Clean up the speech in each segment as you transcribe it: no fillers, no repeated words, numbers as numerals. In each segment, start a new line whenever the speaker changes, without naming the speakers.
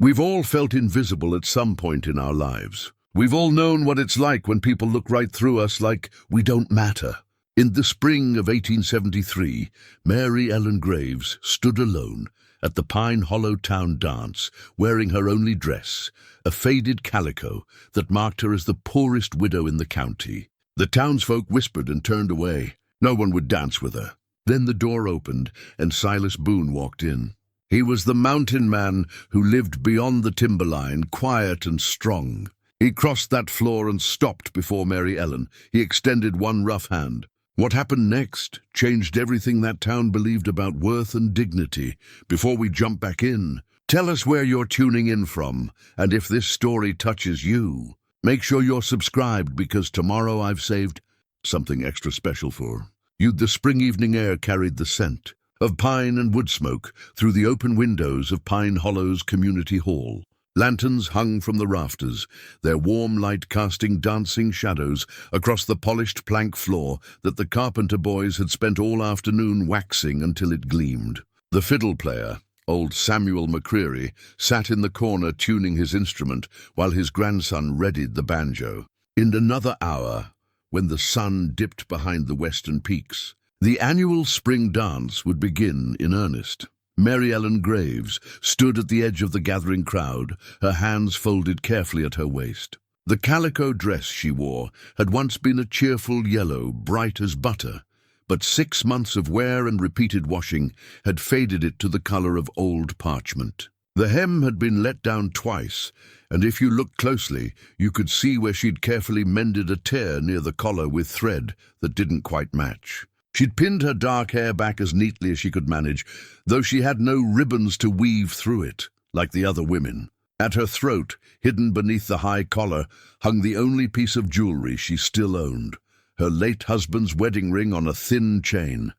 We've all felt invisible at some point in our lives. We've all known what it's like when people look right through us like we don't matter. In the spring of 1873, Mary Ellen Graves stood alone at the Pine Hollow Town dance, wearing her only dress, a faded calico that marked her as the poorest widow in the county. The townsfolk whispered and turned away. No one would dance with her. Then the door opened and Silas Boone walked in. He was the mountain man who lived beyond the timberline, quiet and strong. He crossed that floor and stopped before Mary Ellen. He extended one rough hand. What happened next changed everything that town believed about worth and dignity. Before we jump back in, tell us where you're tuning in from, and if this story touches you, make sure you're subscribed because tomorrow I've saved something extra special for you. The spring evening air carried the scent of pine and wood smoke through the open windows of Pine Hollow's community hall. Lanterns hung from the rafters, their warm light casting dancing shadows across the polished plank floor that the carpenter boys had spent all afternoon waxing until it gleamed. The fiddle player, old Samuel McCreary, sat in the corner tuning his instrument while his grandson readied the banjo. In another hour, when the sun dipped behind the western peaks, the annual spring dance would begin in earnest. Mary Ellen Graves stood at the edge of the gathering crowd, her hands folded carefully at her waist. The calico dress she wore had once been a cheerful yellow, bright as butter, but 6 months of wear and repeated washing had faded it to the color of old parchment. The hem had been let down twice, and if you looked closely, you could see where she'd carefully mended a tear near the collar with thread that didn't quite match. She'd pinned her dark hair back as neatly as she could manage, though she had no ribbons to weave through it, like the other women. At her throat, hidden beneath the high collar, hung the only piece of jewelry she still owned, her late husband's wedding ring on a thin chain.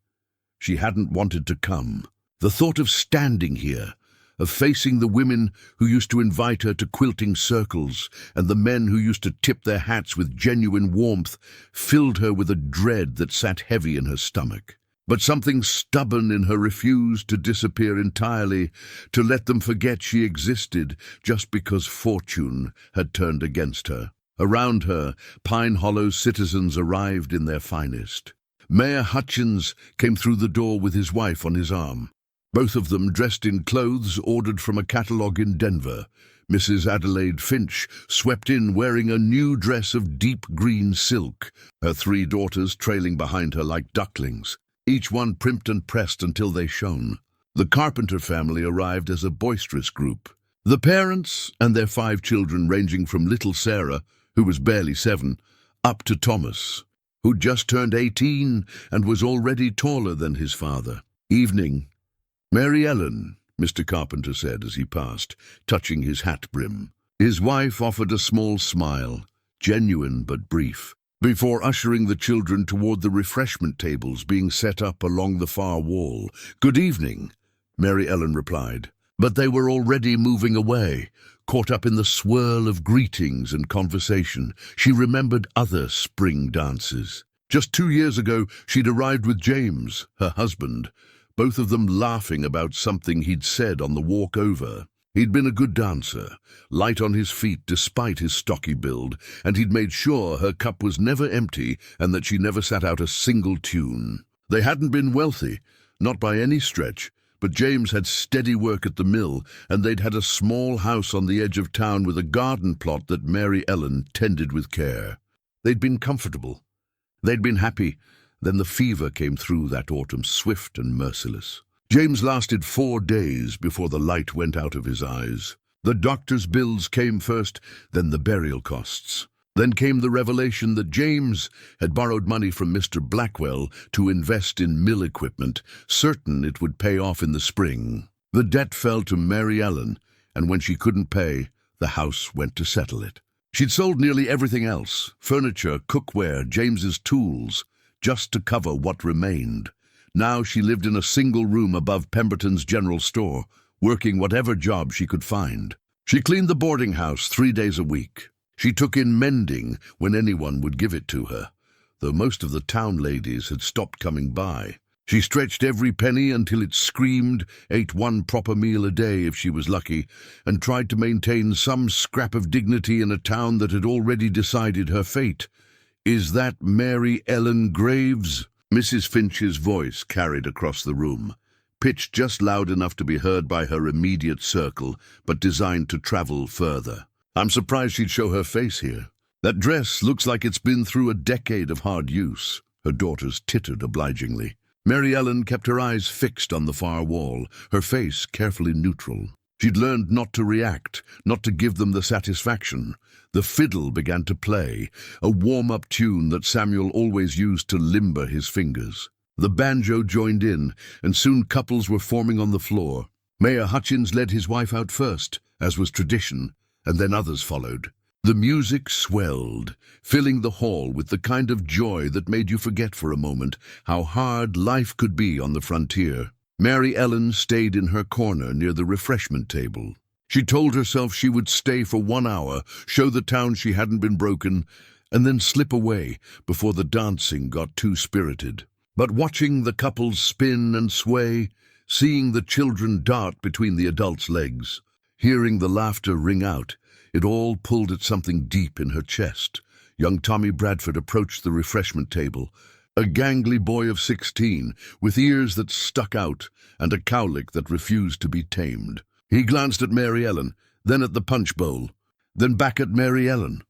She hadn't wanted to come. The thought of standing here, of facing the women who used to invite her to quilting circles and the men who used to tip their hats with genuine warmth, filled her with a dread that sat heavy in her stomach. But something stubborn in her refused to disappear entirely, to let them forget she existed just because fortune had turned against her. Around her, Pine Hollow's citizens arrived in their finest. Mayor Hutchins came through the door with his wife on his arm. Both of them dressed in clothes ordered from a catalogue in Denver. Mrs. Adelaide Finch swept in wearing a new dress of deep green silk, her 3 daughters trailing behind her like ducklings, each one primped and pressed until they shone. The Carpenter family arrived as a boisterous group. The parents and their 5 children ranging from little Sarah, who was barely 7, up to Thomas, who'd just turned 18 and was already taller than his father. Evening. "Mary Ellen," Mr. Carpenter said as he passed, touching his hat brim. His wife offered a small smile, genuine but brief, before ushering the children toward the refreshment tables being set up along the far wall. "Good evening," Mary Ellen replied, but they were already moving away, caught up in the swirl of greetings and conversation. She remembered other spring dances. Just 2 years ago, she'd arrived with James, her husband, both of them laughing about something he'd said on the walk over. He'd been a good dancer, light on his feet despite his stocky build, and he'd made sure her cup was never empty and that she never sat out a single tune. They hadn't been wealthy, not by any stretch, but James had steady work at the mill, and they'd had a small house on the edge of town with a garden plot that Mary Ellen tended with care. They'd been comfortable. They'd been happy. Then the fever came through that autumn, swift and merciless. James lasted 4 days before the light went out of his eyes. The doctor's bills came first, then the burial costs. Then came the revelation that James had borrowed money from Mr. Blackwell to invest in mill equipment, certain it would pay off in the spring. The debt fell to Mary Ellen, and when she couldn't pay, the house went to settle it. She'd sold nearly everything else, furniture, cookware, James's tools, just to cover what remained. Now she lived in a single room above Pemberton's general store, working whatever job she could find. She cleaned the boarding house 3 days a week. She took in mending when anyone would give it to her, though most of the town ladies had stopped coming by. She stretched every penny until it screamed, ate one proper meal a day if she was lucky, and tried to maintain some scrap of dignity in a town that had already decided her fate. "Is that Mary Ellen Graves?" Mrs. Finch's voice carried across the room, pitched just loud enough to be heard by her immediate circle, but designed to travel further. "I'm surprised she'd show her face here. That dress looks like it's been through a decade of hard use." Her daughters tittered obligingly. Mary Ellen kept her eyes fixed on the far wall, her face carefully neutral. She'd learned not to react, not to give them the satisfaction. The fiddle began to play, a warm-up tune that Samuel always used to limber his fingers. The banjo joined in, and soon couples were forming on the floor. Mayor Hutchins led his wife out first, as was tradition, and then others followed. The music swelled, filling the hall with the kind of joy that made you forget for a moment how hard life could be on the frontier. Mary Ellen stayed in her corner near the refreshment table. She told herself she would stay for 1 hour, show the town she hadn't been broken, and then slip away before the dancing got too spirited. But watching the couples spin and sway, seeing the children dart between the adults' legs, hearing the laughter ring out, it all pulled at something deep in her chest. Young Tommy Bradford approached the refreshment table, a gangly boy of 16, with ears that stuck out and a cowlick that refused to be tamed. He glanced at Mary Ellen, then at the punch bowl, then back at Mary Ellen.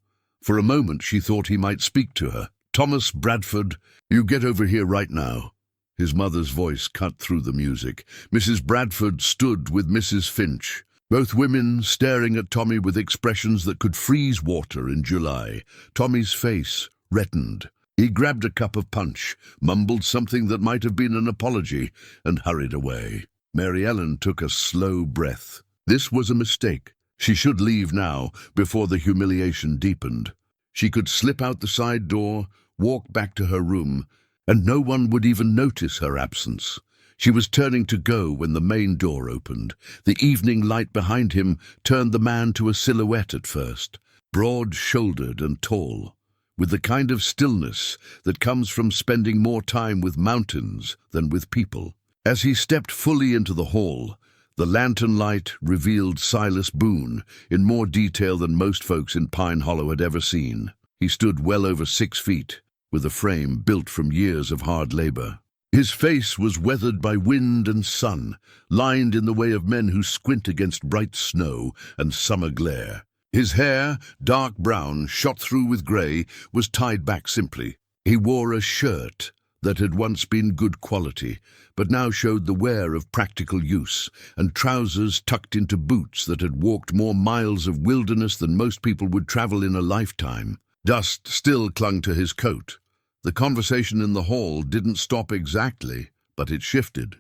For a moment she thought he might speak to her. "Thomas Bradford, you get over here right now." His mother's voice cut through the music. Mrs. Bradford stood with Mrs. Finch, both women staring at Tommy with expressions that could freeze water in July. Tommy's face reddened. He grabbed a cup of punch, mumbled something that might have been an apology, and hurried away. Mary Ellen took a slow breath. This was a mistake. She should leave now, before the humiliation deepened. She could slip out the side door, walk back to her room, and no one would even notice her absence. She was turning to go when the main door opened. The evening light behind him turned the man to a silhouette at first, broad-shouldered and tall, with the kind of stillness that comes from spending more time with mountains than with people. As he stepped fully into the hall, the lantern light revealed Silas Boone in more detail than most folks in Pine Hollow had ever seen. He stood well over 6 feet, with a frame built from years of hard labor. His face was weathered by wind and sun, lined in the way of men who squint against bright snow and summer glare. His hair, dark brown, shot through with gray, was tied back simply. He wore a shirt that had once been good quality, but now showed the wear of practical use, and trousers tucked into boots that had walked more miles of wilderness than most people would travel in a lifetime. Dust still clung to his coat. The conversation in the hall didn't stop exactly, but it shifted.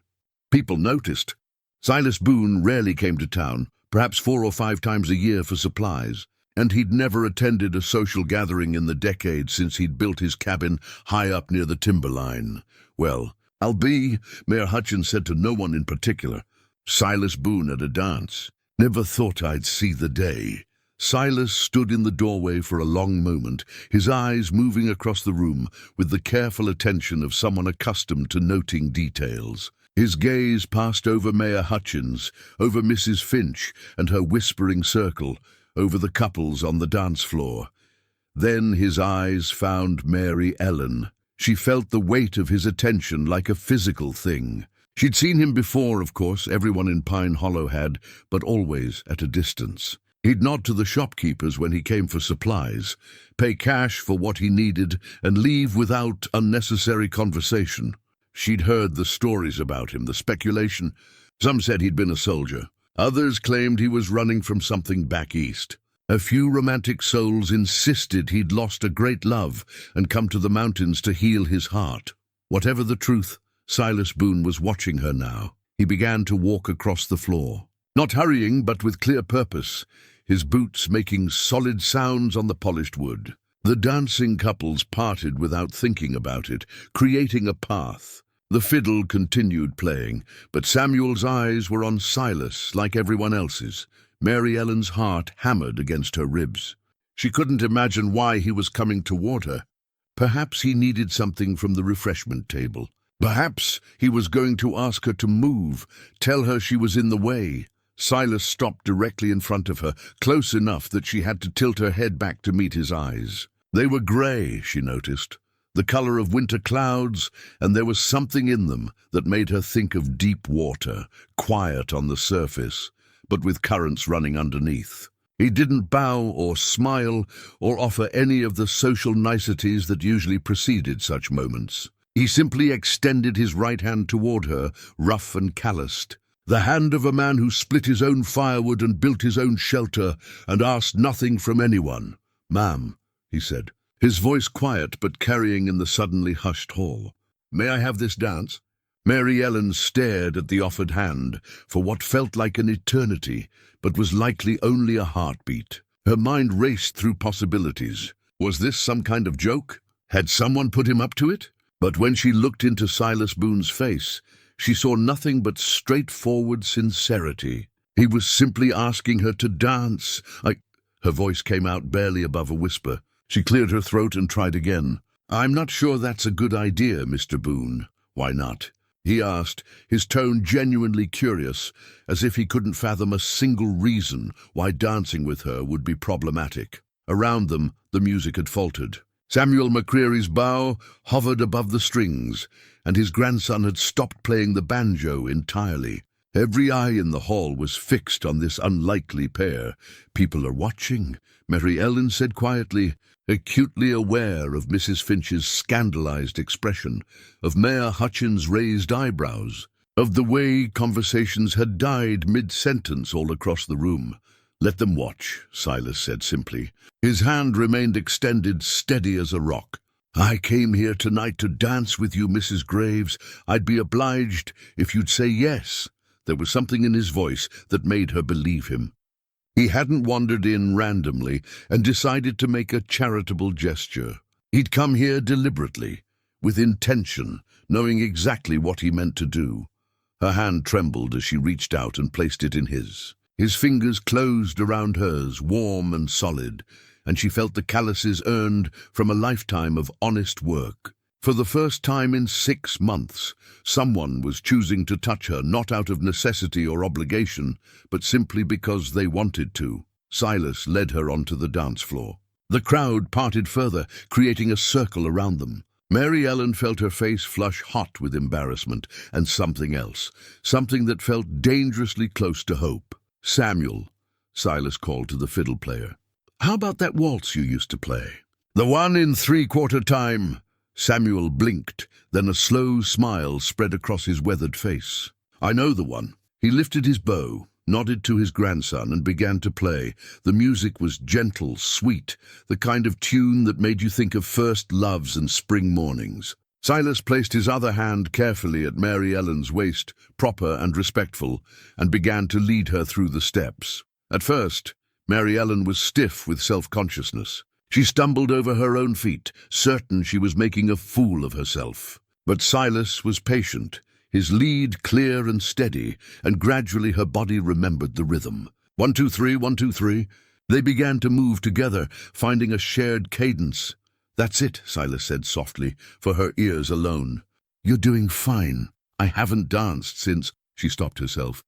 People noticed. Silas Boone rarely came to town, perhaps 4 or 5 times a year for supplies, and he'd never attended a social gathering in the decade since he'd built his cabin high up near the timberline. "Well, I'll be," Mayor Hutchins said to no one in particular. Silas Boone at a dance. "Never thought I'd see the day." Silas stood in the doorway for a long moment, his eyes moving across the room with the careful attention of someone accustomed to noting details. His gaze passed over Mayor Hutchins, over Mrs. Finch and her whispering circle, over the couples on the dance floor. Then his eyes found Mary Ellen. She felt the weight of his attention like a physical thing. She'd seen him before, of course, everyone in Pine Hollow had, but always at a distance. He'd nod to the shopkeepers when he came for supplies, pay cash for what he needed, and leave without unnecessary conversation. She'd heard the stories about him, the speculation. Some said he'd been a soldier. Others claimed he was running from something back east. A few romantic souls insisted he'd lost a great love and come to the mountains to heal his heart. Whatever the truth, Silas Boone was watching her now. He began to walk across the floor. Not hurrying, but with clear purpose, his boots making solid sounds on the polished wood. The dancing couples parted without thinking about it, creating a path. The fiddle continued playing, but Samuel's eyes were on Silas like everyone else's. Mary Ellen's heart hammered against her ribs. She couldn't imagine why he was coming toward her. Perhaps he needed something from the refreshment table. Perhaps he was going to ask her to move, tell her she was in the way. Silas stopped directly in front of her, close enough that she had to tilt her head back to meet his eyes. They were grey, she noticed, the color of winter clouds, and there was something in them that made her think of deep water, quiet on the surface, but with currents running underneath. He didn't bow or smile or offer any of the social niceties that usually preceded such moments. He simply extended his right hand toward her, rough and calloused. The hand of a man who split his own firewood and built his own shelter and asked nothing from anyone. "Ma'am," he said, his voice quiet but carrying in the suddenly hushed hall. "May I have this dance?" Mary Ellen stared at the offered hand for what felt like an eternity, but was likely only a heartbeat. Her mind raced through possibilities. Was this some kind of joke? Had someone put him up to it? But when she looked into Silas Boone's face, she saw nothing but straightforward sincerity. He was simply asking her to dance. Her voice came out barely above a whisper. She cleared her throat and tried again. "I'm not sure that's a good idea, Mr. Boone." "Why not?" he asked, his tone genuinely curious, as if he couldn't fathom a single reason why dancing with her would be problematic. Around them, the music had faltered. Samuel McCreary's bow hovered above the strings, and his grandson had stopped playing the banjo entirely. Every eye in the hall was fixed on this unlikely pair. "People are watching," Mary Ellen said quietly, acutely aware of Mrs. Finch's scandalized expression, of Mayor Hutchins' raised eyebrows, of the way conversations had died mid-sentence all across the room. "Let them watch," Silas said simply. His hand remained extended, steady as a rock. "I came here tonight to dance with you, Mrs. Graves. I'd be obliged if you'd say yes." There was something in his voice that made her believe him. He hadn't wandered in randomly and decided to make a charitable gesture. He'd come here deliberately, with intention, knowing exactly what he meant to do. Her hand trembled as she reached out and placed it in his. His fingers closed around hers, warm and solid, and she felt the calluses earned from a lifetime of honest work. For the first time in 6 months, someone was choosing to touch her, not out of necessity or obligation, but simply because they wanted to. Silas led her onto the dance floor. The crowd parted further, creating a circle around them. Mary Ellen felt her face flush hot with embarrassment and something else, something that felt dangerously close to hope. "Samuel," Silas called to the fiddle player. "How about that waltz you used to play?" "The one in 3/4 time." Samuel blinked, then a slow smile spread across his weathered face. "I know the one." He lifted his bow, nodded to his grandson, and began to play. The music was gentle, sweet, the kind of tune that made you think of first loves and spring mornings. Silas placed his other hand carefully at Mary Ellen's waist, proper and respectful, and began to lead her through the steps. At first, Mary Ellen was stiff with self-consciousness. She stumbled over her own feet, certain she was making a fool of herself. But Silas was patient, his lead clear and steady, and gradually her body remembered the rhythm. 1, 2, 3, 1, 2, 3. They began to move together, finding a shared cadence. "That's it," Silas said softly, for her ears alone. "You're doing fine. I haven't danced since—" She stopped herself.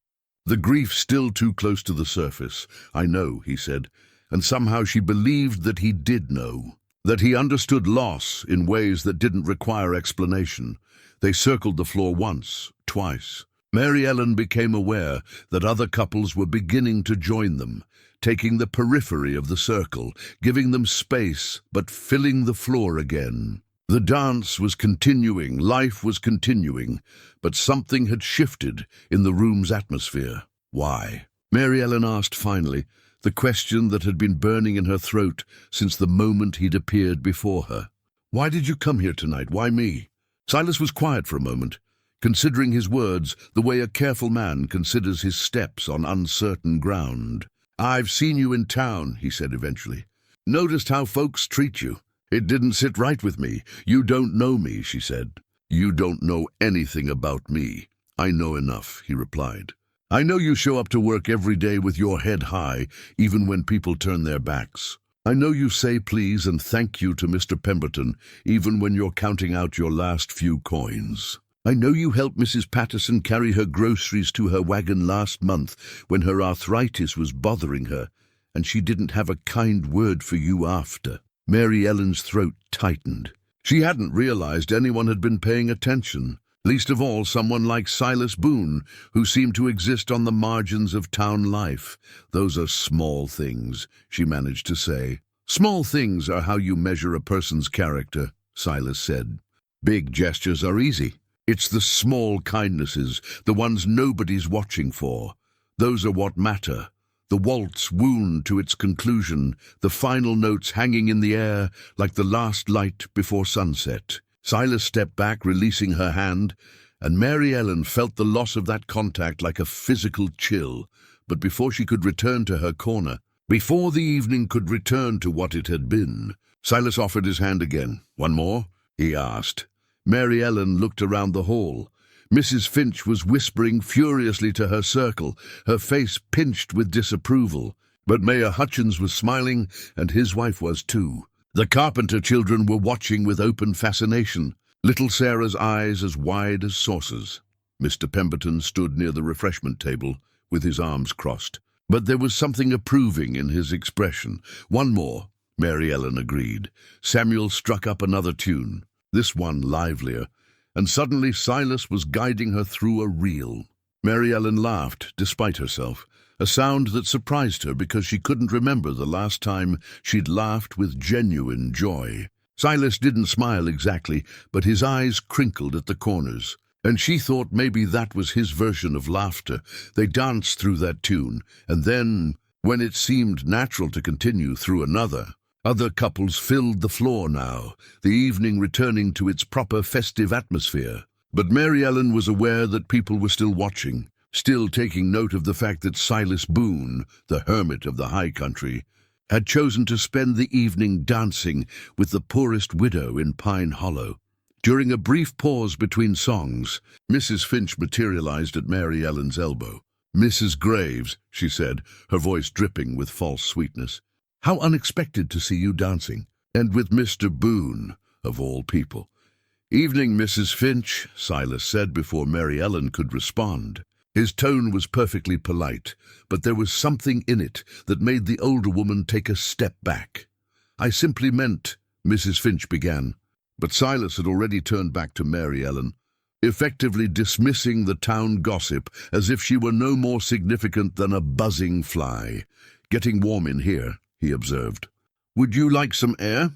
The grief still too close to the surface. "I know," he said, and somehow she believed that he did know, that he understood loss in ways that didn't require explanation. They circled the floor once, twice. Mary Ellen became aware that other couples were beginning to join them, taking the periphery of the circle, giving them space, but filling the floor again. The dance was continuing, life was continuing, but something had shifted in the room's atmosphere. Why? Mary Ellen asked finally, the question that had been burning in her throat since the moment he'd appeared before her. "Why did you come here tonight? Why me?" Silas was quiet for a moment, considering his words the way a careful man considers his steps on uncertain ground. "I've seen you in town," he said eventually. "Noticed how folks treat you. It didn't sit right with me. You don't know me," she said. "You don't know anything about me." "I know enough," he replied. "I know you show up to work every day with your head high, even when people turn their backs. I know you say please and thank you to Mr. Pemberton, even when you're counting out your last few coins. I know you helped Mrs. Patterson carry her groceries to her wagon last month when her arthritis was bothering her, and she didn't have a kind word for you after." Mary Ellen's throat tightened. She hadn't realized anyone had been paying attention, least of all someone like Silas Boone, who seemed to exist on the margins of town life. "Those are small things," she managed to say. "Small things are how you measure a person's character," Silas said. "Big gestures are easy. It's the small kindnesses, the ones nobody's watching for. Those are what matter. The waltz wound to its conclusion, the final notes hanging in the air like the last light before sunset." Silas stepped back, releasing her hand, and Mary Ellen felt the loss of that contact like a physical chill. But before she could return to her corner, before the evening could return to what it had been, Silas offered his hand again. "One more?" he asked. Mary Ellen looked around the hall. Mrs. Finch was whispering furiously to her circle, her face pinched with disapproval. But Mayor Hutchins was smiling, and his wife was too. The Carpenter children were watching with open fascination, little Sarah's eyes as wide as saucers. Mr. Pemberton stood near the refreshment table, with his arms crossed. But there was something approving in his expression. "One more," Mary Ellen agreed. Samuel struck up another tune, this one livelier, and suddenly Silas was guiding her through a reel. Mary Ellen laughed, despite herself, a sound that surprised her because she couldn't remember the last time she'd laughed with genuine joy. Silas didn't smile exactly, but his eyes crinkled at the corners, and she thought maybe that was his version of laughter. They danced through that tune, and then, when it seemed natural to continue through another, other couples filled the floor now, the evening returning to its proper festive atmosphere. But Mary Ellen was aware that people were still watching, still taking note of the fact that Silas Boone, the hermit of the high country, had chosen to spend the evening dancing with the poorest widow in Pine Hollow. During a brief pause between songs, Mrs. Finch materialized at Mary Ellen's elbow. "Mrs. Graves," she said, her voice dripping with false sweetness. "How unexpected to see you dancing, and with Mr. Boone, of all people." "Evening, Mrs. Finch," Silas said before Mary Ellen could respond. His tone was perfectly polite, but there was something in it that made the older woman take a step back. "I simply meant," Mrs. Finch began, but Silas had already turned back to Mary Ellen, effectively dismissing the town gossip as if she were no more significant than a buzzing fly. "Getting warm in here," he observed. "Would you like some air?"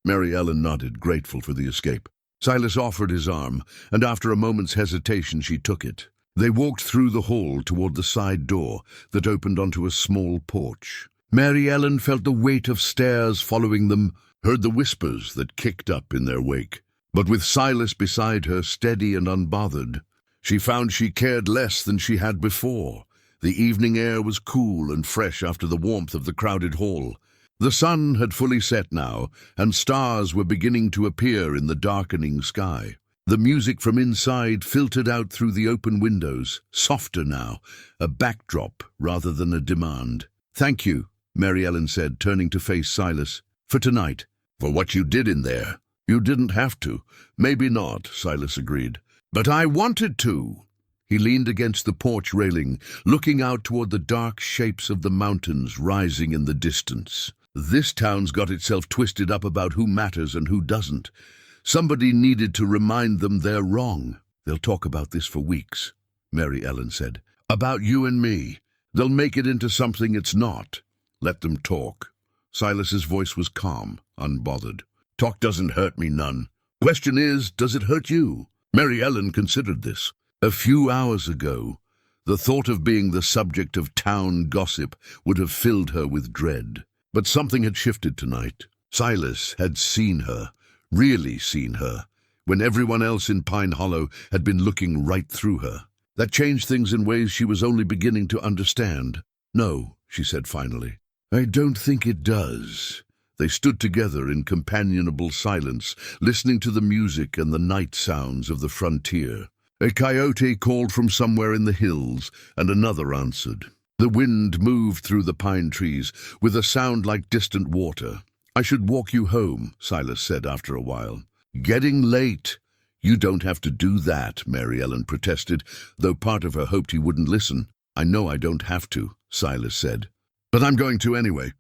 Mary Ellen nodded, grateful for the escape. Silas offered his arm, and after a moment's hesitation she took it. They walked through the hall toward the side door that opened onto a small porch. Mary Ellen felt the weight of stairs following them, heard the whispers that kicked up in their wake. But with Silas beside her, steady and unbothered, she found she cared less than she had before. The evening air was cool and fresh after the warmth of the crowded hall. The sun had fully set now, and stars were beginning to appear in the darkening sky. The music from inside filtered out through the open windows, softer now, a backdrop rather than a demand. "Thank you," Mary Ellen said, turning to face Silas. "For tonight." "For what you did in there." "You didn't have to." "Maybe not," Silas agreed. "But I wanted to." He leaned against the porch railing, looking out toward the dark shapes of the mountains rising in the distance. "This town's got itself twisted up about who matters and who doesn't. Somebody needed to remind them they're wrong." "They'll talk about this for weeks," Mary Ellen said. "About you and me. They'll make it into something it's not. Let them talk." Silas's voice was calm, unbothered. "Talk doesn't hurt me none. Question is, does it hurt you?" Mary Ellen considered this. A few hours ago, the thought of being the subject of town gossip would have filled her with dread. But something had shifted tonight. Silas had seen her, really seen her, when everyone else in Pine Hollow had been looking right through her. That changed things in ways she was only beginning to understand. "No," she said finally. "I don't think it does." They stood together in companionable silence, listening to the music and the night sounds of the frontier. A coyote called from somewhere in the hills, and another answered. The wind moved through the pine trees, with a sound like distant water. "I should walk you home," Silas said after a while. "Getting late." You don't have to do that, Mary Ellen protested, though part of her hoped he wouldn't listen. I know I don't have to, Silas said. But I'm going to anyway.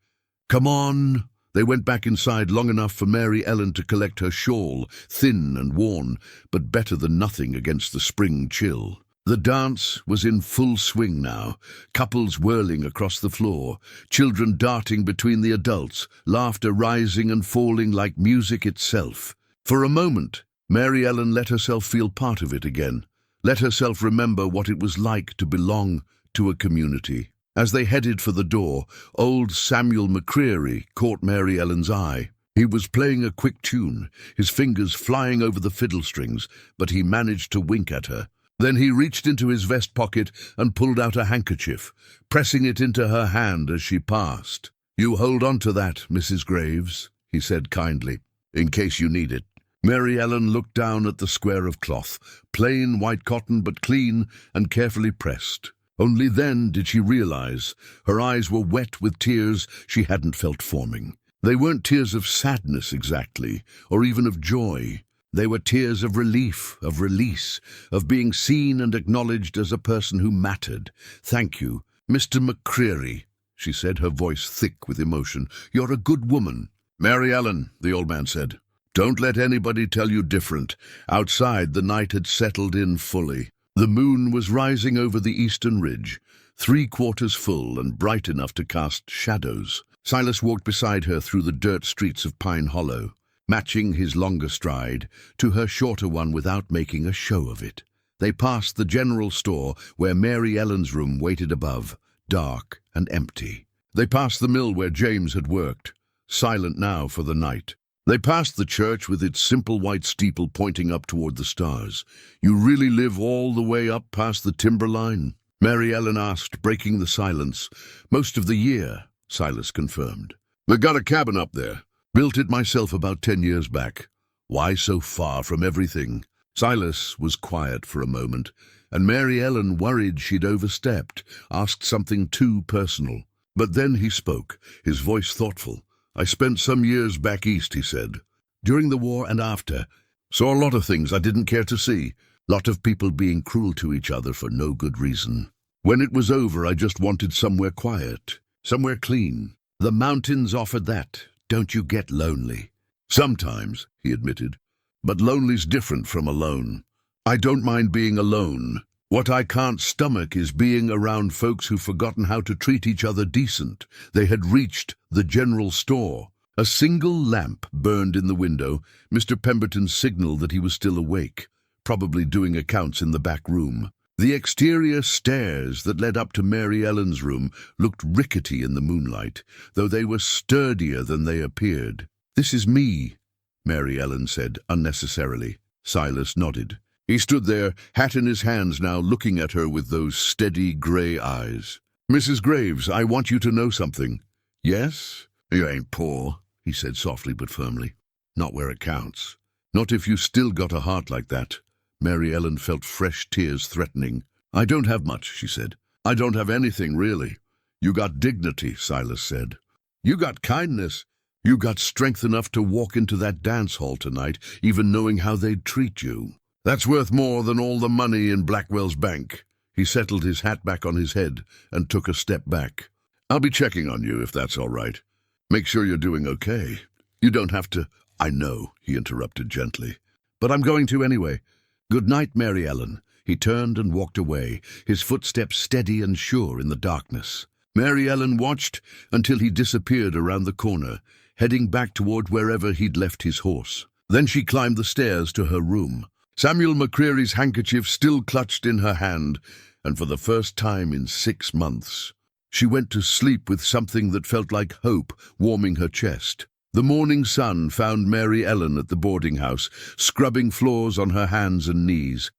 Come on. They went back inside long enough for Mary Ellen to collect her shawl, thin and worn, but better than nothing against the spring chill. The dance was in full swing now, couples whirling across the floor, children darting between the adults, laughter rising and falling like music itself. For a moment, Mary Ellen let herself feel part of it again, let herself remember what it was like to belong to a community. As they headed for the door, old Samuel McCreary caught Mary Ellen's eye. He was playing a quick tune, his fingers flying over the fiddle strings, but he managed to wink at her. Then he reached into his vest pocket and pulled out a handkerchief, pressing it into her hand as she passed. "You hold on to that, Mrs. Graves," he said kindly, "in case you need it." Mary Ellen looked down at the square of cloth, plain white cotton but clean and carefully pressed. Only then did she realize her eyes were wet with tears she hadn't felt forming. They weren't tears of sadness exactly, or even of joy. They were tears of relief, of release, of being seen and acknowledged as a person who mattered. "Thank you, Mr. McCreary," she said, her voice thick with emotion. "You're a good woman." "Mary Ellen," the old man said, "don't let anybody tell you different." Outside, the night had settled in fully. The moon was rising over the eastern ridge, 3/4 full and bright enough to cast shadows. Silas walked beside her through the dirt streets of Pine Hollow, matching his longer stride to her shorter one without making a show of it. They passed the general store where Mary Ellen's room waited above, dark and empty. They passed the mill where James had worked, silent now for the night. They passed the church with its simple white steeple pointing up toward the stars. "You really live all the way up past the timberline?" Mary Ellen asked, breaking the silence. "Most of the year," Silas confirmed. "I got a cabin up there. Built it myself about 10 years back." "Why so far from everything?" Silas was quiet for a moment, and Mary Ellen worried she'd overstepped, asked something too personal. But then he spoke, his voice thoughtful. "I spent some years back east," he said. "During the war and after. Saw a lot of things I didn't care to see. Lot of people being cruel to each other for no good reason. When it was over, I just wanted somewhere quiet, somewhere clean. The mountains offered that. Don't you get lonely?" "Sometimes," he admitted. "But lonely's different from alone. I don't mind being alone. What I can't stomach is being around folks who've forgotten how to treat each other decent." They had reached the general store. A single lamp burned in the window, Mr. Pemberton's signal that he was still awake, probably doing accounts in the back room. The exterior stairs that led up to Mary Ellen's room looked rickety in the moonlight, though they were sturdier than they appeared. "This is me," Mary Ellen said, unnecessarily. Silas nodded. He stood there, hat in his hands now, looking at her with those steady grey eyes. "Mrs. Graves, I want you to know something." "Yes?" "You ain't poor," he said softly but firmly. "Not where it counts. Not if you still got a heart like that." Mary Ellen felt fresh tears threatening. "I don't have much," she said. "I don't have anything, really." "You got dignity," Silas said. "You got kindness. You got strength enough to walk into that dance hall tonight, even knowing how they'd treat you. That's worth more than all the money in Blackwell's bank." He settled his hat back on his head and took a step back. "I'll be checking on you, if that's all right. Make sure you're doing okay. You don't have to—" "I know," he interrupted gently. "But I'm going to anyway. Good night, Mary Ellen." He turned and walked away, his footsteps steady and sure in the darkness. Mary Ellen watched until he disappeared around the corner, heading back toward wherever he'd left his horse. Then she climbed the stairs to her room. Samuel McCreary's handkerchief still clutched in her hand, and for the first time in 6 months, she went to sleep with something that felt like hope warming her chest. The morning sun found Mary Ellen at the boarding house, scrubbing floors on her hands and knees.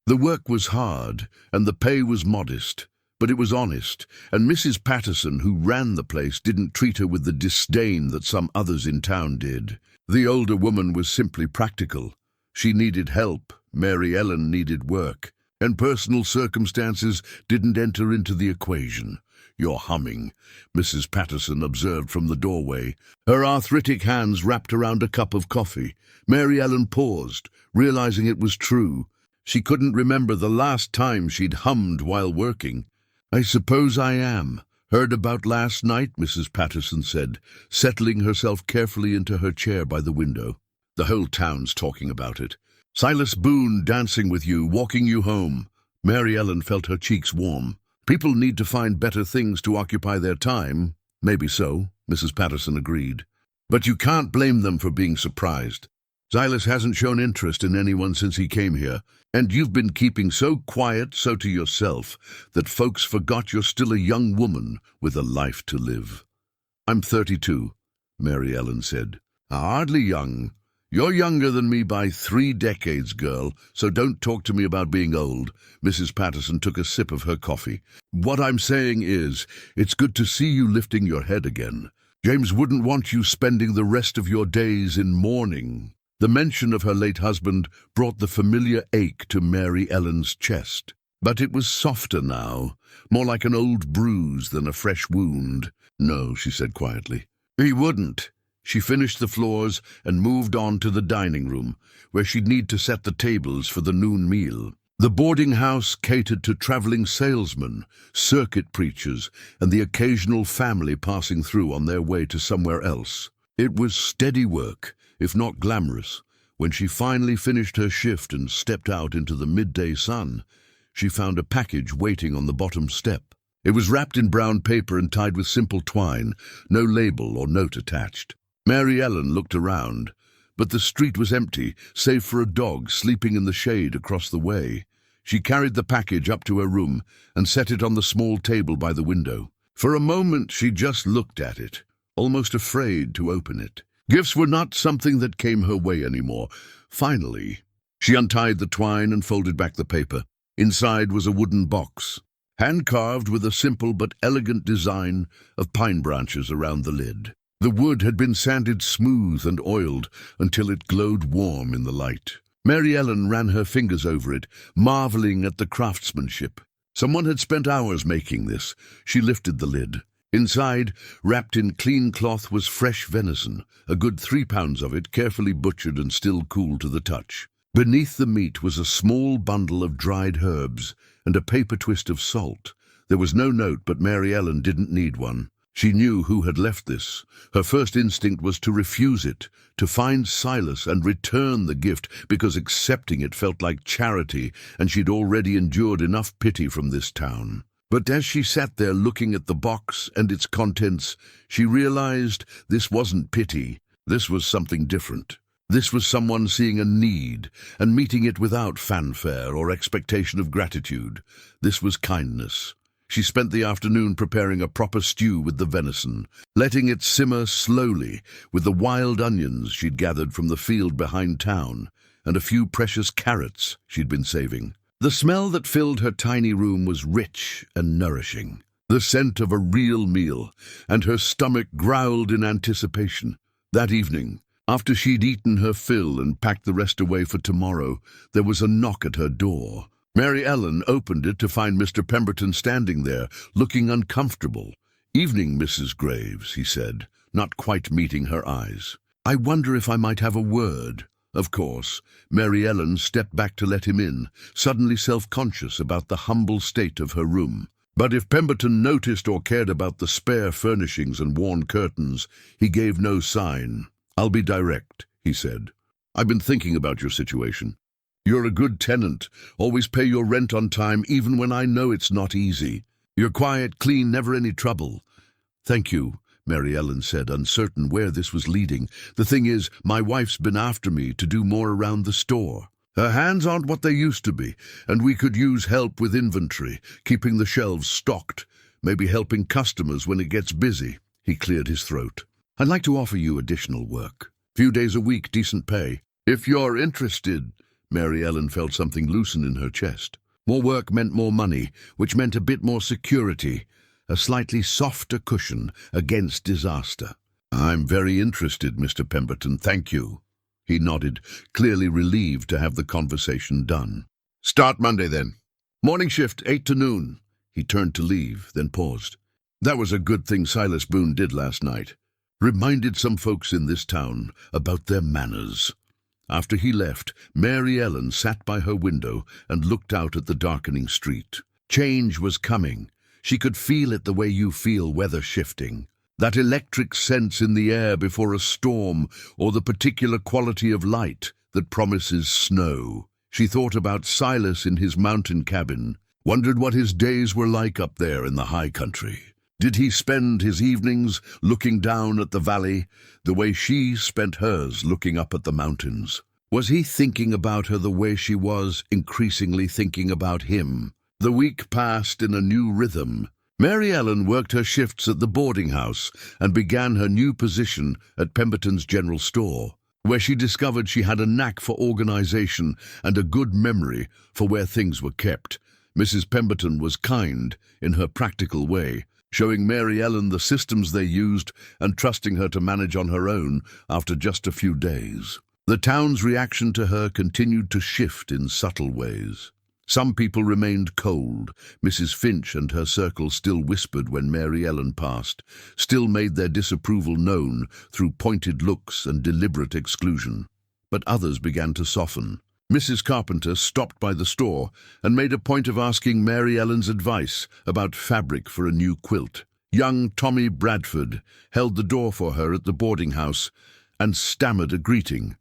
The work was hard, and the pay was modest, but it was honest, and Mrs. Patterson, who ran the place, didn't treat her with the disdain that some others in town did. The older woman was simply practical. She needed help, Mary Ellen needed work, and personal circumstances didn't enter into the equation. "You're humming," Mrs. Patterson observed from the doorway, her arthritic hands wrapped around a cup of coffee. Mary Ellen paused, realizing it was true. She couldn't remember the last time she'd hummed while working. "I suppose I am. Heard about last night," Mrs. Patterson said, settling herself carefully into her chair by the window. "The whole town's talking about it. Silas Boone dancing with you, walking you home." Mary Ellen felt her cheeks warm. "People need to find better things to occupy their time." "Maybe so," Mrs. Patterson agreed. "But you can't blame them for being surprised. Silas hasn't shown interest in anyone since he came here, and you've been keeping so quiet, so to yourself, that folks forgot you're still a young woman with a life to live." "I'm 32, Mary Ellen said. "Hardly young. You're younger than me by 3 decades, girl, so don't talk to me about being old." Mrs. Patterson took a sip of her coffee. "What I'm saying is, it's good to see you lifting your head again. James wouldn't want you spending the rest of your days in mourning." The mention of her late husband brought the familiar ache to Mary Ellen's chest. But it was softer now, more like an old bruise than a fresh wound. "No," she said quietly. "He wouldn't." She finished the floors and moved on to the dining room, where she'd need to set the tables for the noon meal. The boarding house catered to traveling salesmen, circuit preachers, and the occasional family passing through on their way to somewhere else. It was steady work, if not glamorous. When she finally finished her shift and stepped out into the midday sun, she found a package waiting on the bottom step. It was wrapped in brown paper and tied with simple twine, no label or note attached. Mary Ellen looked around, but the street was empty, save for a dog sleeping in the shade across the way. She carried the package up to her room and set it on the small table by the window. For a moment she just looked at it, almost afraid to open it. Gifts were not something that came her way anymore. Finally, she untied the twine and folded back the paper. Inside was a wooden box, hand-carved with a simple but elegant design of pine branches around the lid. The wood had been sanded smooth and oiled until it glowed warm in the light. Mary Ellen ran her fingers over it, marveling at the craftsmanship. Someone had spent hours making this. She lifted the lid. Inside, wrapped in clean cloth, was fresh venison, a good 3 pounds of it, carefully butchered and still cool to the touch. Beneath the meat was a small bundle of dried herbs and a paper twist of salt. There was no note, but Mary Ellen didn't need one. She knew who had left this. Her first instinct was to refuse it, to find Silas and return the gift, because accepting it felt like charity, and she'd already endured enough pity from this town. But as she sat there looking at the box and its contents, she realized this wasn't pity. This was something different. This was someone seeing a need and meeting it without fanfare or expectation of gratitude. This was kindness. She spent the afternoon preparing a proper stew with the venison, letting it simmer slowly with the wild onions she'd gathered from the field behind town and a few precious carrots she'd been saving. The smell that filled her tiny room was rich and nourishing, the scent of a real meal, and her stomach growled in anticipation. That evening, after she'd eaten her fill and packed the rest away for tomorrow, there was a knock at her door. Mary Ellen opened it to find Mr. Pemberton standing there, looking uncomfortable. "Evening, Mrs. Graves," he said, not quite meeting her eyes. "I wonder if I might have a word." Of course, Mary Ellen stepped back to let him in, suddenly self-conscious about the humble state of her room. But if Pemberton noticed or cared about the spare furnishings and worn curtains, he gave no sign. "I'll be direct," he said. "I've been thinking about your situation. You're a good tenant, always pay your rent on time even when I know it's not easy. You're quiet, clean, never any trouble." "Thank you," Mary Ellen said, uncertain where this was leading. "The thing is, my wife's been after me to do more around the store. Her hands aren't what they used to be, and we could use help with inventory, keeping the shelves stocked, maybe helping customers when it gets busy." He cleared his throat. "I'd like to offer you additional work. Few days a week, decent pay. If you're interested." Mary Ellen felt something loosen in her chest. More work meant more money, which meant a bit more security, a slightly softer cushion against disaster. "I'm very interested, Mr. Pemberton, thank you." He nodded, clearly relieved to have the conversation done. "Start Monday, then. Morning shift, 8 to noon." He turned to leave, then paused. That was a good thing Silas Boone did last night. Reminded some folks in this town about their manners. After he left, Mary Ellen sat by her window and looked out at the darkening street. Change was coming. She could feel it the way you feel weather shifting. That electric sense in the air before a storm, or the particular quality of light that promises snow. She thought about Silas in his mountain cabin, wondered what his days were like up there in the high country. Did he spend his evenings looking down at the valley, the way she spent hers looking up at the mountains? Was he thinking about her the way she was increasingly thinking about him? The week passed in a new rhythm. Mary Ellen worked her shifts at the boarding house and began her new position at Pemberton's general store, where she discovered she had a knack for organization and a good memory for where things were kept. Mrs. Pemberton was kind in her practical way, showing Mary Ellen the systems they used and trusting her to manage on her own after just a few days. The town's reaction to her continued to shift in subtle ways. Some people remained cold. Mrs. Finch and her circle still whispered when Mary Ellen passed, still made their disapproval known through pointed looks and deliberate exclusion. But others began to soften. Mrs. Carpenter stopped by the store and made a point of asking Mary Ellen's advice about fabric for a new quilt. Young Tommy Bradford held the door for her at the boarding house and stammered a greeting.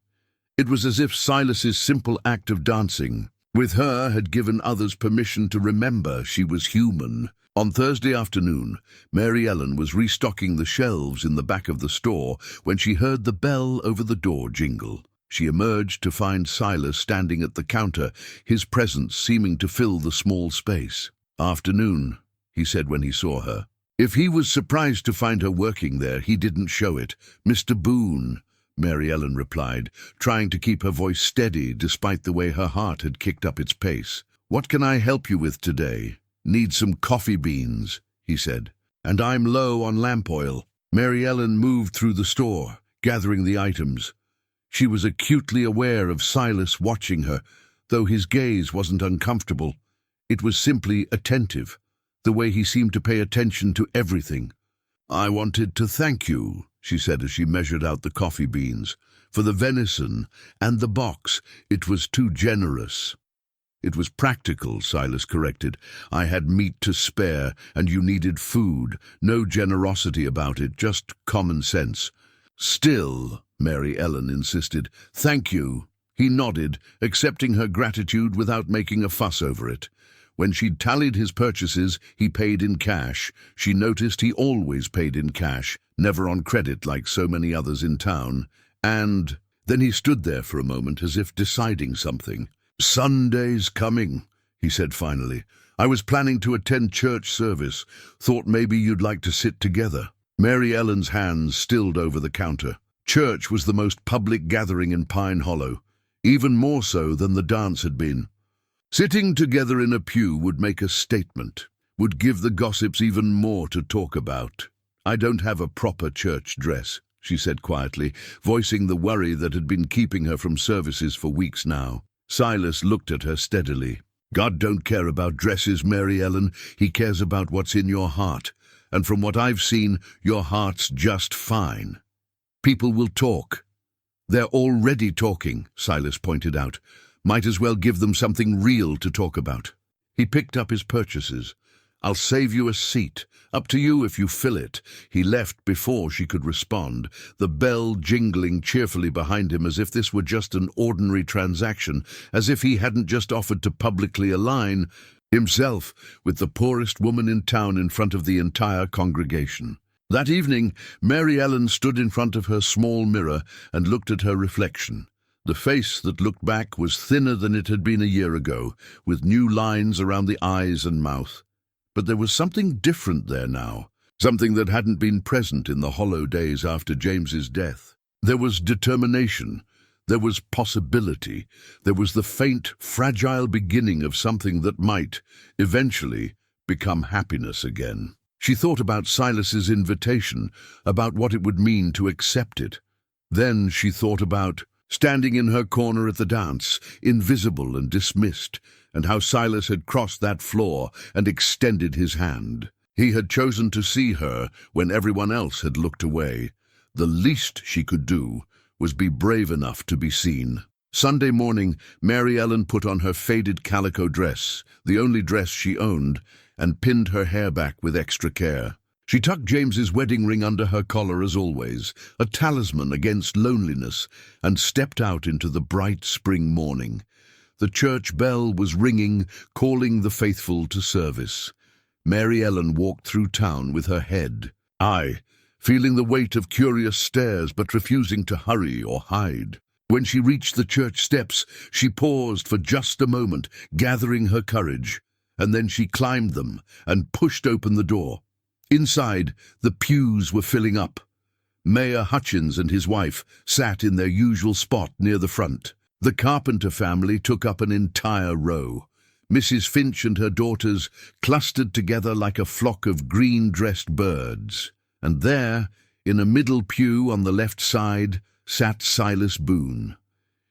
It was as if Silas's simple act of dancing with her had given others permission to remember she was human. On Thursday afternoon, Mary Ellen was restocking the shelves in the back of the store when she heard the bell over the door jingle. She emerged to find Silas standing at the counter, his presence seeming to fill the small space. "Afternoon," he said when he saw her. If he was surprised to find her working there, he didn't show it. "Mr. Boone," Mary Ellen replied, trying to keep her voice steady despite the way her heart had kicked up its pace. "What can I help you with today?" "Need some coffee beans," he said. "And I'm low on lamp oil." Mary Ellen moved through the store, gathering the items. She was acutely aware of Silas watching her, though his gaze wasn't uncomfortable. It was simply attentive, the way he seemed to pay attention to everything. "I wanted to thank you," she said as she measured out the coffee beans, "for the venison and the box. It was too generous." "It was practical," Silas corrected. "I had meat to spare, and you needed food. No generosity about it, just common sense." "Still," Mary Ellen insisted. "Thank you." He nodded, accepting her gratitude without making a fuss over it. When she'd tallied his purchases, he paid in cash. She noticed he always paid in cash, never on credit like so many others in town. And then he stood there for a moment as if deciding something. "Sunday's coming," he said finally. "I was planning to attend church service. Thought maybe you'd like to sit together." Mary Ellen's hands stilled over the counter. Church was the most public gathering in Pine Hollow, even more so than the dance had been. Sitting together in a pew would make a statement, would give the gossips even more to talk about. "I don't have a proper church dress," she said quietly, voicing the worry that had been keeping her from services for weeks now. Silas looked at her steadily. "God don't care about dresses, Mary Ellen. He cares about what's in your heart. And from what I've seen, your heart's just fine. People will talk." "They're already talking," Silas pointed out. "Might as well give them something real to talk about." He picked up his purchases. "I'll save you a seat. Up to you if you fill it." He left before she could respond, the bell jingling cheerfully behind him as if this were just an ordinary transaction, as if he hadn't just offered to publicly align himself with the poorest woman in town in front of the entire congregation. That evening, Mary Ellen stood in front of her small mirror and looked at her reflection. The face that looked back was thinner than it had been a year ago, with new lines around the eyes and mouth. But there was something different there now, something that hadn't been present in the hollow days after James's death. There was determination. There was possibility. There was the faint, fragile beginning of something that might, eventually, become happiness again. She thought about Silas's invitation, about what it would mean to accept it. Then she thought about standing in her corner at the dance, invisible and dismissed, and how Silas had crossed that floor and extended his hand. He had chosen to see her when everyone else had looked away. The least she could do was be brave enough to be seen. Sunday morning, Mary Ellen put on her faded calico dress, the only dress she owned, and pinned her hair back with extra care. She tucked James's wedding ring under her collar as always, a talisman against loneliness, and stepped out into the bright spring morning. The church bell was ringing, calling the faithful to service. Mary Ellen walked through town with her head high, feeling the weight of curious stares but refusing to hurry or hide. When she reached the church steps, she paused for just a moment, gathering her courage, and then she climbed them and pushed open the door. Inside, the pews were filling up. Mayor Hutchins and his wife sat in their usual spot near the front. The Carpenter family took up an entire row. Mrs. Finch and her daughters clustered together like a flock of green-dressed birds. And there, in a middle pew on the left side, sat Silas Boone.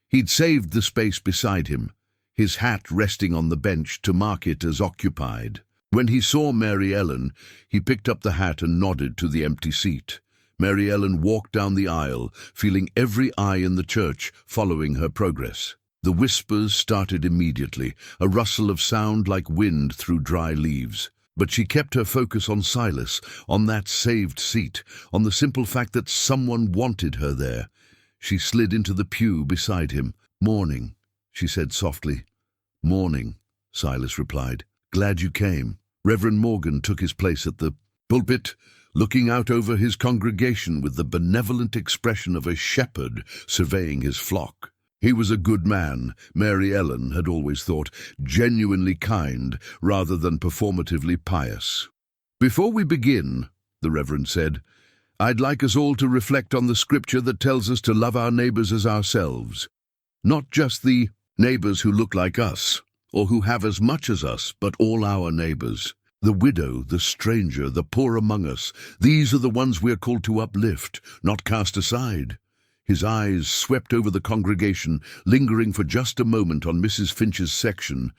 He'd saved the space beside him, his hat resting on the bench to mark it as occupied. When he saw Mary Ellen, he picked up the hat and nodded to the empty seat. Mary Ellen walked down the aisle, feeling every eye in the church following her progress. The whispers started immediately, a rustle of sound like wind through dry leaves. But she kept her focus on Silas, on that saved seat, on the simple fact that someone wanted her there. She slid into the pew beside him. "Morning," she said softly. "Morning," Silas replied. "Glad you came." Reverend Morgan took his place at the pulpit, looking out over his congregation with the benevolent expression of a shepherd surveying his flock. He was a good man, Mary Ellen had always thought, genuinely kind rather than performatively pious. "Before we begin," the Reverend said, "I'd like us all to reflect on the scripture that tells us to love our neighbors as ourselves. Not just the neighbors who look like us, or who have as much as us, but all our neighbors. The widow, the stranger, the poor among us, these are the ones we're called to uplift, not cast aside." His eyes swept over the congregation, lingering for just a moment on Mrs. Finch's section,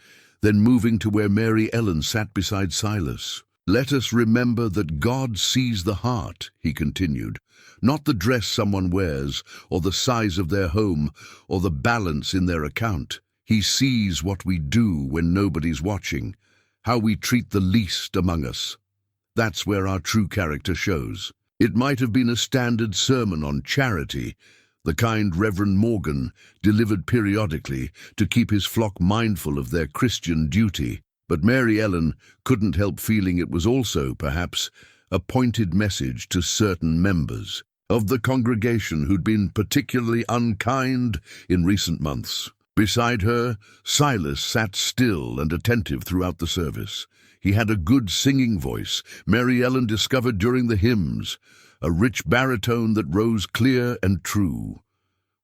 then moving to where Mary Ellen sat beside Silas. "Let us remember that God sees the heart," he continued, "not the dress someone wears, or the size of their home, or the balance in their account. He sees what we do when nobody's watching, how we treat the least among us. That's where our true character shows." It might have been a standard sermon on charity, the kind Reverend Morgan delivered periodically to keep his flock mindful of their Christian duty, but Mary Ellen couldn't help feeling it was also, perhaps, a pointed message to certain members of the congregation who'd been particularly unkind in recent months. Beside her, Silas sat still and attentive throughout the service. He had a good singing voice, Mary Ellen discovered during the hymns, a rich baritone that rose clear and true.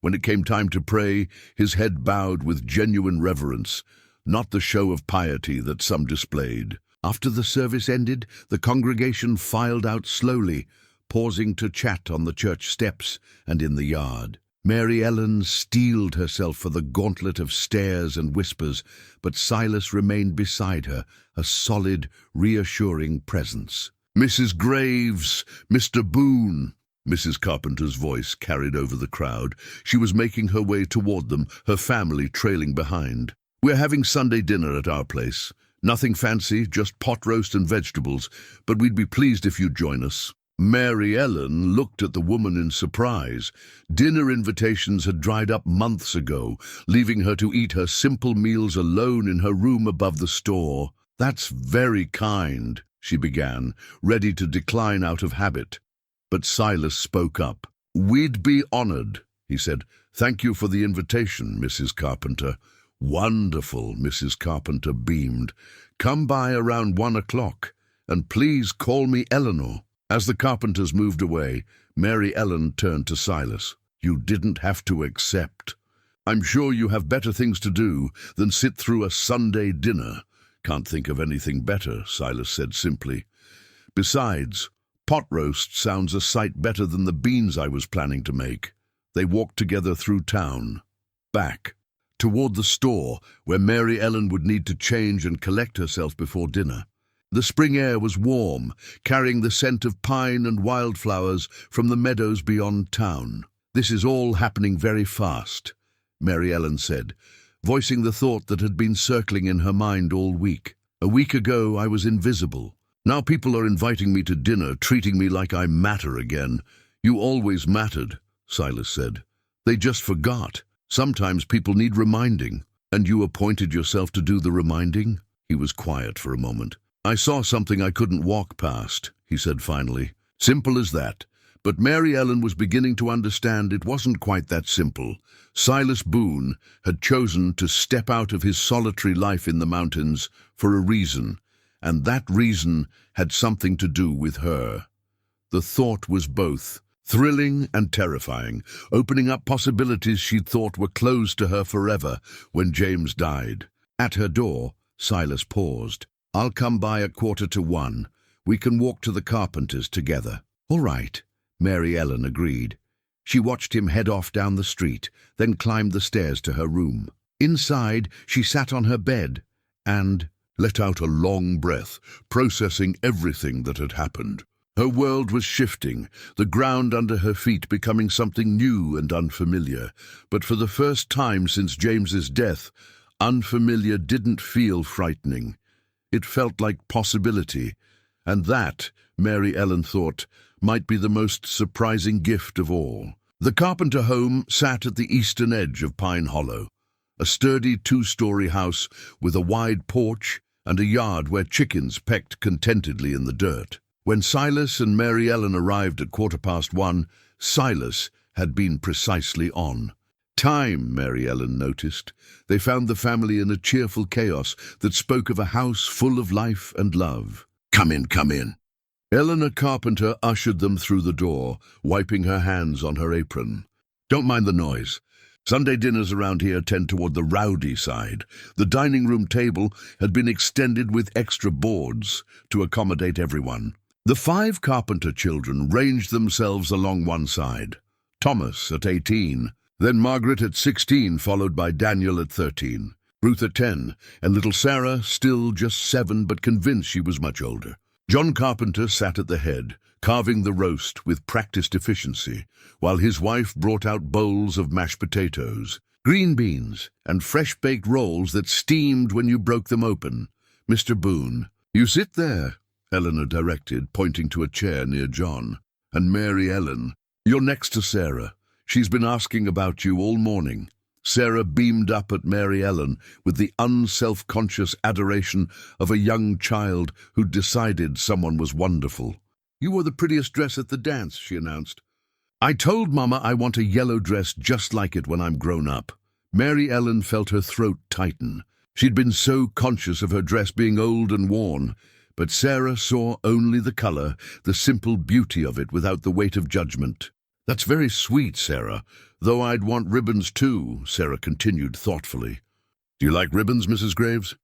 When it came time to pray, his head bowed with genuine reverence, not the show of piety that some displayed. After the service ended, the congregation filed out slowly, pausing to chat on the church steps and in the yard. Mary Ellen steeled herself for the gauntlet of stares and whispers, but Silas remained beside her, a solid, reassuring presence. "Mrs. Graves, Mr. Boone," Mrs. Carpenter's voice carried over the crowd. She was making her way toward them, her family trailing behind. "We're having Sunday dinner at our place. Nothing fancy, just pot roast and vegetables, but we'd be pleased if you'd join us." Mary Ellen looked at the woman in surprise. Dinner invitations had dried up months ago, leaving her to eat her simple meals alone in her room above the store. "That's very kind," she began, ready to decline out of habit. But Silas spoke up. "We'd be honored," he said. "Thank you for the invitation, Mrs. Carpenter." "Wonderful," Mrs. Carpenter beamed. "Come by around 1 o'clock, and please call me Eleanor." As the Carpenters moved away, Mary Ellen turned to Silas. "You didn't have to accept. I'm sure you have better things to do than sit through a Sunday dinner." "Can't think of anything better," Silas said simply. "Besides, pot roast sounds a sight better than the beans I was planning to make." They walked together through town, back, toward the store where Mary Ellen would need to change and collect herself before dinner. The spring air was warm, carrying the scent of pine and wildflowers from the meadows beyond town. "This is all happening very fast," Mary Ellen said, voicing the thought that had been circling in her mind all week. "A week ago I was invisible. Now people are inviting me to dinner, treating me like I matter again." "You always mattered," Silas said. "They just forgot. Sometimes people need reminding." "And you appointed yourself to do the reminding?" He was quiet for a moment. "I saw something I couldn't walk past," he said finally. Simple as that. But Mary Ellen was beginning to understand it wasn't quite that simple. Silas Boone had chosen to step out of his solitary life in the mountains for a reason, and that reason had something to do with her. The thought was both thrilling and terrifying, opening up possibilities she'd thought were closed to her forever when James died. At her door, Silas paused. "I'll come by at 1:45. We can walk to the carpenter's together." "All right," Mary Ellen agreed. She watched him head off down the street, then climbed the stairs to her room. Inside, she sat on her bed and let out a long breath, processing everything that had happened. Her world was shifting, the ground under her feet becoming something new and unfamiliar. But for the first time since James's death, unfamiliar didn't feel frightening. It felt like possibility, and that, Mary Ellen thought, might be the most surprising gift of all. The Carpenter home sat at the eastern edge of Pine Hollow, a sturdy 2-story house with a wide porch and a yard where chickens pecked contentedly in the dirt. When Silas and Mary Ellen arrived at 1:15, Silas had been precisely on time, Mary Ellen noticed. They found the family in a cheerful chaos that spoke of a house full of life and love. "Come in, come in." Eleanor Carpenter ushered them through the door, wiping her hands on her apron. "Don't mind the noise. Sunday dinners around here tend toward the rowdy side." The dining room table had been extended with extra boards to accommodate everyone. The 5 Carpenter children ranged themselves along one side. Thomas at 18, then Margaret at 16, followed by Daniel at 13, Ruth at 10, and little Sarah, still just 7 but convinced she was much older. John Carpenter sat at the head, carving the roast with practiced efficiency, while his wife brought out bowls of mashed potatoes, green beans, and fresh-baked rolls that steamed when you broke them open. "Mr. Boone, you sit there," Eleanor directed, pointing to a chair near John. "And Mary Ellen, you're next to Sarah. She's been asking about you all morning." Sarah beamed up at Mary Ellen with the unself-conscious adoration of a young child who'd decided someone was wonderful. "You wore the prettiest dress at the dance," she announced. "I told Mama I want a yellow dress just like it when I'm grown up." Mary Ellen felt her throat tighten. She'd been so conscious of her dress being old and worn, but Sarah saw only the color, the simple beauty of it without the weight of judgment. "That's very sweet, Sarah, though I'd want ribbons too," Sarah continued thoughtfully. "Do you like ribbons, Mrs. Graves?"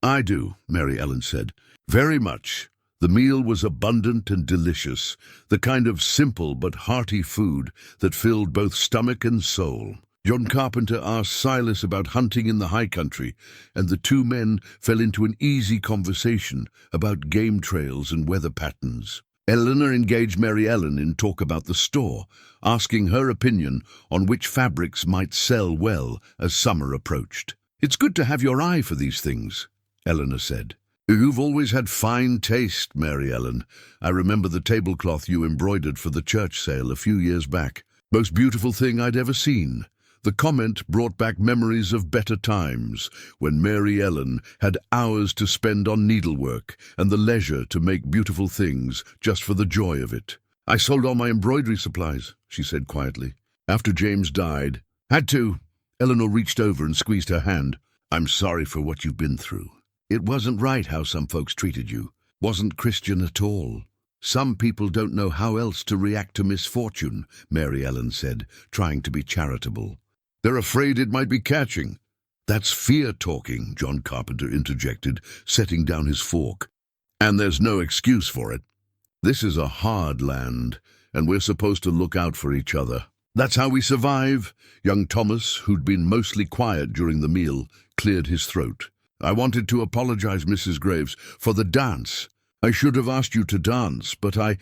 "I do," Mary Ellen said. "Very much." The meal was abundant and delicious, the kind of simple but hearty food that filled both stomach and soul. John Carpenter asked Silas about hunting in the high country, and the 2 men fell into an easy conversation about game trails and weather patterns. Eleanor engaged Mary Ellen in talk about the store, asking her opinion on which fabrics might sell well as summer approached. "It's good to have your eye for these things," Eleanor said. "You've always had fine taste, Mary Ellen. I remember the tablecloth you embroidered for the church sale a few years back. Most beautiful thing I'd ever seen." The comment brought back memories of better times, when Mary Ellen had hours to spend on needlework and the leisure to make beautiful things just for the joy of it. "I sold all my embroidery supplies," she said quietly, "after James died. Had to." Eleanor reached over and squeezed her hand. "I'm sorry for what you've been through. It wasn't right how some folks treated you. Wasn't Christian at all. Some people don't know how else to react to misfortune," Mary Ellen said, trying to be charitable. "They're afraid it might be catching." "That's fear talking," John Carpenter interjected, setting down his fork. "And there's no excuse for it. This is a hard land, and we're supposed to look out for each other. That's how we survive." Young Thomas, who'd been mostly quiet during the meal, cleared his throat. I wanted to apologize, Mrs. Graves, for the dance. I should have asked you to dance, but I—"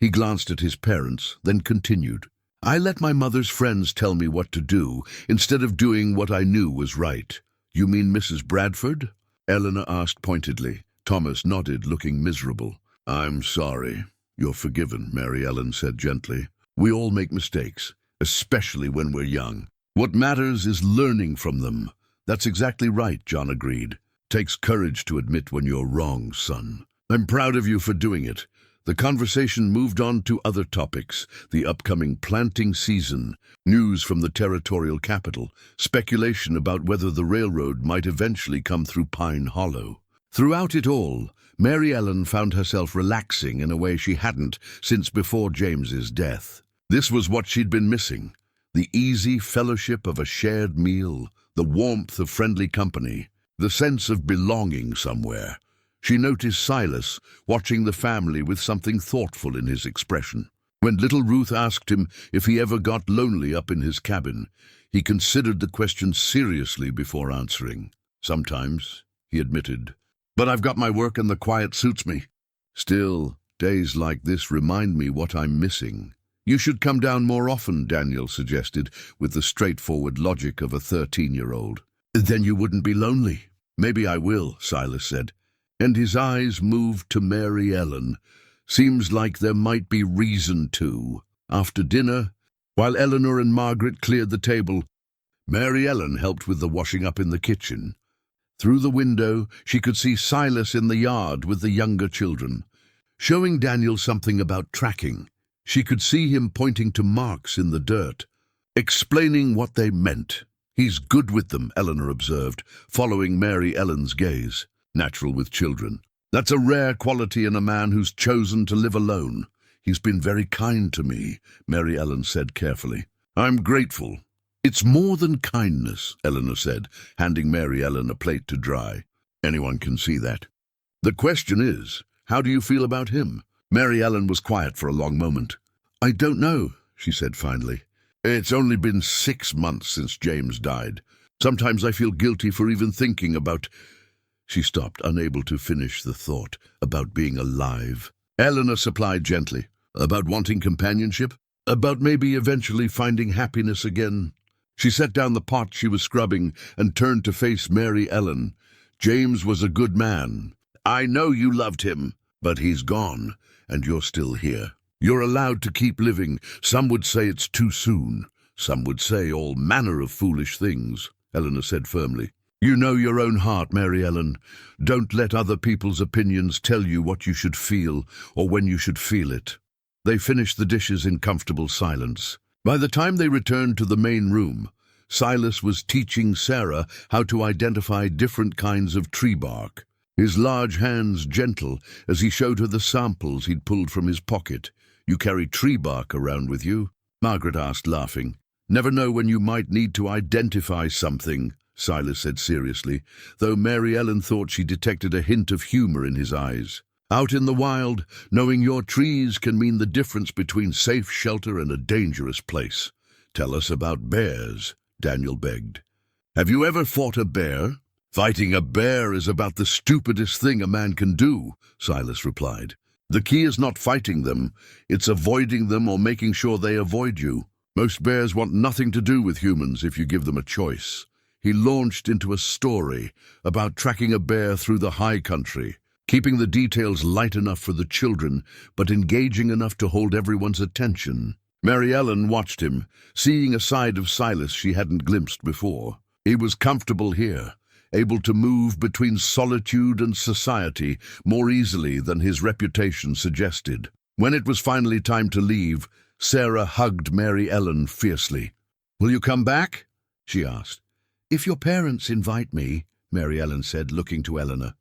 He glanced at his parents, then continued. "I let my mother's friends tell me what to do, instead of doing what I knew was right." "You mean Mrs. Bradford?" Eleanor asked pointedly. Thomas nodded, looking miserable. "I'm sorry. You're forgiven," Mary Ellen said gently. "We all make mistakes, especially when we're young. What matters is learning from them." "That's exactly right," John agreed. "Takes courage to admit when you're wrong, son. I'm proud of you for doing it." The conversation moved on to other topics: the upcoming planting season, news from the territorial capital, speculation about whether the railroad might eventually come through Pine Hollow. Throughout it all, Mary Ellen found herself relaxing in a way she hadn't since before James's death. This was what she'd been missing: the easy fellowship of a shared meal, the warmth of friendly company, the sense of belonging somewhere. She noticed Silas watching the family with something thoughtful in his expression. When little Ruth asked him if he ever got lonely up in his cabin, he considered the question seriously before answering. "Sometimes," he admitted, "but I've got my work and the quiet suits me. Still, days like this remind me what I'm missing." "You should come down more often," Daniel suggested, with the straightforward logic of a 13-year-old. "Then you wouldn't be lonely." "Maybe I will," Silas said, and his eyes moved to Mary Ellen. "Seems like there might be reason to." After dinner, while Eleanor and Margaret cleared the table, Mary Ellen helped with the washing up in the kitchen. Through the window, she could see Silas in the yard with the younger children, showing Daniel something about tracking. She could see him pointing to marks in the dirt, explaining what they meant. "He's good with them," Eleanor observed, following Mary Ellen's gaze. "Natural with children. That's a rare quality in a man who's chosen to live alone." "He's been very kind to me," Mary Ellen said carefully. "I'm grateful." "It's more than kindness," Eleanor said, handing Mary Ellen a plate to dry. "Anyone can see that." "The question is, how do you feel about him?" Mary Ellen was quiet for a long moment. "I don't know," she said finally. "It's only been 6 months since James died. Sometimes I feel guilty for even thinking about—" She stopped, unable to finish the thought. "About being alive." Eleanor supplied gently. "About wanting companionship? About maybe eventually finding happiness again?" She set down the pot she was scrubbing and turned to face Mary Ellen. "James was a good man. I know you loved him, but he's gone, and you're still here. You're allowed to keep living. Some would say it's too soon. Some would say all manner of foolish things," Eleanor said firmly. "You know your own heart, Mary Ellen. Don't let other people's opinions tell you what you should feel or when you should feel it." They finished the dishes in comfortable silence. By the time they returned to the main room, Silas was teaching Sarah how to identify different kinds of tree bark, his large hands gentle as he showed her the samples he'd pulled from his pocket. "You carry tree bark around with you?" Margaret asked, laughing. "Never know when you might need to identify something," Silas said seriously, though Mary Ellen thought she detected a hint of humor in his eyes. "Out in the wild, knowing your trees can mean the difference between safe shelter and a dangerous place." "Tell us about bears," Daniel begged. "Have you ever fought a bear?" "Fighting a bear is about the stupidest thing a man can do," Silas replied. "The key is not fighting them, it's avoiding them or making sure they avoid you. Most bears want nothing to do with humans if you give them a choice." He launched into a story about tracking a bear through the high country, keeping the details light enough for the children, but engaging enough to hold everyone's attention. Mary Ellen watched him, seeing a side of Silas she hadn't glimpsed before. He was comfortable here, able to move between solitude and society more easily than his reputation suggested. When it was finally time to leave, Sarah hugged Mary Ellen fiercely. "Will you come back?" she asked. "If your parents invite me," Mary Ellen said, looking to Eleanor.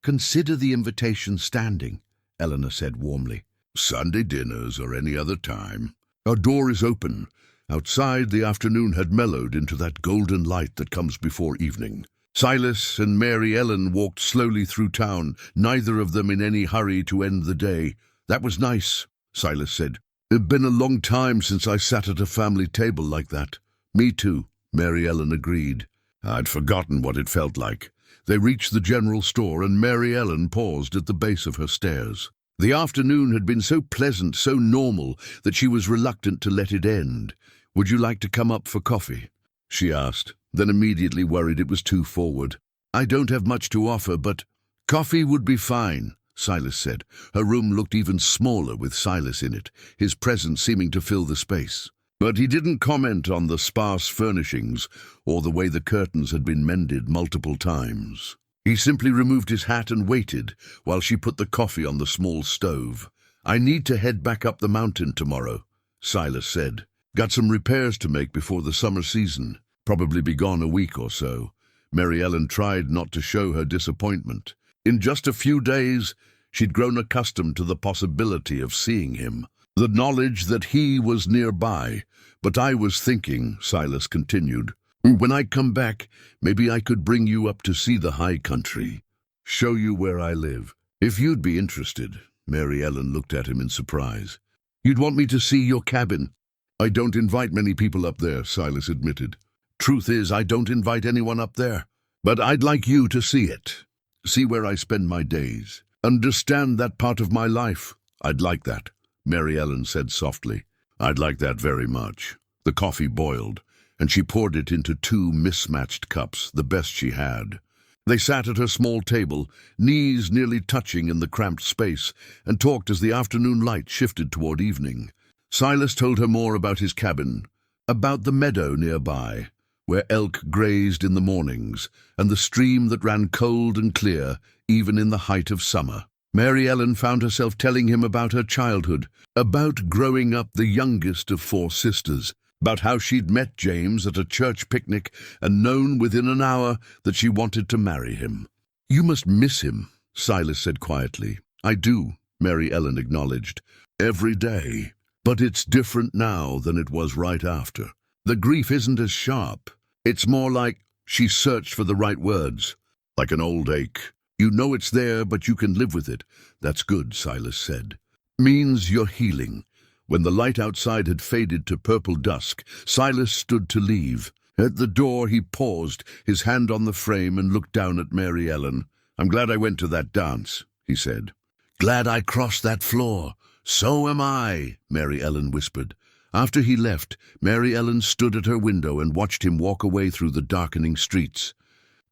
"Consider the invitation standing," Eleanor said warmly. "Sunday dinners or any other time. Our door is open." Outside, the afternoon had mellowed into that golden light that comes before evening. Silas and Mary Ellen walked slowly through town, neither of them in any hurry to end the day. "That was nice," Silas said. "It'd been a long time since I sat at a family table like that." "Me too," Mary Ellen agreed. "I'd forgotten what it felt like. They reached the general store, and Mary Ellen paused at the base of her stairs. The afternoon had been so pleasant, so normal, that she was reluctant to let it end. "Would you like to come up for coffee?" she asked, then immediately worried it was too forward. "I don't have much to offer, but—" "Coffee would be fine," Silas said. Her room looked even smaller with Silas in it, his presence seeming to fill the space. But he didn't comment on the sparse furnishings or the way the curtains had been mended multiple times. He simply removed his hat and waited while she put the coffee on the small stove. "I need to head back up the mountain tomorrow," Silas said. "Got some repairs to make before the summer season. Probably be gone a week or so." Mary Ellen tried not to show her disappointment. In just a few days, she'd grown accustomed to the possibility of seeing him, the knowledge that he was nearby. "But I was thinking," Silas continued, "when I come back, maybe I could bring you up to see the high country, show you where I live. If you'd be interested." Mary Ellen looked at him in surprise. "You'd want me to see your cabin?" "I don't invite many people up there," Silas admitted. "Truth is, I don't invite anyone up there. But I'd like you to see it. See where I spend my days. Understand that part of my life." "I'd like that," Mary Ellen said softly. "I'd like that very much." The coffee boiled, and she poured it into 2 mismatched cups, the best she had. They sat at her small table, knees nearly touching in the cramped space, and talked as the afternoon light shifted toward evening. Silas told her more about his cabin, about the meadow nearby, where elk grazed in the mornings, and the stream that ran cold and clear, even in the height of summer. Mary Ellen found herself telling him about her childhood, about growing up the youngest of 4 sisters, about how she'd met James at a church picnic and known within an hour that she wanted to marry him. "You must miss him," Silas said quietly. "I do," Mary Ellen acknowledged. "Every day. But it's different now than it was right after. The grief isn't as sharp. It's more like," she searched for the right words, "like an old ache. You know it's there, but you can live with it." "That's good," Silas said. "Means you're healing." When the light outside had faded to purple dusk, Silas stood to leave. At the door he paused, his hand on the frame, and looked down at Mary Ellen. "I'm glad I went to that dance," he said. "Glad I crossed that floor." "So am I," Mary Ellen whispered. After he left, Mary Ellen stood at her window and watched him walk away through the darkening streets.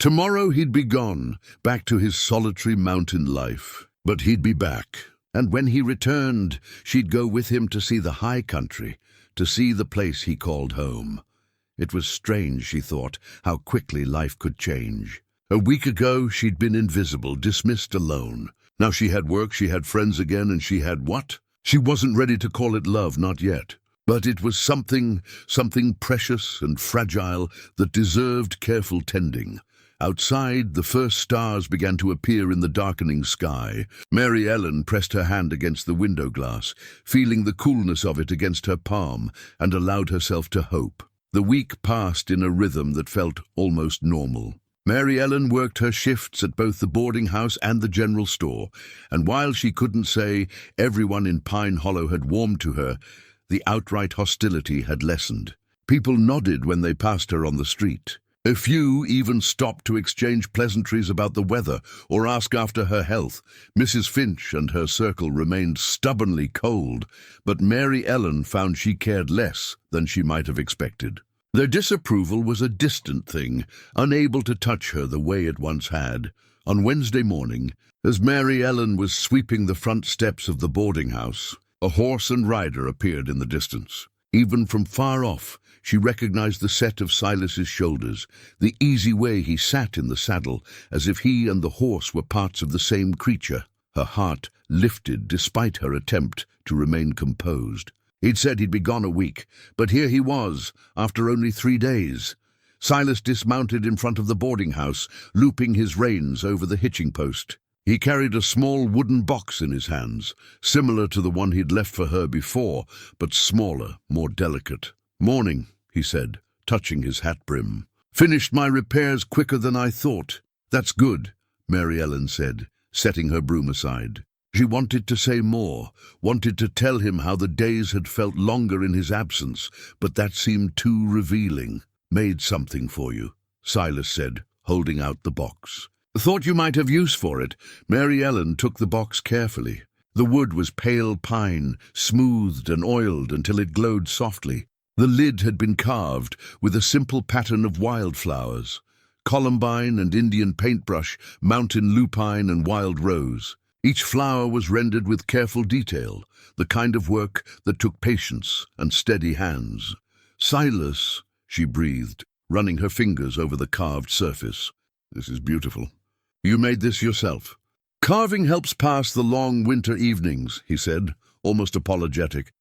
Tomorrow he'd be gone, back to his solitary mountain life. But he'd be back. And when he returned, she'd go with him to see the high country, to see the place he called home. It was strange, she thought, how quickly life could change. A week ago, she'd been invisible, dismissed, alone. Now she had work, she had friends again, and she had what? She wasn't ready to call it love, not yet. But it was something precious and fragile that deserved careful tending. Outside, the first stars began to appear in the darkening sky. Mary Ellen pressed her hand against the window glass, feeling the coolness of it against her palm, and allowed herself to hope. The week passed in a rhythm that felt almost normal. Mary Ellen worked her shifts at both the boarding house and the general store, and while she couldn't say everyone in Pine Hollow had warmed to her, the outright hostility had lessened. People nodded when they passed her on the street. A few even stopped to exchange pleasantries about the weather or ask after her health. Mrs. Finch and her circle remained stubbornly cold, but Mary Ellen found she cared less than she might have expected. Their disapproval was a distant thing, unable to touch her the way it once had. On Wednesday morning, as Mary Ellen was sweeping the front steps of the boarding house, a horse and rider appeared in the distance. Even from far off, she recognized the set of Silas's shoulders, the easy way he sat in the saddle, as if he and the horse were parts of the same creature. Her heart lifted despite her attempt to remain composed. He'd said he'd be gone a week, but here he was, after only 3 days. Silas dismounted in front of the boarding house, looping his reins over the hitching post. He carried a small wooden box in his hands, similar to the one he'd left for her before, but smaller, more delicate. "Morning," he said, touching his hat brim. "Finished my repairs quicker than I thought." "That's good," Mary Ellen said, setting her broom aside. She wanted to say more, wanted to tell him how the days had felt longer in his absence, but that seemed too revealing. "Made something for you," Silas said, holding out the box. Thought you might have use for it. Mary Ellen took the box carefully. The wood was pale pine, smoothed and oiled until it glowed softly. The lid had been carved with a simple pattern of wildflowers: columbine and Indian paintbrush, mountain lupine and wild rose. Each flower was rendered with careful detail, the kind of work that took patience and steady hands. "Silas," she breathed, running her fingers over the carved surface. "This is beautiful. You made this yourself?" "Carving helps pass the long winter evenings," he said, almost apologetic.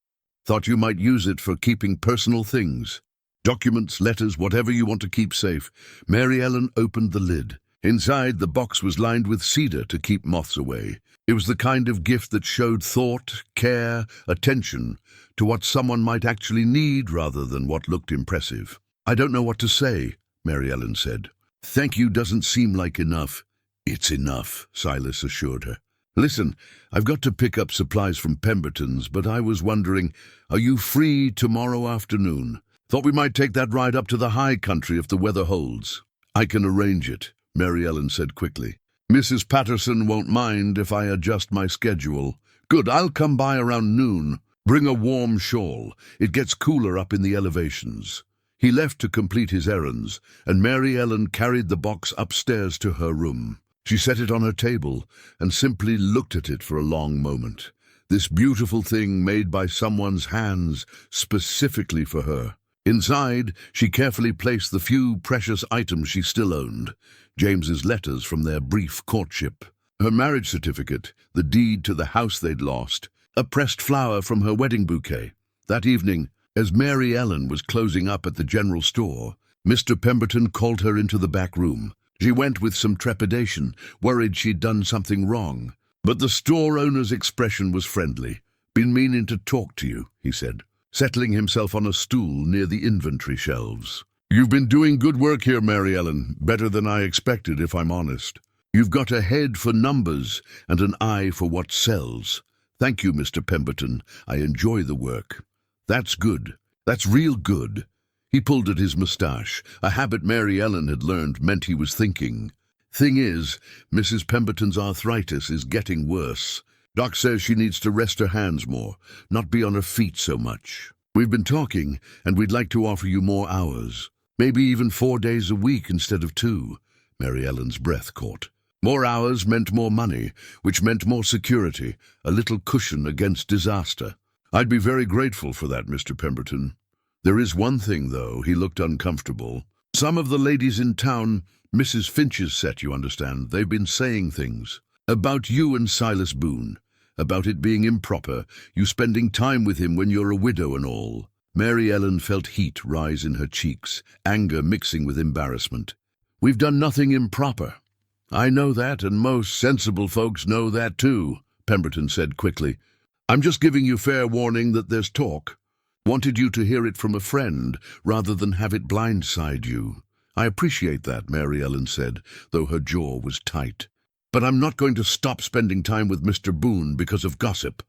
"Thought you might use it for keeping personal things. Documents, letters, whatever you want to keep safe." Mary Ellen opened the lid. Inside, the box was lined with cedar to keep moths away. It was the kind of gift that showed thought, care, attention to what someone might actually need rather than what looked impressive. "I don't know what to say," Mary Ellen said. "Thank you doesn't seem like enough." "It's enough," Silas assured her. "Listen, I've got to pick up supplies from Pemberton's, but I was wondering, are you free tomorrow afternoon? Thought we might take that ride up to the high country if the weather holds." "I can arrange it," Mary Ellen said quickly. "Mrs. Patterson won't mind if I adjust my schedule." "Good, I'll come by around noon. Bring a warm shawl. It gets cooler up in the elevations." He left to complete his errands, and Mary Ellen carried the box upstairs to her room. She set it on her table and simply looked at it for a long moment. This beautiful thing made by someone's hands specifically for her. Inside, she carefully placed the few precious items she still owned: James's letters from their brief courtship, her marriage certificate, the deed to the house they'd lost, a pressed flower from her wedding bouquet. That evening, as Mary Ellen was closing up at the general store, Mr. Pemberton called her into the back room. She went with some trepidation, worried she'd done something wrong. But the store owner's expression was friendly. "Been meaning to talk to you," he said, settling himself on a stool near the inventory shelves. "You've been doing good work here, Mary Ellen, better than I expected, if I'm honest. You've got a head for numbers and an eye for what sells. Thank you, Mr. Pemberton. I enjoy the work." "That's good. That's real good." He pulled at his mustache, a habit Mary Ellen had learned meant he was thinking. "Thing is, Mrs. Pemberton's arthritis is getting worse. Doc says she needs to rest her hands more, not be on her feet so much. We've been talking, and we'd like to offer you more hours. Maybe even 4 days a week instead of 2. Mary Ellen's breath caught. More hours meant more money, which meant more security, a little cushion against disaster. "I'd be very grateful for that, Mr. Pemberton. There is one thing, though." He looked uncomfortable. "Some of the ladies in town, Mrs. Finch's set, you understand, they've been saying things about you and Silas Boone, about it being improper, you spending time with him when you're a widow and all." Mary Ellen felt heat rise in her cheeks, anger mixing with embarrassment. "We've done nothing improper." "I know that, and most sensible folks know that too," Pemberton said quickly. "I'm just giving you fair warning that there's talk. Wanted you to hear it from a friend, rather than have it blindside you." "I appreciate that," Mary Ellen said, though her jaw was tight. "But I'm not going to stop spending time with Mr. Boone because of gossip.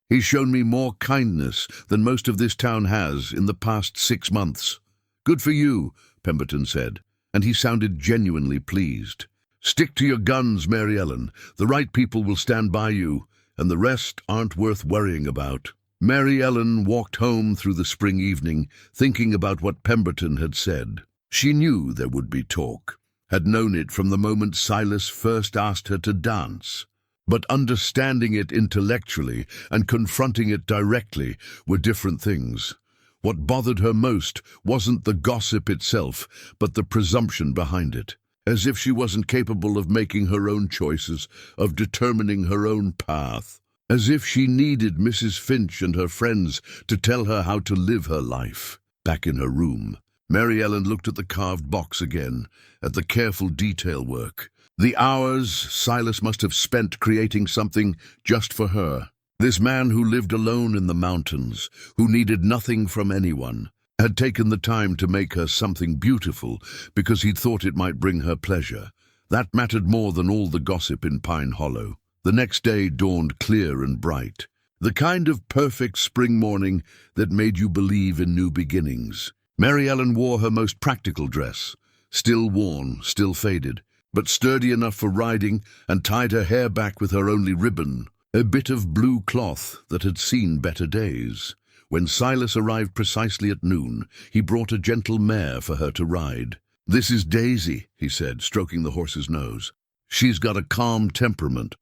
He's shown me more kindness than most of this town has in the past 6 months." "Good for you," Pemberton said, and he sounded genuinely pleased. "Stick to your guns, Mary Ellen. The right people will stand by you, and the rest aren't worth worrying about." Mary Ellen walked home through the spring evening, thinking about what Pemberton had said. She knew there would be talk, had known it from the moment Silas first asked her to dance. But understanding it intellectually and confronting it directly were different things. What bothered her most wasn't the gossip itself, but the presumption behind it, as if she wasn't capable of making her own choices, of determining her own path. As if she needed Mrs. Finch and her friends to tell her how to live her life. Back in her room, Mary Ellen looked at the carved box again, at the careful detail work. The hours Silas must have spent creating something just for her. This man who lived alone in the mountains, who needed nothing from anyone, had taken the time to make her something beautiful because he'd thought it might bring her pleasure. That mattered more than all the gossip in Pine Hollow. The next day dawned clear and bright, the kind of perfect spring morning that made you believe in new beginnings. Mary Ellen wore her most practical dress, still worn, still faded. but sturdy enough for riding, and tied her hair back with her only ribbon, a bit of blue cloth that had seen better days. When Silas arrived precisely at noon, he brought a gentle mare for her to ride. "This is Daisy," he said, stroking the horse's nose. "She's got a calm temperament.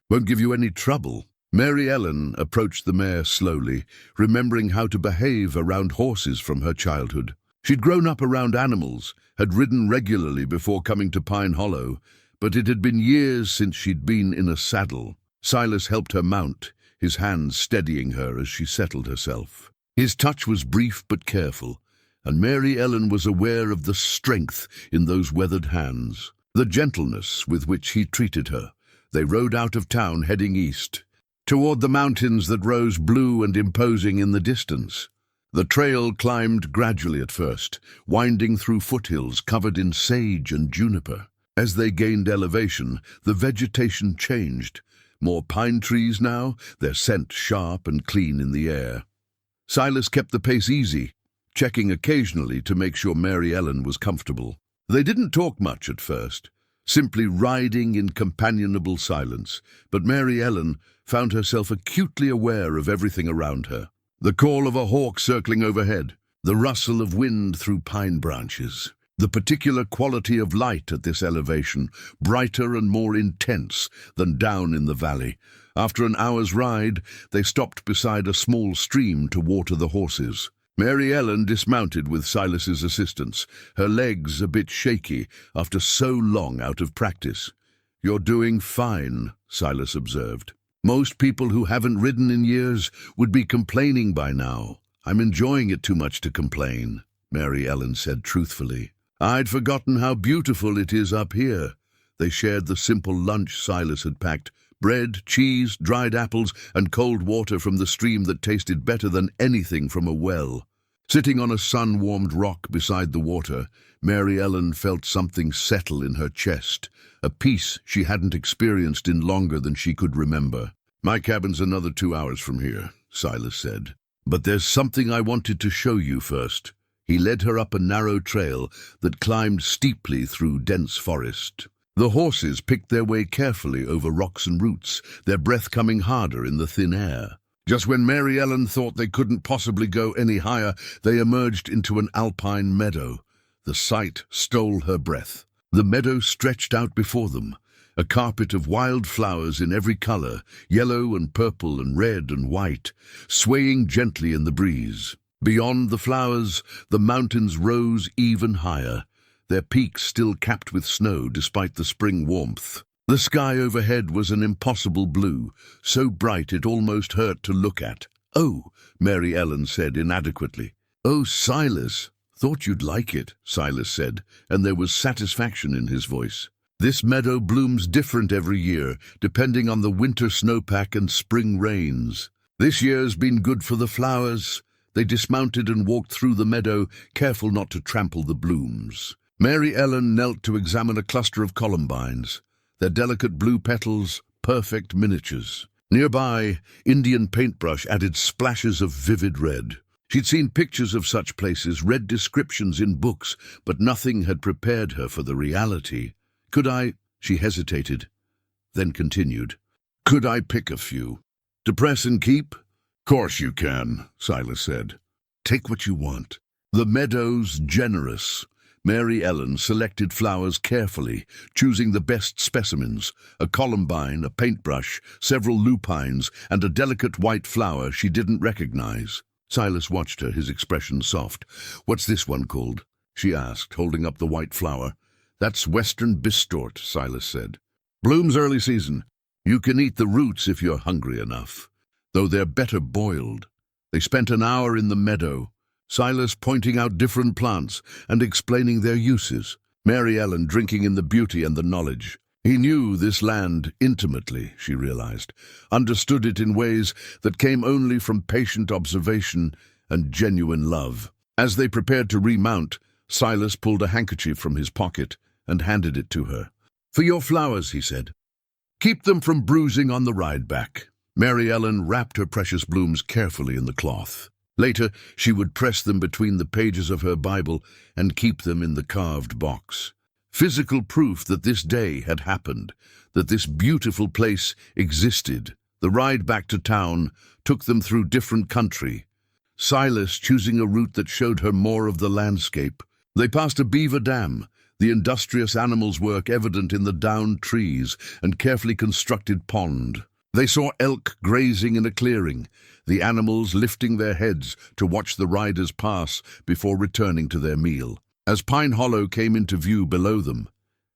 Won't give you any trouble." Mary Ellen approached the mare slowly, remembering how to behave around horses from her childhood. She'd grown up around animals, had ridden regularly before coming to Pine Hollow, but it had been years since she'd been in a saddle. Silas helped her mount, his hands steadying her as she settled herself. His touch was brief but careful, and Mary Ellen was aware of the strength in those weathered hands, the gentleness with which he treated her. They rode out of town, heading east, toward the mountains that rose blue and imposing in the distance. The trail climbed gradually at first, winding through foothills covered in sage and juniper. As they gained elevation, the vegetation changed. More pine trees now, their scent sharp and clean in the air. Silas kept the pace easy, checking occasionally to make sure Mary Ellen was comfortable. They didn't talk much at first, simply riding in companionable silence, but Mary Ellen found herself acutely aware of everything around her. The call of a hawk circling overhead, the rustle of wind through pine branches, the particular quality of light at this elevation, brighter and more intense than down in the valley. After an hour's ride, they stopped beside a small stream to water the horses. Mary Ellen dismounted with Silas's assistance, her legs a bit shaky after so long out of practice. "You're doing fine," Silas observed. "Most people who haven't ridden in years would be complaining by now." "I'm enjoying it too much to complain," Mary Ellen said truthfully. "I'd forgotten how beautiful it is up here." They shared the simple lunch Silas had packed: bread, cheese, dried apples, and cold water from the stream that tasted better than anything from a well. Sitting on a sun-warmed rock beside the water, Mary Ellen felt something settle in her chest, a peace she hadn't experienced in longer than she could remember. "My cabin's another 2 hours from here," Silas said. "But there's something I wanted to show you first." He led her up a narrow trail that climbed steeply through dense forest. The horses picked their way carefully over rocks and roots, their breath coming harder in the thin air. Just when Mary Ellen thought they couldn't possibly go any higher, they emerged into an alpine meadow. The sight stole her breath. The meadow stretched out before them, a carpet of wild flowers in every color, yellow and purple and red and white, swaying gently in the breeze. Beyond the flowers, the mountains rose even higher, their peaks still capped with snow despite the spring warmth. The sky overhead was an impossible blue, so bright it almost hurt to look at. "Oh," Mary Ellen said inadequately. "Oh, Silas, thought you'd like it," Silas said, and there was satisfaction in his voice. "This meadow blooms different every year, depending on the winter snowpack and spring rains. This year's been good for the flowers." They dismounted and walked through the meadow, careful not to trample the blooms. Mary Ellen knelt to examine a cluster of columbines, their delicate blue petals perfect miniatures. Nearby, Indian paintbrush added splashes of vivid red. She'd seen pictures of such places, read descriptions in books, but nothing had prepared her for the reality. "Could I—" she hesitated, then continued. "Could I pick a few? To press and keep?" "Course you can," Silas said. "Take what you want." The meadow's generous. Mary Ellen selected flowers carefully, choosing the best specimens: a columbine, a paintbrush, several lupines, and a delicate white flower she didn't recognize. Silas watched her, his expression soft. "What's this one called?" she asked, holding up the white flower. "That's Western Bistort," Silas said. "Blooms early season. You can eat the roots if you're hungry enough, though they're better boiled." They spent an hour in the meadow, Silas pointing out different plants and explaining their uses, Mary Ellen drinking in the beauty and the knowledge. He knew this land intimately, she realized, understood it in ways that came only from patient observation and genuine love. As they prepared to remount, Silas pulled a handkerchief from his pocket and handed it to her. "For your flowers," he said. "Keep them from bruising on the ride back." Mary Ellen wrapped her precious blooms carefully in the cloth. Later, she would press them between the pages of her Bible and keep them in the carved box. Physical proof that this day had happened, that this beautiful place existed. The ride back to town took them through different country, Silas choosing a route that showed her more of the landscape. They passed a beaver dam, the industrious animals' work evident in the downed trees and carefully constructed pond. They saw elk grazing in a clearing, the animals lifting their heads to watch the riders pass before returning to their meal. As Pine Hollow came into view below them,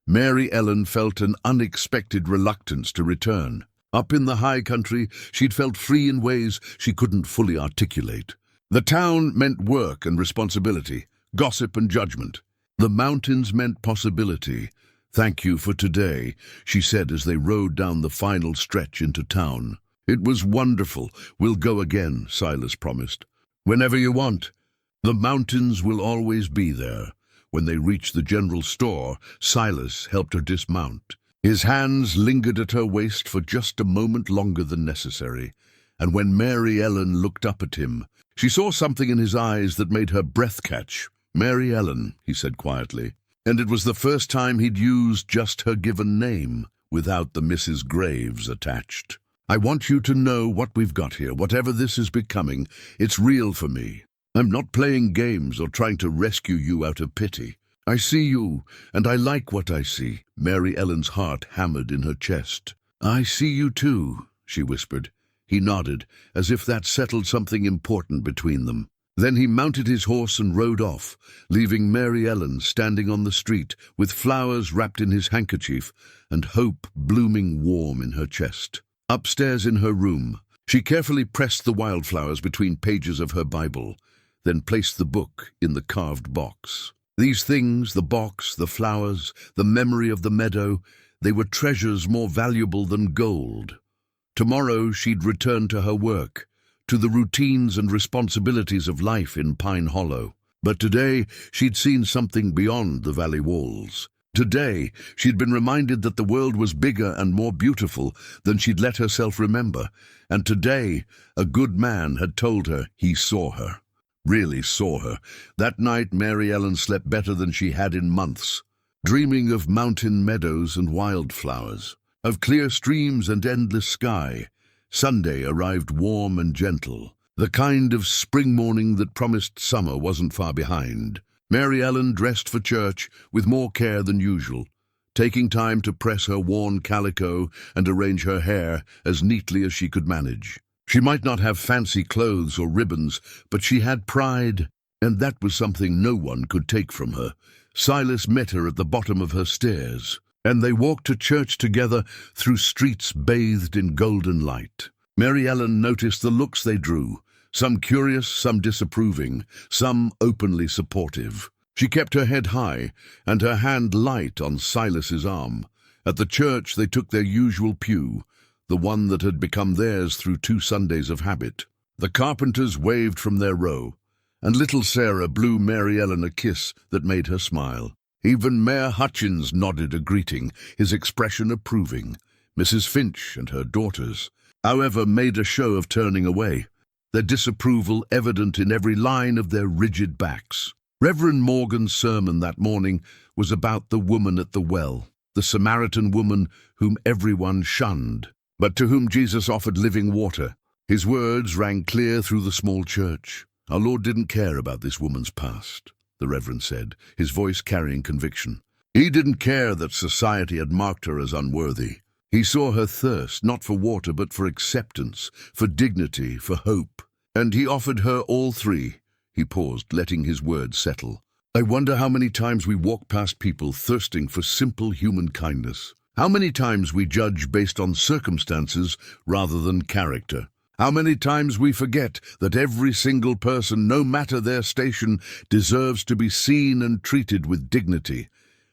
Mary Ellen felt an unexpected reluctance to return. Up in the high country, she'd felt free in ways she couldn't fully articulate. The town meant work and responsibility, gossip and judgment. The mountains meant possibility. "Thank you for today," she said as they rode down the final stretch into town. "It was wonderful. We'll go again," Silas promised. "Whenever you want. The mountains will always be there." When they reached the general store, Silas helped her dismount. His hands lingered at her waist for just a moment longer than necessary, and when Mary Ellen looked up at him, she saw something in his eyes that made her breath catch. "Mary Ellen," he said quietly, and it was the first time he'd used just her given name, without the Mrs. Graves attached. "I want you to know what we've got here. Whatever this is becoming, it's real for me. I'm not playing games or trying to rescue you out of pity. I see you, and I like what I see." Mary Ellen's heart hammered in her chest. "I see you too," she whispered. He nodded, as if that settled something important between them. Then he mounted his horse and rode off, leaving Mary Ellen standing on the street with flowers wrapped in his handkerchief and hope blooming warm in her chest. Upstairs in her room, she carefully pressed the wildflowers between pages of her Bible, then placed the book in the carved box. These things, the box, the flowers, the memory of the meadow, they were treasures more valuable than gold. Tomorrow she'd return to her work, to the routines and responsibilities of life in Pine Hollow. But today she'd seen something beyond the valley walls. Today she'd been reminded that the world was bigger and more beautiful than she'd let herself remember. And today a good man had told her he saw her. Really saw her. That night Mary Ellen slept better than she had in months, dreaming of mountain meadows and wildflowers, of clear streams and endless sky. Sunday arrived warm and gentle, the kind of spring morning that promised summer wasn't far behind. Mary Ellen dressed for church with more care than usual, taking time to press her worn calico and arrange her hair as neatly as she could manage. She might not have fancy clothes or ribbons, but she had pride, and that was something no one could take from her. Silas met her at the bottom of her stairs, and they walked to church together through streets bathed in golden light. Mary Ellen noticed the looks they drew, some curious, some disapproving, some openly supportive. She kept her head high and her hand light on Silas's arm. At the church they took their usual pew, the one that had become theirs through 2 Sundays of habit. The carpenters waved from their row, and little Sarah blew Mary Ellen a kiss that made her smile. Even Mayor Hutchins nodded a greeting, his expression approving. Mrs. Finch and her daughters, however, made a show of turning away, their disapproval evident in every line of their rigid backs. Reverend Morgan's sermon that morning was about the woman at the well, the Samaritan woman whom everyone shunned, but to whom Jesus offered living water. His words rang clear through the small church. "Our Lord didn't care about this woman's past," the Reverend said, his voice carrying conviction. "He didn't care that society had marked her as unworthy. He saw her thirst, not for water, but for acceptance, for dignity, for hope. And he offered her all 3. He paused, letting his words settle. "I wonder how many times we walk past people thirsting for simple human kindness. How many times we judge based on circumstances rather than character. How many times we forget that every single person, no matter their station, deserves to be seen and treated with dignity."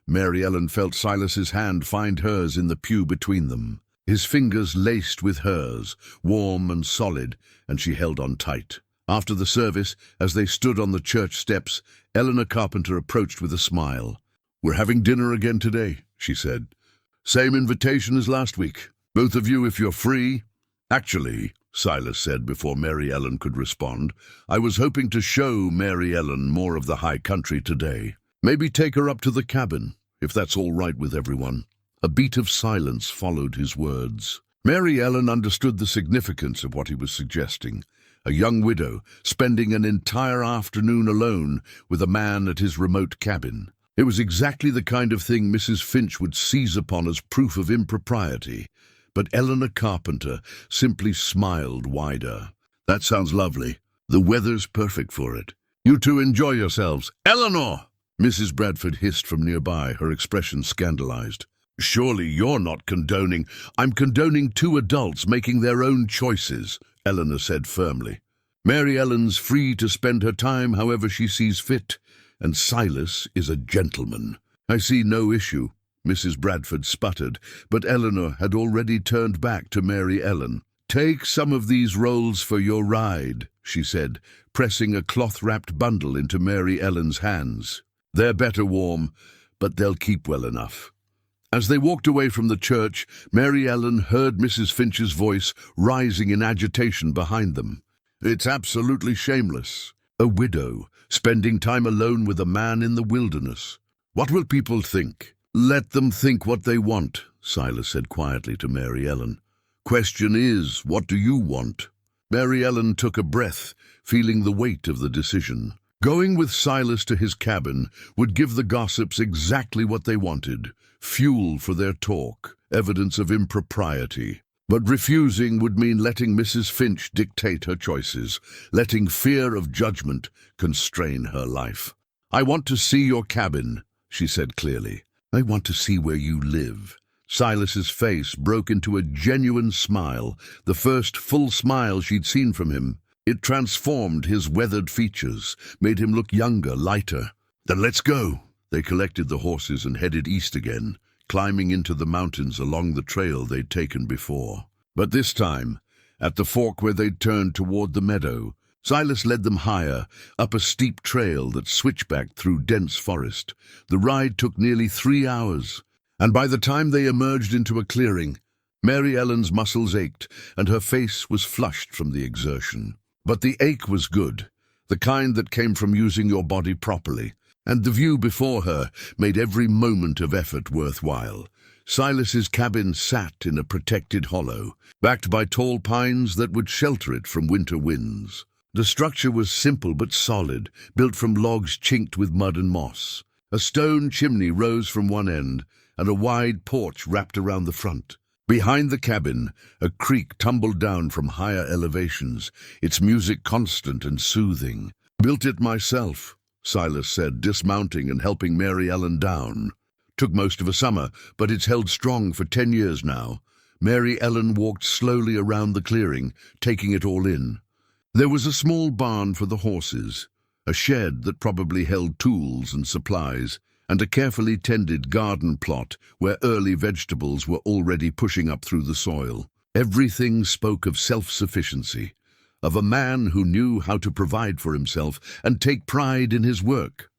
Mary Ellen felt Silas's hand find hers in the pew between them. His fingers laced with hers, warm and solid, and she held on tight. After the service, as they stood on the church steps, Eleanor Carpenter approached with a smile. "We're having dinner again today," she said. "Same invitation as last week. Both of you, if you're free." "Actually," Silas said before Mary Ellen could respond, "I was hoping to show Mary Ellen more of the high country today. Maybe take her up to the cabin. if that's all right with everyone." A beat of silence followed his words. Mary Ellen understood the significance of what he was suggesting. A young widow spending an entire afternoon alone with a man at his remote cabin. It was exactly the kind of thing Mrs. Finch would seize upon as proof of impropriety. But Eleanor Carpenter simply smiled wider. "That sounds lovely. The weather's perfect for it. You two enjoy yourselves." "Eleanor!" Mrs. Bradford hissed from nearby, her expression scandalized. "Surely you're not condoning—" "I'm condoning two adults making their own choices," Eleanor said firmly. "Mary Ellen's free to spend her time however she sees fit, and Silas is a gentleman." "I see no issue," Mrs. Bradford sputtered, but Eleanor had already turned back to Mary Ellen. "Take some of these rolls for your ride," she said, pressing a cloth-wrapped bundle into Mary Ellen's hands. "They're better warm, but they'll keep well enough." As they walked away from the church, Mary Ellen heard Mrs. Finch's voice rising in agitation behind them. "It's absolutely shameless. A widow, spending time alone with a man in the wilderness. What will people think?" "Let them think what they want," Silas said quietly to Mary Ellen. "Question is, what do you want?" Mary Ellen took a breath, feeling the weight of the decision. Going with Silas to his cabin would give the gossips exactly what they wanted: fuel for their talk, evidence of impropriety. But refusing would mean letting Mrs. Finch dictate her choices, letting fear of judgment constrain her life. "I want to see your cabin," she said clearly. "I want to see where you live." Silas's face broke into a genuine smile, the first full smile she'd seen from him. It transformed his weathered features, made him look younger, lighter. "Then let's go." They collected the horses and headed east again, climbing into the mountains along the trail they'd taken before. But this time, at the fork where they'd turned toward the meadow, Silas led them higher, up a steep trail that switchbacked through dense forest. The ride took nearly 3 hours, and by the time they emerged into a clearing, Mary Ellen's muscles ached and her face was flushed from the exertion. But the ache was good, the kind that came from using your body properly, and the view before her made every moment of effort worthwhile. Silas's cabin sat in a protected hollow, backed by tall pines that would shelter it from winter winds. The structure was simple but solid, built from logs chinked with mud and moss. A stone chimney rose from one end, and a wide porch wrapped around the front. Behind the cabin, a creek tumbled down from higher elevations, its music constant and soothing. "Built it myself," Silas said, dismounting and helping Mary Ellen down. "Took most of a summer, but it's held strong for 10 years now." Mary Ellen walked slowly around the clearing, taking it all in. There was a small barn for the horses, a shed that probably held tools and supplies, and a carefully tended garden plot where early vegetables were already pushing up through the soil. Everything spoke of self-sufficiency, of a man who knew how to provide for himself and take pride in his work.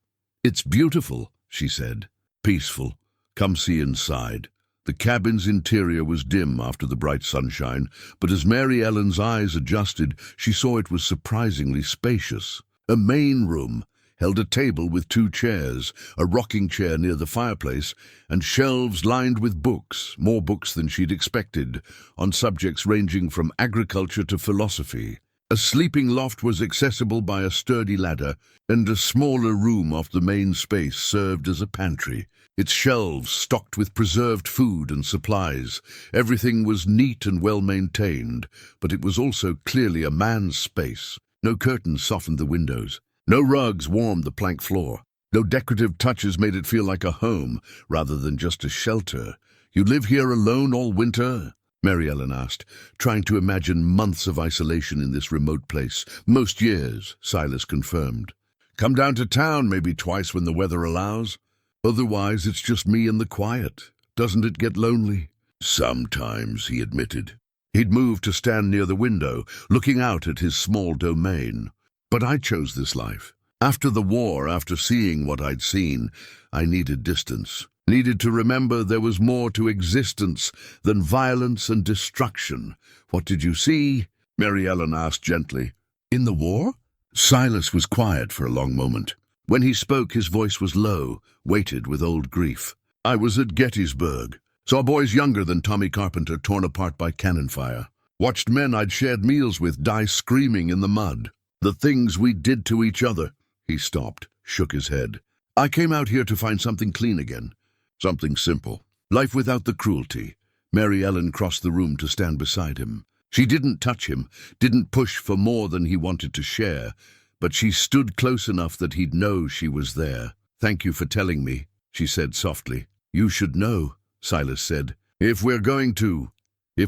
"It's beautiful," she said. "Peaceful. Come see inside." The cabin's interior was dim after the bright sunshine, but as Mary Ellen's eyes adjusted, she saw it was surprisingly spacious. A main room held a table with 2 chairs, a rocking chair near the fireplace, and shelves lined with books, more books than she'd expected, on subjects ranging from agriculture to philosophy. A sleeping loft was accessible by a sturdy ladder, and a smaller room off the main space served as a pantry, its shelves stocked with preserved food and supplies. Everything was neat and well-maintained, but it was also clearly a man's space. No curtains softened the windows. No rugs warmed the plank floor. No decorative touches made it feel like a home rather than just a shelter. "You live here alone all winter?" Mary Ellen asked, trying to imagine months of isolation in this remote place. "Most years," Silas confirmed. "Come down to town maybe twice when the weather allows. Otherwise, it's just me and the quiet. Doesn't it get lonely?" "Sometimes," he admitted. He'd moved to stand near the window, looking out at his small domain. "But I chose this life. After the war, after seeing what I'd seen, I needed distance. Needed to remember there was more to existence than violence and destruction." "What did you see?" Mary Ellen asked gently. "In the war?" Silas was quiet for a long moment. When he spoke, his voice was low, weighted with old grief. I was at Gettysburg. Saw boys younger than Tommy Carpenter torn apart by cannon fire. Watched men I'd shared meals with die screaming in the mud. The things we did to each other. He stopped, shook his head. I came out here to find something clean again. Something simple. Life without the cruelty. Mary Ellen crossed the room to stand beside him. She didn't touch him, didn't push for more than he wanted to share, but she stood close enough that he'd know she was there. "Thank you for telling me," she said softly. "You should know," Silas said. If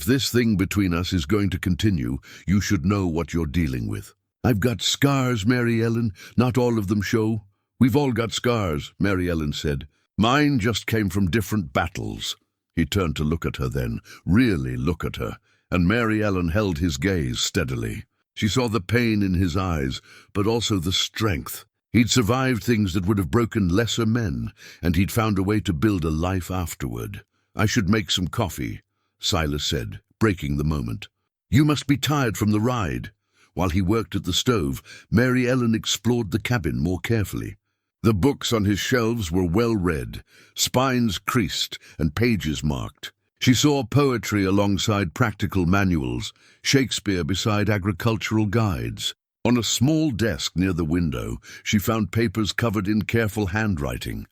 this thing between us is going to continue, you should know what you're dealing with." "I've got scars, Mary Ellen. Not all of them show." "We've all got scars," Mary Ellen said. "Mine just came from different battles." He turned to look at her then, really look at her, and Mary Ellen held his gaze steadily. She saw the pain in his eyes, but also the strength. He'd survived things that would have broken lesser men, and he'd found a way to build a life afterward. "I should make some coffee," Silas said, breaking the moment. "You must be tired from the ride." While he worked at the stove, Mary Ellen explored the cabin more carefully. The books on his shelves were well read, spines creased and pages marked. She saw poetry alongside practical manuals, Shakespeare beside agricultural guides. On a small desk near the window, she found papers covered in careful handwriting.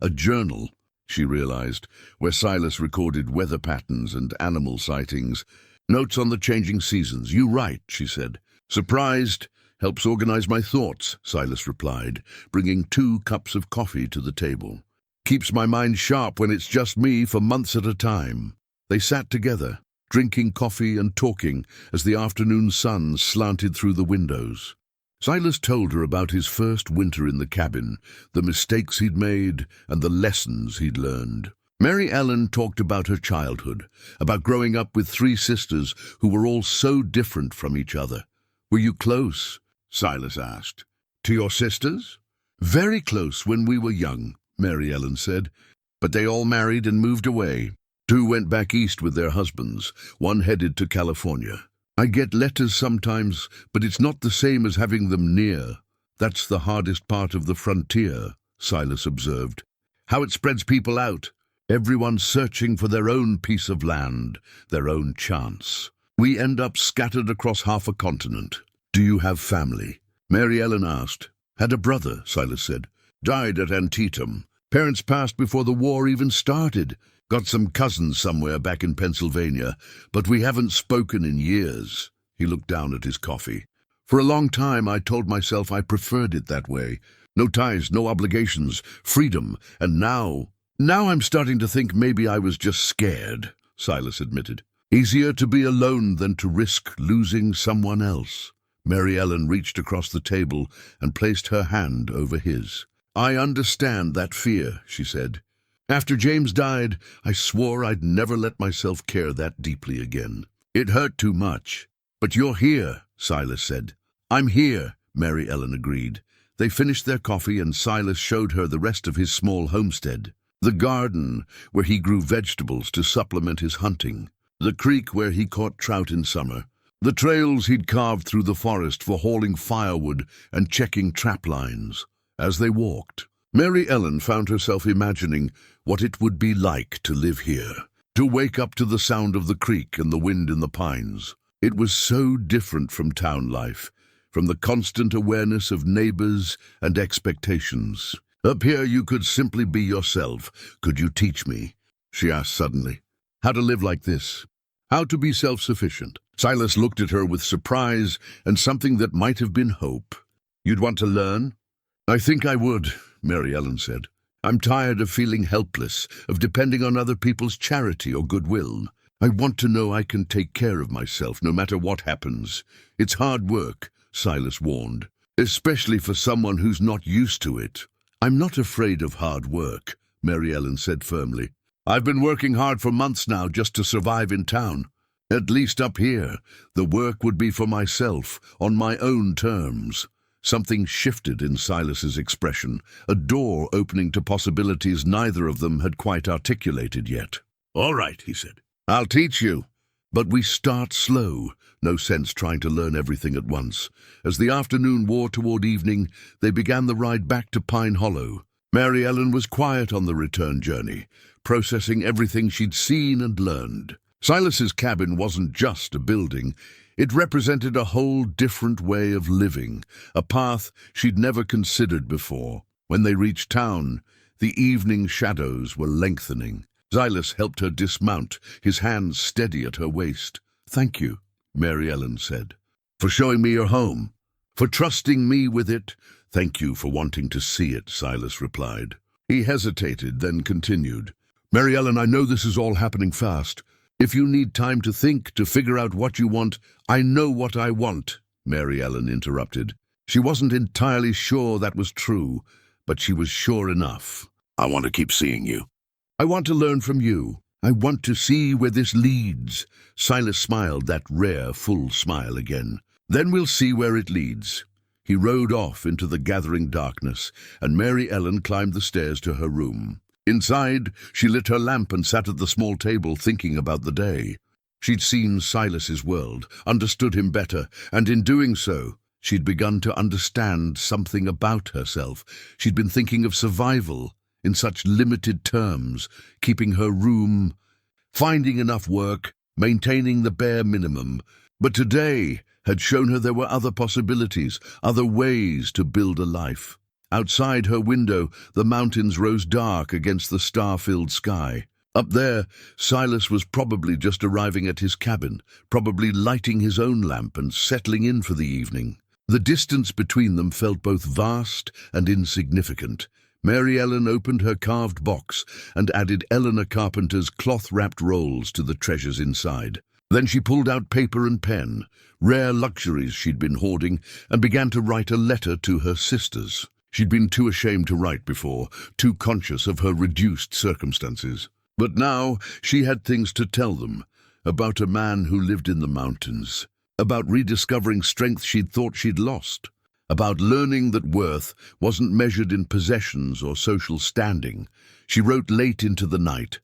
A journal, she realized, where Silas recorded weather patterns and animal sightings. "Notes on the changing seasons. You write," she said. "Surprised. Helps organize my thoughts," Silas replied, bringing 2 cups of coffee to the table. "Keeps my mind sharp when it's just me for months at a time." They sat together, drinking coffee and talking as the afternoon sun slanted through the windows. Silas told her about his first winter in the cabin, the mistakes he'd made and the lessons he'd learned. Mary Ellen talked about her childhood, about growing up with 3 sisters who were all so different from each other. "Were you close?" Silas asked. "To your sisters?" "Very close when we were young," Mary Ellen said. "But they all married and moved away. 2 went back east with their husbands, 1 headed to California. I get letters sometimes, but it's not the same as having them near. That's the hardest part of the frontier," Silas observed. "How it spreads people out. Everyone searching for their own piece of land, their own chance. We end up scattered across half a continent." "Do you have family?" Mary Ellen asked. "Had a brother," Silas said. "Died at Antietam. Parents passed before the war even started. Got some cousins somewhere back in Pennsylvania, but we haven't spoken in years." He looked down at his coffee. "For a long time I told myself I preferred it that way. No ties, no obligations, freedom, and now I'm starting to think maybe I was just scared," Silas admitted. "Easier to be alone than to risk losing someone else." Mary Ellen reached across the table and placed her hand over his. "I understand that fear," she said. "After James died, I swore I'd never let myself care that deeply again. It hurt too much. But you're here," Silas said. "I'm here," Mary Ellen agreed. They finished their coffee and Silas showed her the rest of his small homestead. The garden, where he grew vegetables to supplement his hunting. The creek where he caught trout in summer. The trails he'd carved through the forest for hauling firewood and checking trap lines. As they walked, Mary Ellen found herself imagining what it would be like to live here, to wake up to the sound of the creek and the wind in the pines. It was so different from town life, from the constant awareness of neighbors and expectations. "Up here you could simply be yourself. Could you teach me?" she asked suddenly. "How to live like this? How to be self-sufficient?" Silas looked at her with surprise and something that might have been hope. "You'd want to learn?" "I think I would," Mary Ellen said. "I'm tired of feeling helpless, of depending on other people's charity or goodwill. I want to know I can take care of myself no matter what happens. It's hard work," Silas warned, "especially for someone who's not used to it." "I'm not afraid of hard work," Mary Ellen said firmly. "I've been working hard for months now just to survive in town. At least up here, the work would be for myself, on my own terms." Something shifted in Silas's expression, a door opening to possibilities neither of them had quite articulated yet. "All right," he said. "I'll teach you. But we start slow. No sense trying to learn everything at once." As the afternoon wore toward evening, they began the ride back to Pine Hollow. Mary Ellen was quiet on the return journey, processing everything she'd seen and learned. Silas's cabin wasn't just a building. It represented a whole different way of living, a path she'd never considered before. When they reached town, the evening shadows were lengthening. Silas helped her dismount, his hands steady at her waist. "Thank you," Mary Ellen said, "for showing me your home, for trusting me with it." "Thank you for wanting to see it," Silas replied. He hesitated, then continued. "Mary Ellen, I know this is all happening fast. If you need time to think, to figure out what you want—" "I know what I want," Mary Ellen interrupted. She wasn't entirely sure that was true, but she was sure enough. "I want to keep seeing you. I want to learn from you. I want to see where this leads." Silas smiled, that rare, full smile again. "Then we'll see where it leads." He rode off into the gathering darkness, and Mary Ellen climbed the stairs to her room. Inside, she lit her lamp and sat at the small table thinking about the day. She'd seen Silas's world, understood him better, and in doing so, she'd begun to understand something about herself. She'd been thinking of survival in such limited terms, keeping her room, finding enough work, maintaining the bare minimum. But today had shown her there were other possibilities, other ways to build a life. Outside her window, the mountains rose dark against the star-filled sky. Up there, Silas was probably just arriving at his cabin, probably lighting his own lamp and settling in for the evening. The distance between them felt both vast and insignificant. Mary Ellen opened her carved box and added Eleanor Carpenter's cloth-wrapped rolls to the treasures inside. Then she pulled out paper and pen, rare luxuries she'd been hoarding, and began to write a letter to her sisters. She'd been too ashamed to write before, too conscious of her reduced circumstances. But now she had things to tell them, about a man who lived in the mountains, about rediscovering strength she'd thought she'd lost, about learning that worth wasn't measured in possessions or social standing. She wrote late into the night,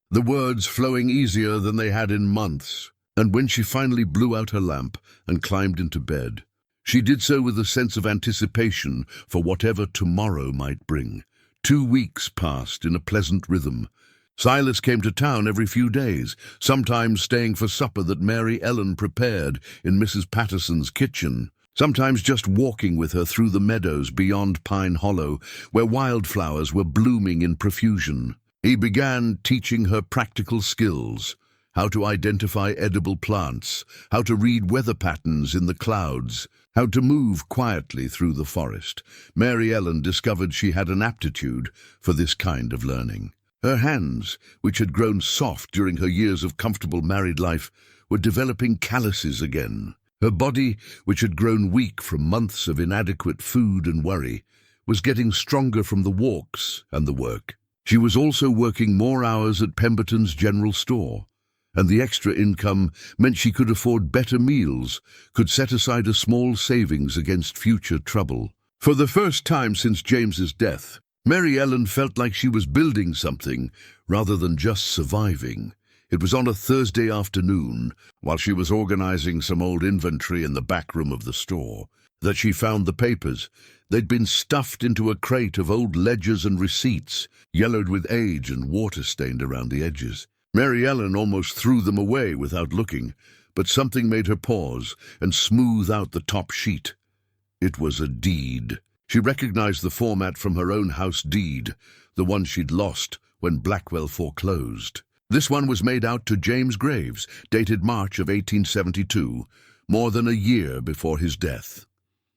the words flowing easier than they had in months, and when she finally blew out her lamp and climbed into bed, she did so with a sense of anticipation for whatever tomorrow might bring. 2 weeks passed in a pleasant rhythm. Silas came to town every few days, sometimes staying for supper that Mary Ellen prepared in Mrs. Patterson's kitchen, sometimes just walking with her through the meadows beyond Pine Hollow, where wildflowers were blooming in profusion. He began teaching her practical skills, how to identify edible plants, how to read weather patterns in the clouds, how to move quietly through the forest. Mary Ellen discovered she had an aptitude for this kind of learning. Her hands, which had grown soft during her years of comfortable married life, were developing calluses again. Her body, which had grown weak from months of inadequate food and worry, was getting stronger from the walks and the work. She was also working more hours at Pemberton's general store, and the extra income meant she could afford better meals, could set aside a small savings against future trouble. For the first time since James's death, Mary Ellen felt like she was building something rather than just surviving. It was on a Thursday afternoon, while she was organizing some old inventory in the back room of the store, that she found the papers. They'd been stuffed into a crate of old ledgers and receipts, yellowed with age and water-stained around the edges. Mary Ellen almost threw them away without looking, but something made her pause and smooth out the top sheet. It was a deed. She recognized the format from her own house deed, the one she'd lost when Blackwell foreclosed. This one was made out to James Graves, dated March of 1872, more than a year before his death.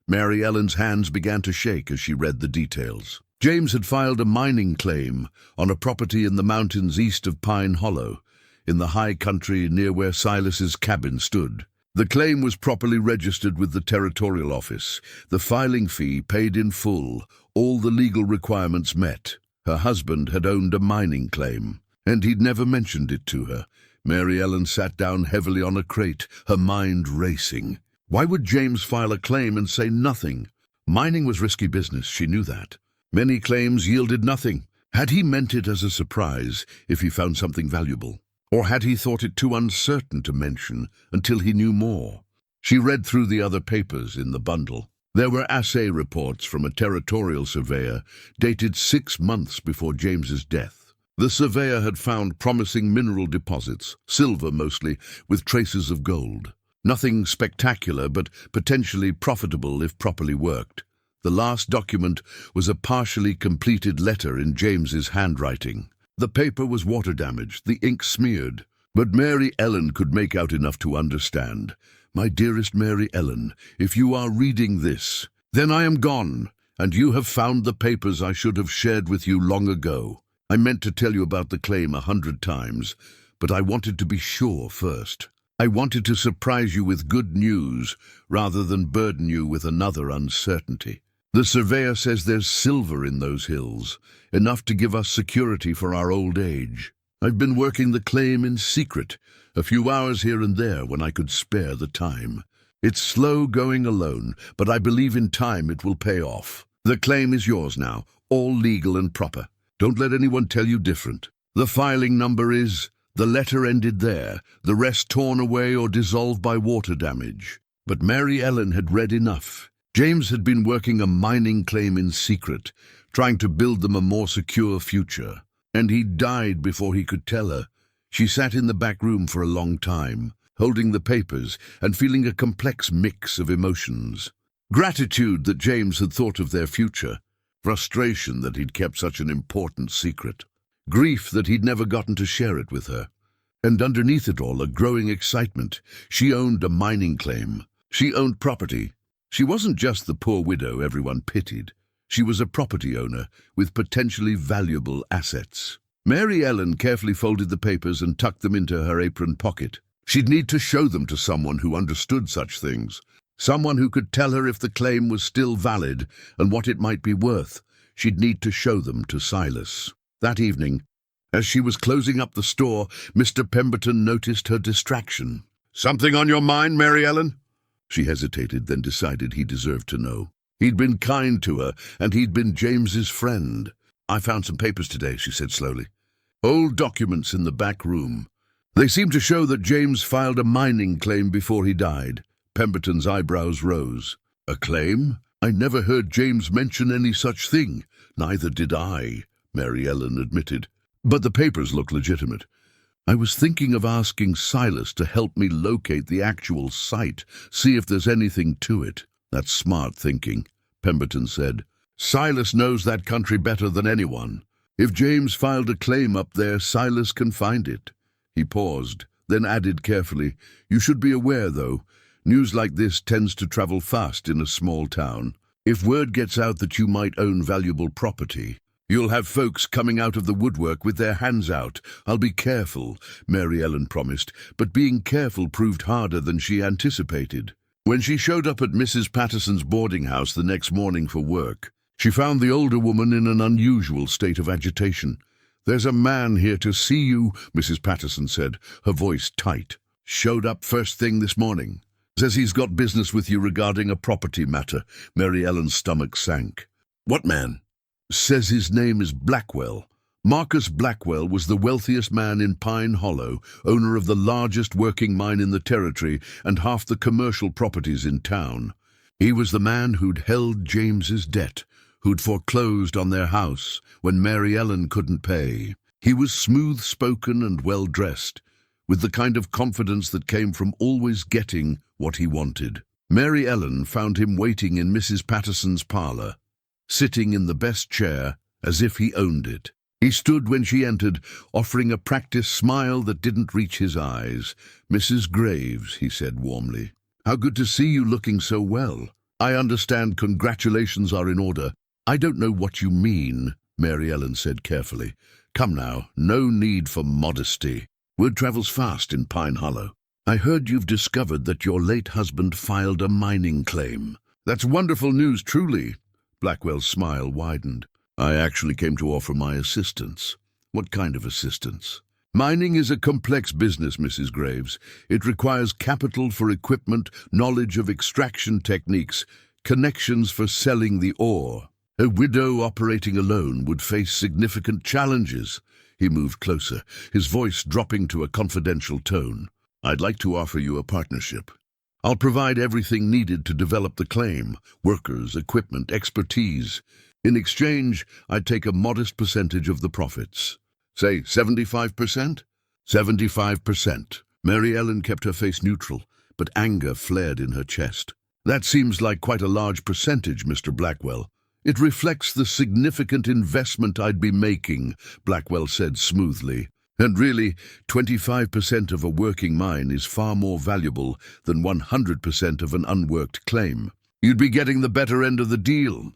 Mary Ellen's hands began to shake as she read the details. James had filed a mining claim on a property in the mountains east of Pine Hollow, in the high country near where Silas's cabin stood. The claim was properly registered with the territorial office, the filing fee paid in full, all the legal requirements met. Her husband had owned a mining claim, and he'd never mentioned it to her. Mary Ellen sat down heavily on a crate, her mind racing. Why would James file a claim and say nothing? Mining was risky business, she knew that. Many claims yielded nothing. Had he meant it as a surprise if he found something valuable? Or had he thought it too uncertain to mention until he knew more? She read through the other papers in the bundle. There were assay reports from a territorial surveyor dated 6 months before James's death. The surveyor had found promising mineral deposits, silver mostly, with traces of gold. Nothing spectacular, but potentially profitable if properly worked. The last document was a partially completed letter in James's handwriting. The paper was water damaged, the ink smeared, but Mary Ellen could make out enough to understand. "My dearest Mary Ellen, if you are reading this, then I am gone, and you have found the papers I should have shared with you long ago. I meant to tell you about the claim 100 times, but I wanted to be sure first. I wanted to surprise you with good news rather than burden you with another uncertainty. The surveyor says there's silver in those hills, enough to give us security for our old age. I've been working the claim in secret, a few hours here and there when I could spare the time. It's slow going alone, but I believe in time it will pay off. The claim is yours now, all legal and proper. Don't let anyone tell you different. The filing number is..." The letter ended there, the rest torn away or dissolved by water damage. But Mary Ellen had read enough. James had been working a mining claim in secret, trying to build them a more secure future. And he died before he could tell her. She sat in the back room for a long time, holding the papers and feeling a complex mix of emotions. Gratitude that James had thought of their future. Frustration that he'd kept such an important secret. Grief that he'd never gotten to share it with her. And underneath it all, a growing excitement. She owned a mining claim. She owned property. She wasn't just the poor widow everyone pitied. She was a property owner with potentially valuable assets. Mary Ellen carefully folded the papers and tucked them into her apron pocket. She'd need to show them to someone who understood such things. Someone who could tell her if the claim was still valid and what it might be worth. She'd need to show them to Silas. That evening, as she was closing up the store, Mr. Pemberton noticed her distraction. "Something on your mind, Mary Ellen?" She hesitated, then decided he deserved to know. He'd been kind to her, and he'd been James's friend. "I found some papers today," she said slowly. "Old documents in the back room. They seem to show that James filed a mining claim before he died." Pemberton's eyebrows rose. "A claim? I never heard James mention any such thing." "Neither did I," Mary Ellen admitted. "But the papers look legitimate. I was thinking of asking Silas to help me locate the actual site, see if there's anything to it." "That's smart thinking," Pemberton said. "Silas knows that country better than anyone. If James filed a claim up there, Silas can find it." He paused, then added carefully, "You should be aware, though, news like this tends to travel fast in a small town. If word gets out that you might own valuable property, you'll have folks coming out of the woodwork with their hands out." "I'll be careful," Mary Ellen promised, but being careful proved harder than she anticipated. When she showed up at Mrs. Patterson's boarding house the next morning for work, she found the older woman in an unusual state of agitation. "There's a man here to see you," Mrs. Patterson said, her voice tight. "Showed up first thing this morning. Says he's got business with you regarding a property matter." Mary Ellen's stomach sank. "What man?" "Says his name is Blackwell." Marcus Blackwell was the wealthiest man in Pine Hollow, owner of the largest working mine in the territory and half the commercial properties in town. He was the man who'd held James's debt, who'd foreclosed on their house when Mary Ellen couldn't pay. He was smooth-spoken and well-dressed, with the kind of confidence that came from always getting what he wanted. Mary Ellen found him waiting in Mrs. Patterson's parlor, sitting in the best chair as if he owned it. He stood when she entered, offering a practiced smile that didn't reach his eyes. "Mrs. Graves," he said warmly, "how good to see you looking so well. I understand congratulations are in order." "I don't know what you mean," Mary Ellen said carefully. "Come now, no need for modesty. Word travels fast in Pine Hollow. I heard you've discovered that your late husband filed a mining claim." "That's wonderful news, truly." Blackwell's smile widened. "I actually came to offer my assistance." "What kind of assistance?" "Mining is a complex business, Mrs. Graves. It requires capital for equipment, knowledge of extraction techniques, connections for selling the ore. A widow operating alone would face significant challenges." He moved closer, his voice dropping to a confidential tone. "I'd like to offer you a partnership. I'll provide everything needed to develop the claim, workers, equipment, expertise. In exchange, I'd take a modest percentage of the profits. Say 75%? 75%. Mary Ellen kept her face neutral, but anger flared in her chest. That seems like quite a large percentage, Mr. Blackwell. It reflects the significant investment I'd be making, Blackwell said smoothly. And really, 25% of a working mine is far more valuable than 100% of an unworked claim. You'd be getting the better end of the deal.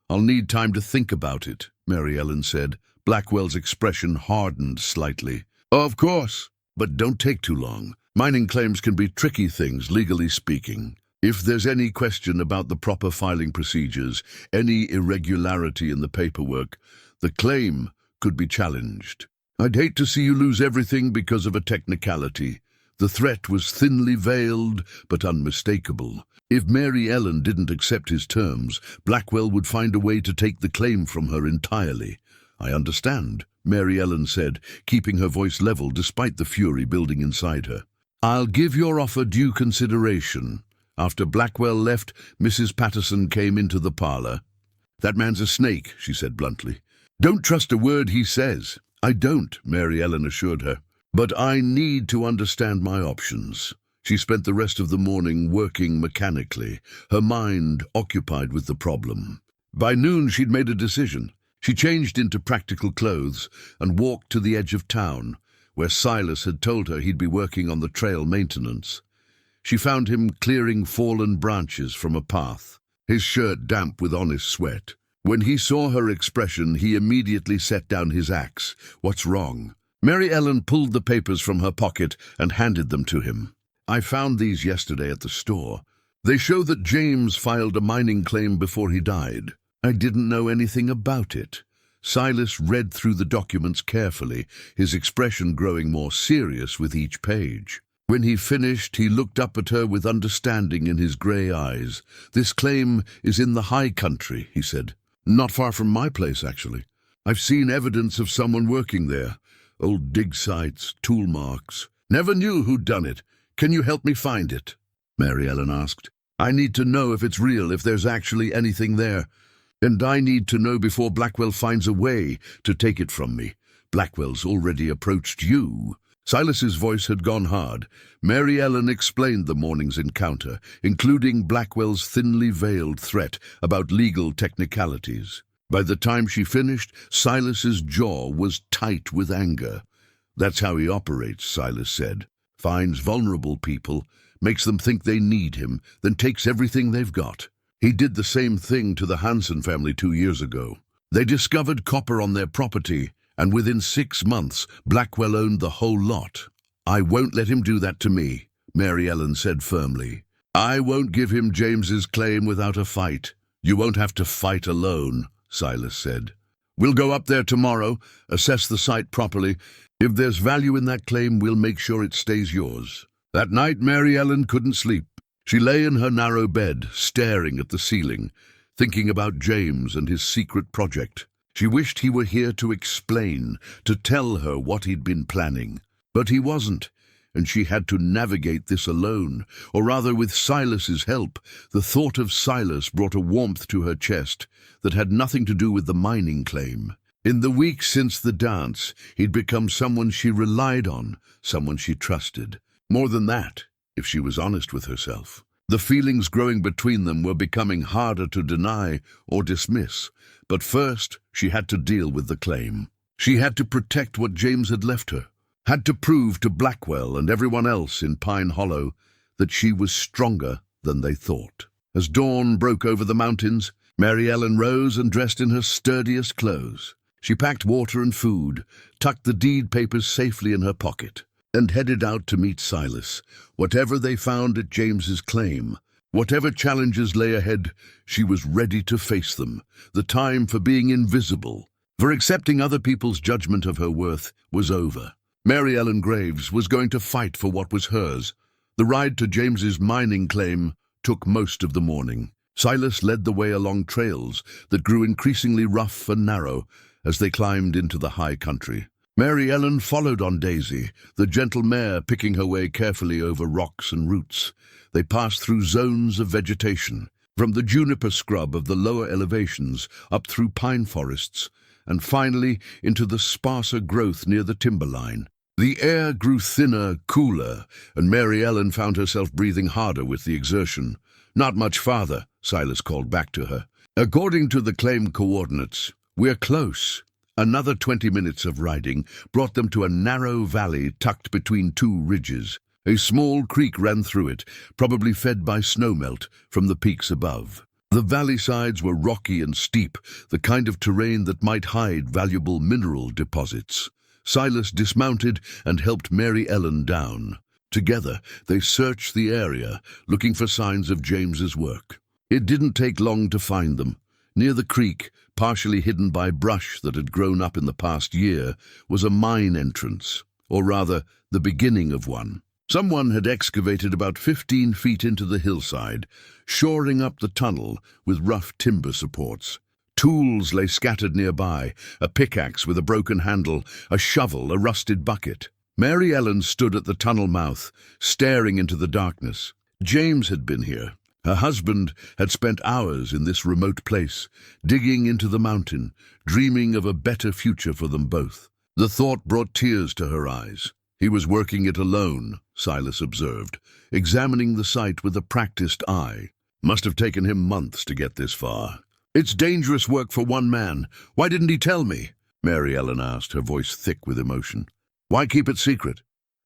I'll need time to think about it, Mary Ellen said. Blackwell's expression hardened slightly. Oh, of course, but don't take too long. Mining claims can be tricky things, legally speaking. If there's any question about the proper filing procedures, any irregularity in the paperwork, the claim could be challenged. I'd hate to see you lose everything because of a technicality. The threat was thinly veiled, but unmistakable. If Mary Ellen didn't accept his terms, Blackwell would find a way to take the claim from her entirely. I understand, Mary Ellen said, keeping her voice level despite the fury building inside her. I'll give your offer due consideration. After Blackwell left, Mrs. Patterson came into the parlor. That man's a snake, she said bluntly. Don't trust a word he says. I don't, Mary Ellen assured her. But I need to understand my options. She spent the rest of the morning working mechanically, her mind occupied with the problem. By noon, she'd made a decision. She changed into practical clothes and walked to the edge of town, where Silas had told her he'd be working on the trail maintenance. She found him clearing fallen branches from a path, his shirt damp with honest sweat. When he saw her expression, he immediately set down his axe. What's wrong? Mary Ellen pulled the papers from her pocket and handed them to him. I found these yesterday at the store. They show that James filed a mining claim before he died. I didn't know anything about it. Silas read through the documents carefully, his expression growing more serious with each page. When he finished, he looked up at her with understanding in his grey eyes. This claim is in the high country, he said. Not far from my place, actually. I've seen evidence of someone working there. Old dig sites, tool marks. Never knew who'd done it. Can you help me find it? Mary Ellen asked. I need to know if it's real, if there's actually anything there. And I need to know before Blackwell finds a way to take it from me. Blackwell's already approached you. Silas's voice had gone hard. Mary Ellen explained the morning's encounter, including Blackwell's thinly veiled threat about legal technicalities. By the time she finished, Silas's jaw was tight with anger. That's how he operates, Silas said. Finds vulnerable people, makes them think they need him, then takes everything they've got. He did the same thing to the Hansen family 2 years ago. They discovered copper on their property, and within 6 months, Blackwell owned the whole lot. I won't let him do that to me, Mary Ellen said firmly. I won't give him James's claim without a fight. You won't have to fight alone, Silas said. We'll go up there tomorrow, assess the site properly. If there's value in that claim, we'll make sure it stays yours. That night, Mary Ellen couldn't sleep. She lay in her narrow bed, staring at the ceiling, thinking about James and his secret project. She wished he were here to explain, to tell her what he'd been planning. But he wasn't, and she had to navigate this alone, or rather with Silas's help. The thought of Silas brought a warmth to her chest that had nothing to do with the mining claim. In the weeks since the dance, he'd become someone she relied on, someone she trusted. More than that, if she was honest with herself. The feelings growing between them were becoming harder to deny or dismiss. But first, she had to deal with the claim. She had to protect what James had left her, had to prove to Blackwell and everyone else in Pine Hollow that she was stronger than they thought. As dawn broke over the mountains, Mary Ellen rose and dressed in her sturdiest clothes. She packed water and food, tucked the deed papers safely in her pocket, and headed out to meet Silas. Whatever they found at James's claim, whatever challenges lay ahead, she was ready to face them. The time for being invisible, for accepting other people's judgment of her worth, was over. Mary Ellen Graves was going to fight for what was hers. The ride to James's mining claim took most of the morning. Silas led the way along trails that grew increasingly rough and narrow as they climbed into the high country. Mary Ellen followed on Daisy, the gentle mare picking her way carefully over rocks and roots. They passed through zones of vegetation, from the juniper scrub of the lower elevations up through pine forests, and finally into the sparser growth near the timberline. The air grew thinner, cooler, and Mary Ellen found herself breathing harder with the exertion. "Not much farther," Silas called back to her. "According to the claimed coordinates, we're close." Another 20 minutes of riding brought them to a narrow valley tucked between two ridges. A small creek ran through it, probably fed by snowmelt from the peaks above. The valley sides were rocky and steep, the kind of terrain that might hide valuable mineral deposits. Silas dismounted and helped Mary Ellen down. Together, they searched the area, looking for signs of James's work. It didn't take long to find them. Near the creek, partially hidden by brush that had grown up in the past year, was a mine entrance, or rather, the beginning of one. Someone had excavated about 15 feet into the hillside, shoring up the tunnel with rough timber supports. Tools lay scattered nearby, a pickaxe with a broken handle, a shovel, a rusted bucket. Mary Ellen stood at the tunnel mouth, staring into the darkness. James had been here. Her husband had spent hours in this remote place, digging into the mountain, dreaming of a better future for them both. The thought brought tears to her eyes. He was working it alone, Silas observed, examining the site with a practiced eye. Must have taken him months to get this far. "It's dangerous work for one man. Why didn't he tell me?" Mary Ellen asked, her voice thick with emotion. "Why keep it secret?"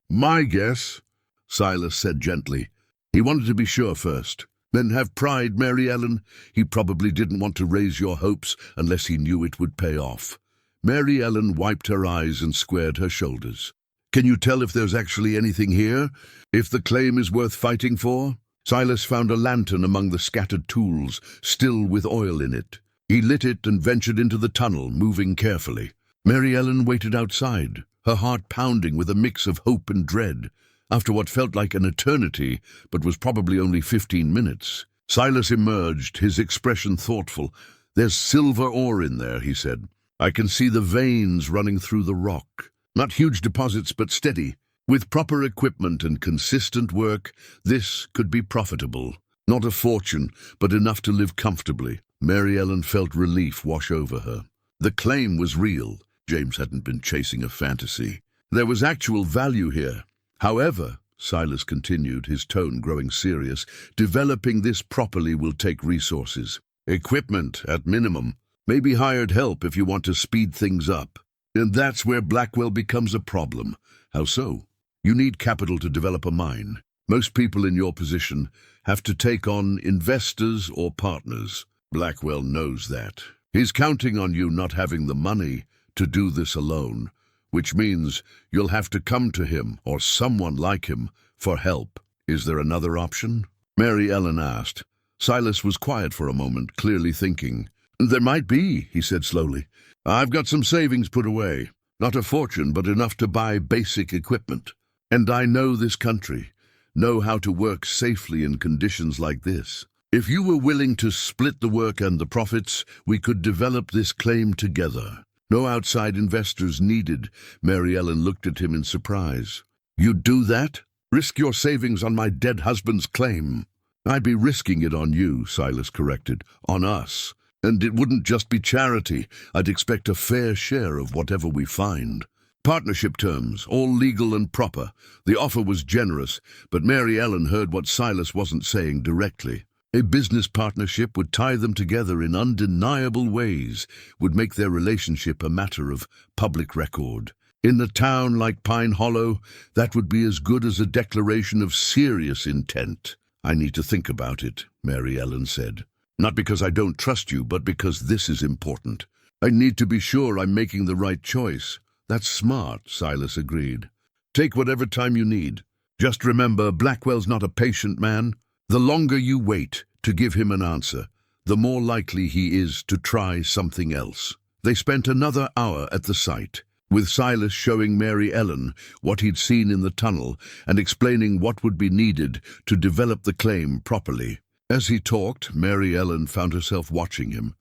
"My guess," Silas said gently. "He wanted to be sure first. Men have pride, Mary Ellen. He probably didn't want to raise your hopes unless he knew it would pay off." Mary Ellen wiped her eyes and squared her shoulders. "Can you tell if there's actually anything here? If the claim is worth fighting for?" Silas found a lantern among the scattered tools, still with oil in it. He lit it and ventured into the tunnel, moving carefully. Mary Ellen waited outside, her heart pounding with a mix of hope and dread. After what felt like an eternity, but was probably only 15 minutes, Silas emerged, his expression thoughtful. "There's silver ore in there," he said. "I can see the veins running through the rock. Not huge deposits, but steady. With proper equipment and consistent work, this could be profitable. Not a fortune, but enough to live comfortably." Mary Ellen felt relief wash over her. The claim was real. James hadn't been chasing a fantasy. There was actual value here. "However," Silas continued, his tone growing serious, "developing this properly will take resources. Equipment, at minimum. Maybe hired help if you want to speed things up. And that's where Blackwell becomes a problem." "How so?" "You need capital to develop a mine. Most people in your position have to take on investors or partners. Blackwell knows that. He's counting on you not having the money to do this alone, which means you'll have to come to him, or someone like him, for help." "Is there another option?" Mary Ellen asked. Silas was quiet for a moment, clearly thinking. "There might be," he said slowly. "I've got some savings put away. Not a fortune, but enough to buy basic equipment. And I know this country, know how to work safely in conditions like this. If you were willing to split the work and the profits, we could develop this claim together. No outside investors needed." Mary Ellen looked at him in surprise. "You'd do that? Risk your savings on my dead husband's claim?" "I'd be risking it on you," Silas corrected. "On us. And it wouldn't just be charity. I'd expect a fair share of whatever we find. Partnership terms, all legal and proper." The offer was generous, but Mary Ellen heard what Silas wasn't saying directly. A business partnership would tie them together in undeniable ways, would make their relationship a matter of public record. In a town like Pine Hollow, that would be as good as a declaration of serious intent. "I need to think about it," Mary Ellen said. "Not because I don't trust you, but because this is important. I need to be sure I'm making the right choice." "That's smart," Silas agreed. "Take whatever time you need. Just remember, Blackwell's not a patient man. The longer you wait to give him an answer, the more likely he is to try something else." They spent another hour at the site, with Silas showing Mary Ellen what he'd seen in the tunnel and explaining what would be needed to develop the claim properly. As he talked, Mary Ellen found herself watching him,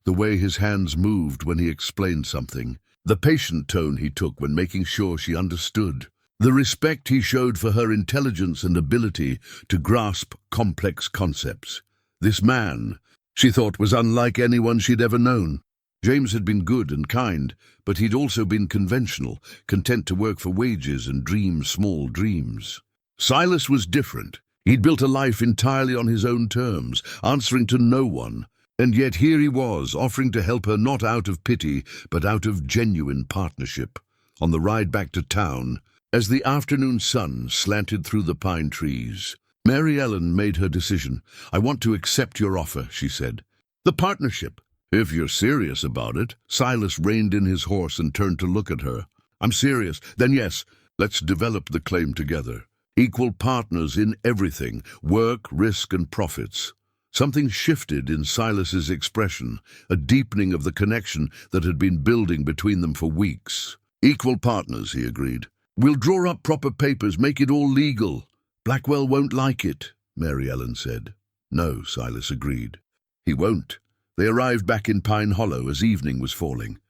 the way his hands moved when he explained something. The patient tone he took when making sure she understood. The respect he showed for her intelligence and ability to grasp complex concepts. This man, she thought, was unlike anyone she'd ever known. James had been good and kind, but he'd also been conventional, content to work for wages and dream small dreams. Silas was different. He'd built a life entirely on his own terms, answering to no one. And yet here he was, offering to help her not out of pity, but out of genuine partnership. On the ride back to town, as the afternoon sun slanted through the pine trees, Mary Ellen made her decision. "I want to accept your offer," she said. "The partnership." "If you're serious about it." Silas reined in his horse and turned to look at her. "I'm serious. Then yes, let's develop the claim together. Equal partners in everything, work, risk, and profits." Something shifted in Silas's expression, a deepening of the connection that had been building between them for weeks. "Equal partners," he agreed. "We'll draw up proper papers, make it all legal." "Blackwell won't like it," Mary Ellen said. "No," Silas agreed. "He won't." They arrived back in Pine Hollow as evening was falling.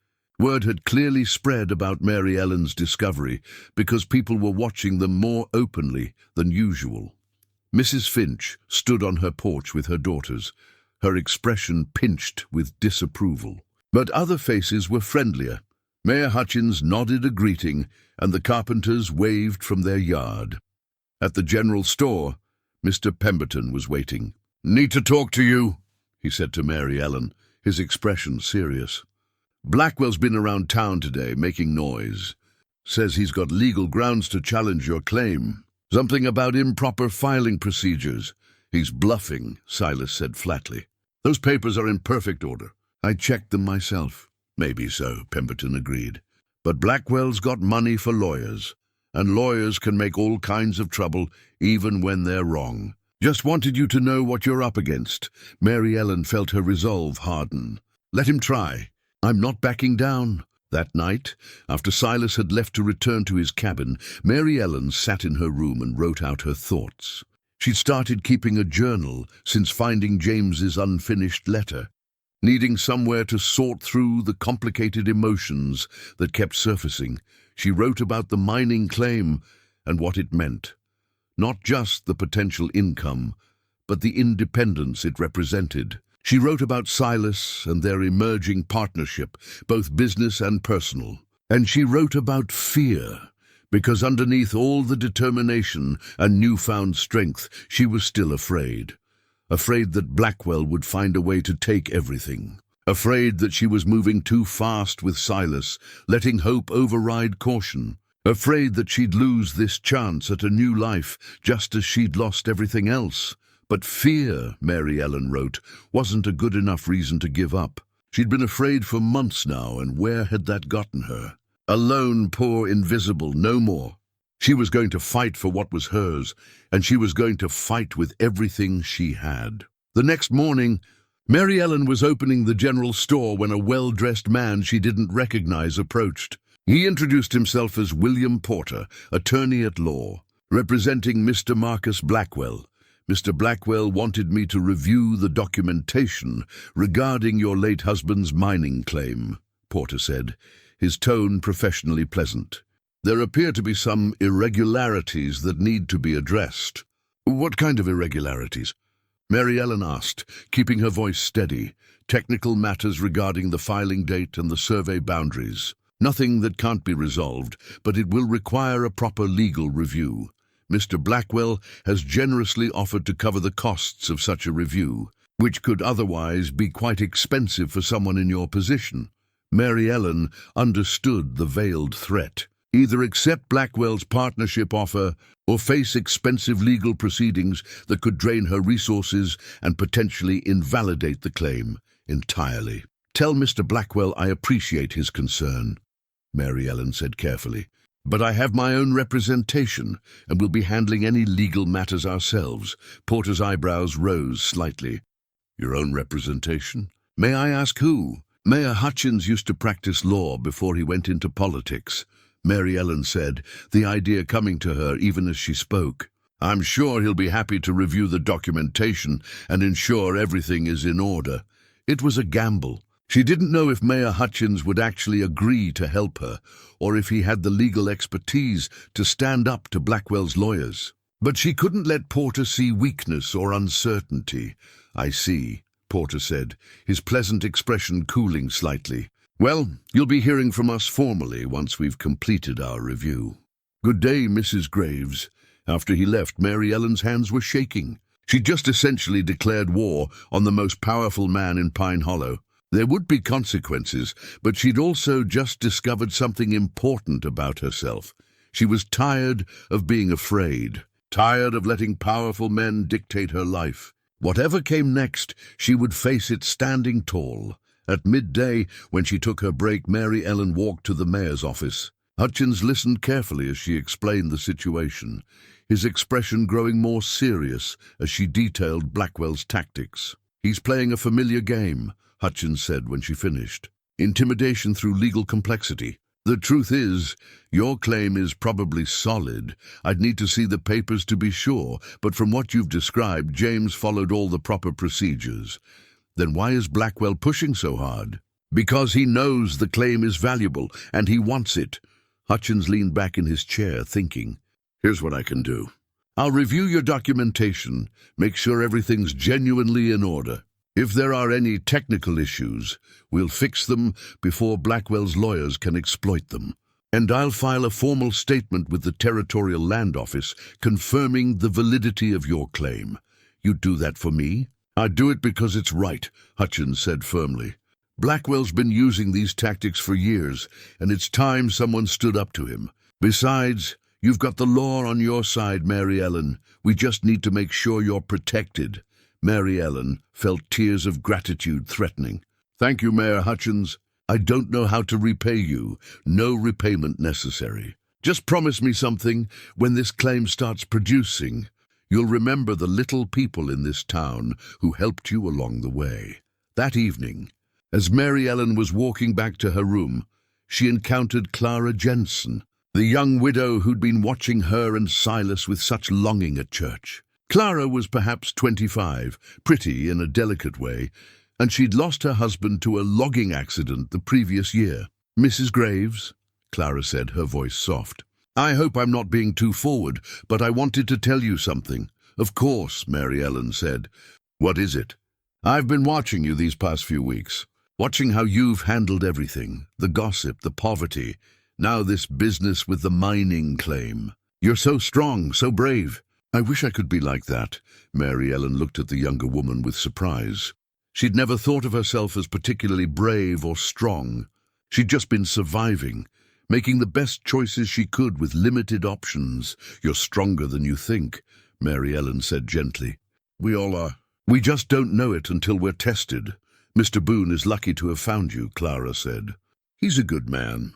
Word had clearly spread about Mary Ellen's discovery because people were watching them more openly than usual. Mrs. Finch stood on her porch with her daughters, her expression pinched with disapproval. But other faces were friendlier. Mayor Hutchins nodded a greeting, and the carpenters waved from their yard. At the general store, Mr. Pemberton was waiting. "Need to talk to you," he said to Mary Ellen, his expression serious. "Blackwell's been around town today, making noise. Says he's got legal grounds to challenge your claim. Something about improper filing procedures." "He's bluffing," Silas said flatly. "Those papers are in perfect order. I checked them myself." "Maybe so," Pemberton agreed. "But Blackwell's got money for lawyers, and lawyers can make all kinds of trouble even when they're wrong. Just wanted you to know what you're up against." Mary Ellen felt her resolve harden. "Let him try. I'm not backing down." That night, after Silas had left to return to his cabin, Mary Ellen sat in her room and wrote out her thoughts. She'd started keeping a journal since finding James's unfinished letter. Needing somewhere to sort through the complicated emotions that kept surfacing, she wrote about the mining claim and what it meant. Not just the potential income, but the independence it represented. She wrote about Silas and their emerging partnership, both business and personal. And she wrote about fear, because underneath all the determination and newfound strength, she was still afraid. Afraid that Blackwell would find a way to take everything. Afraid that she was moving too fast with Silas, letting hope override caution. Afraid that she'd lose this chance at a new life, just as she'd lost everything else. But fear, Mary Ellen wrote, wasn't a good enough reason to give up. She'd been afraid for months now, and where had that gotten her? Alone, poor, invisible, no more. She was going to fight for what was hers, and she was going to fight with everything she had. The next morning, Mary Ellen was opening the general store when a well-dressed man she didn't recognize approached. He introduced himself as William Porter, attorney at law, representing Mr. Marcus Blackwell. "Mr. Blackwell wanted me to review the documentation regarding your late husband's mining claim," Porter said, his tone professionally pleasant. "There appear to be some irregularities that need to be addressed." "What kind of irregularities?" Mary Ellen asked, keeping her voice steady. "Technical matters regarding the filing date and the survey boundaries. Nothing that can't be resolved, but it will require a proper legal review. Mr. Blackwell has generously offered to cover the costs of such a review, which could otherwise be quite expensive for someone in your position." Mary Ellen understood the veiled threat. Either accept Blackwell's partnership offer or face expensive legal proceedings that could drain her resources and potentially invalidate the claim entirely. "Tell Mr. Blackwell I appreciate his concern," Mary Ellen said carefully. "But I have my own representation, and will be handling any legal matters ourselves." Porter's eyebrows rose slightly. "Your own representation? May I ask who?" "Mayor Hutchins used to practice law before he went into politics," Mary Ellen said, the idea coming to her even as she spoke. "I'm sure he'll be happy to review the documentation and ensure everything is in order." It was a gamble, She didn't know if Mayor Hutchins would actually agree to help her, or if he had the legal expertise to stand up to Blackwell's lawyers. But she couldn't let Porter see weakness or uncertainty. "I see," Porter said, his pleasant expression cooling slightly. "Well, you'll be hearing from us formally once we've completed our review." "Good day, Mrs. Graves." After he left, Mary Ellen's hands were shaking. She'd just essentially declared war on the most powerful man in Pine Hollow. There would be consequences, but she'd also just discovered something important about herself. She was tired of being afraid, tired of letting powerful men dictate her life. Whatever came next, she would face it standing tall. At midday, when she took her break, Mary Ellen walked to the mayor's office. Hutchins listened carefully as she explained the situation, his expression growing more serious as she detailed Blackwell's tactics. "He's playing a familiar game," Hutchins said when she finished. "Intimidation through legal complexity. The truth is, your claim is probably solid. I'd need to see the papers to be sure, but from what you've described, James followed all the proper procedures. Then why is Blackwell pushing so hard?" "Because he knows the claim is valuable, and he wants it." Hutchins leaned back in his chair, thinking. "Here's what I can do. I'll review your documentation, make sure everything's genuinely in order. If there are any technical issues, we'll fix them before Blackwell's lawyers can exploit them. And I'll file a formal statement with the Territorial Land Office confirming the validity of your claim. You'd do that for me?" "I'd do it because it's right," Hutchins said firmly. "Blackwell's been using these tactics for years, and it's time someone stood up to him. Besides, you've got the law on your side, Mary Ellen. We just need to make sure you're protected." Mary Ellen felt tears of gratitude threatening. "Thank you, Mayor Hutchins. I don't know how to repay you. No repayment necessary. Just promise me something when this claim starts producing. You'll remember the little people in this town who helped you along the way." That evening, as Mary Ellen was walking back to her room, she encountered Clara Jensen, the young widow who'd been watching her and Silas with such longing at church. Clara was perhaps 25, pretty in a delicate way, and she'd lost her husband to a logging accident the previous year. "Mrs. Graves," Clara said, her voice soft. "I hope I'm not being too forward, but I wanted to tell you something." "Of course," Mary Ellen said. "What is it?" "I've been watching you these past few weeks, watching how you've handled everything, the gossip, the poverty, now this business with the mining claim. You're so strong, so brave." "I wish I could be like that." Mary Ellen looked at the younger woman with surprise. She'd never thought of herself as particularly brave or strong. She'd just been surviving, making the best choices she could with limited options. "You're stronger than you think," Mary Ellen said gently. "We all are. We just don't know it until we're tested." "Mr. Boone is lucky to have found you," Clara said. "He's a good man.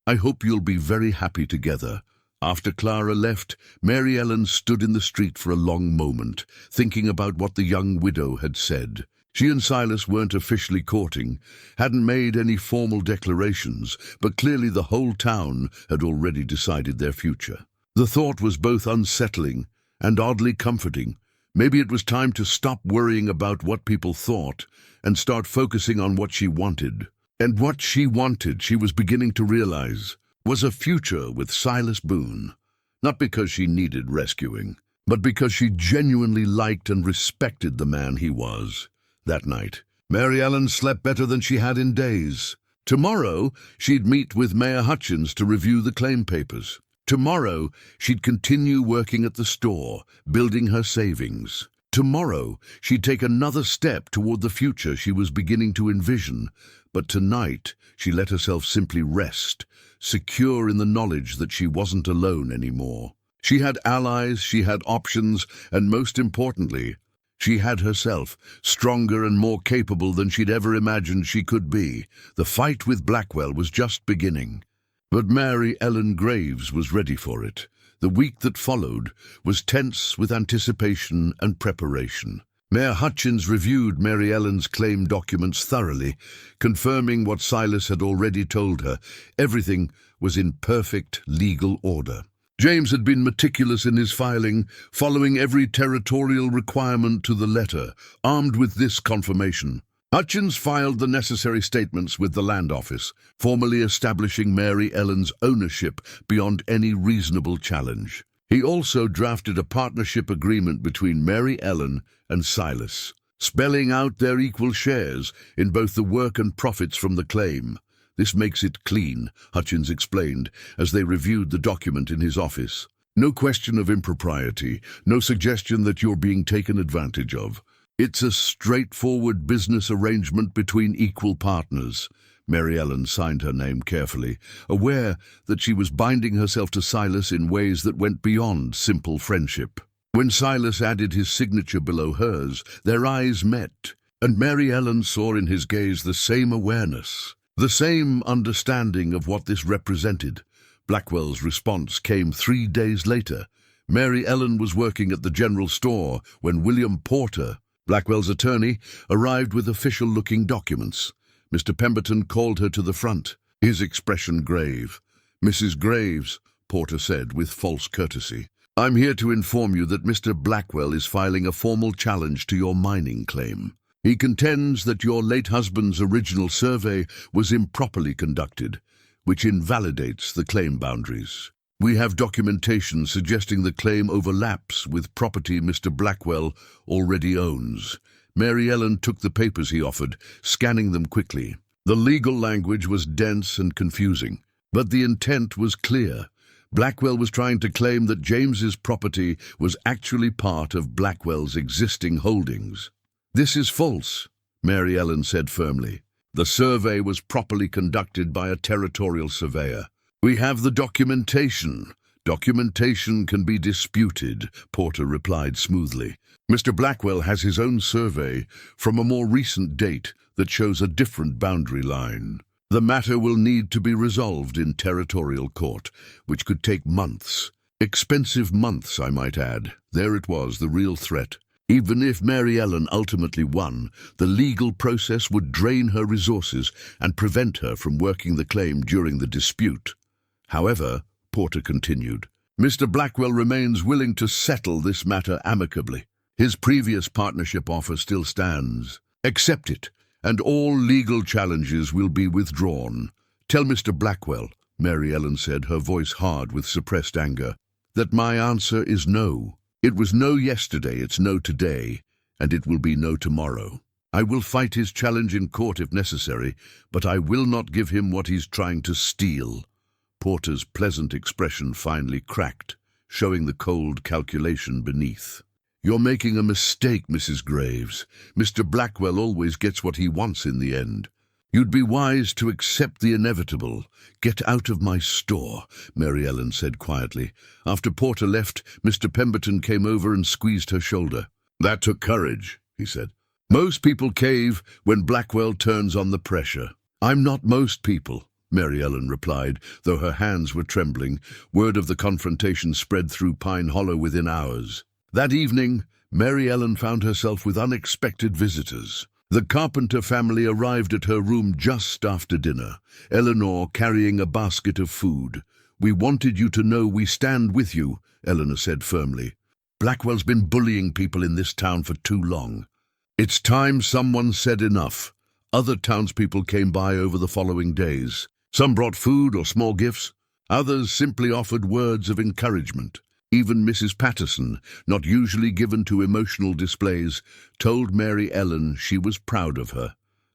I hope you'll be very happy together." After Clara left, Mary Ellen stood in the street for a long moment, thinking about what the young widow had said. She and Silas weren't officially courting, hadn't made any formal declarations, but clearly the whole town had already decided their future. The thought was both unsettling and oddly comforting. Maybe it was time to stop worrying about what people thought and start focusing on what she wanted. And what she wanted, she was beginning to realize, was a future with Silas Boone. Not because she needed rescuing, but because she genuinely liked and respected the man he was. That night, Mary Ellen slept better than she had in days. Tomorrow, she'd meet with Mayor Hutchins to review the claim papers. Tomorrow, she'd continue working at the store, building her savings. Tomorrow, she'd take another step toward the future she was beginning to envision. But tonight, she let herself simply rest, secure in the knowledge that she wasn't alone anymore. She had allies, she had options, and most importantly, she had herself, stronger and more capable than she'd ever imagined she could be. The fight with Blackwell was just beginning. But Mary Ellen Graves was ready for it. The week that followed was tense with anticipation and preparation. Mayor Hutchins reviewed Mary Ellen's claim documents thoroughly, confirming what Silas had already told her. Everything was in perfect legal order. James had been meticulous in his filing, following every territorial requirement to the letter. Armed with this confirmation, Hutchins filed the necessary statements with the Land Office, formally establishing Mary Ellen's ownership beyond any reasonable challenge. He also drafted a partnership agreement between Mary Ellen and Silas, spelling out their equal shares in both the work and profits from the claim. "This makes it clean," Hutchins explained as they reviewed the document in his office. "No question of impropriety, no suggestion that you're being taken advantage of. It's a straightforward business arrangement between equal partners." Mary Ellen signed her name carefully, aware that she was binding herself to Silas in ways that went beyond simple friendship. When Silas added his signature below hers, their eyes met, and Mary Ellen saw in his gaze the same awareness, the same understanding of what this represented. Blackwell's response came 3 days later. Mary Ellen was working at the general store when William Porter, Blackwell's attorney, arrived with official-looking documents. Mr. Pemberton called her to the front, his expression grave. "Mrs. Graves," Porter said with false courtesy, "I'm here to inform you that Mr. Blackwell is filing a formal challenge to your mining claim. He contends that your late husband's original survey was improperly conducted, which invalidates the claim boundaries. We have documentation suggesting the claim overlaps with property Mr. Blackwell already owns." Mary Ellen took the papers he offered, scanning them quickly. The legal language was dense and confusing, but the intent was clear. Blackwell was trying to claim that James's property was actually part of Blackwell's existing holdings. "This is false," Mary Ellen said firmly. "The survey was properly conducted by a territorial surveyor. We have the documentation. Documentation can be disputed," Porter replied smoothly. "Mr. Blackwell has his own survey from a more recent date that shows a different boundary line. The matter will need to be resolved in territorial court, which could take months. Expensive months, I might add." There it was, the real threat. Even if Mary Ellen ultimately won, the legal process would drain her resources and prevent her from working the claim during the dispute. However, Porter continued, "Mr. Blackwell remains willing to settle this matter amicably. His previous partnership offer still stands. Accept it, and all legal challenges will be withdrawn. Tell Mr. Blackwell," Mary Ellen said, her voice hard with suppressed anger, "that my answer is no. It was no yesterday, it's no today, and it will be no tomorrow. I will fight his challenge in court if necessary, but I will not give him what he's trying to steal." Porter's pleasant expression finally cracked, showing the cold calculation beneath. "You're making a mistake, Mrs. Graves. Mr. Blackwell always gets what he wants in the end. You'd be wise to accept the inevitable. Get out of my store," Mary Ellen said quietly. After Porter left, Mr. Pemberton came over and squeezed her shoulder. "That took courage," he said. "Most people cave when Blackwell turns on the pressure." "I'm not most people," Mary Ellen replied, though her hands were trembling. Word of the confrontation spread through Pine Hollow within hours. That evening, Mary Ellen found herself with unexpected visitors. The Carpenter family arrived at her room just after dinner, Eleanor carrying a basket of food. "We wanted you to know we stand with you," Eleanor said firmly. "Blackwell's been bullying people in this town for too long. It's time someone said enough." Other townspeople came by over the following days. Some brought food or small gifts. Others simply offered words of encouragement. Even Mrs. Patterson, not usually given to emotional displays, told Mary Ellen she was proud of her.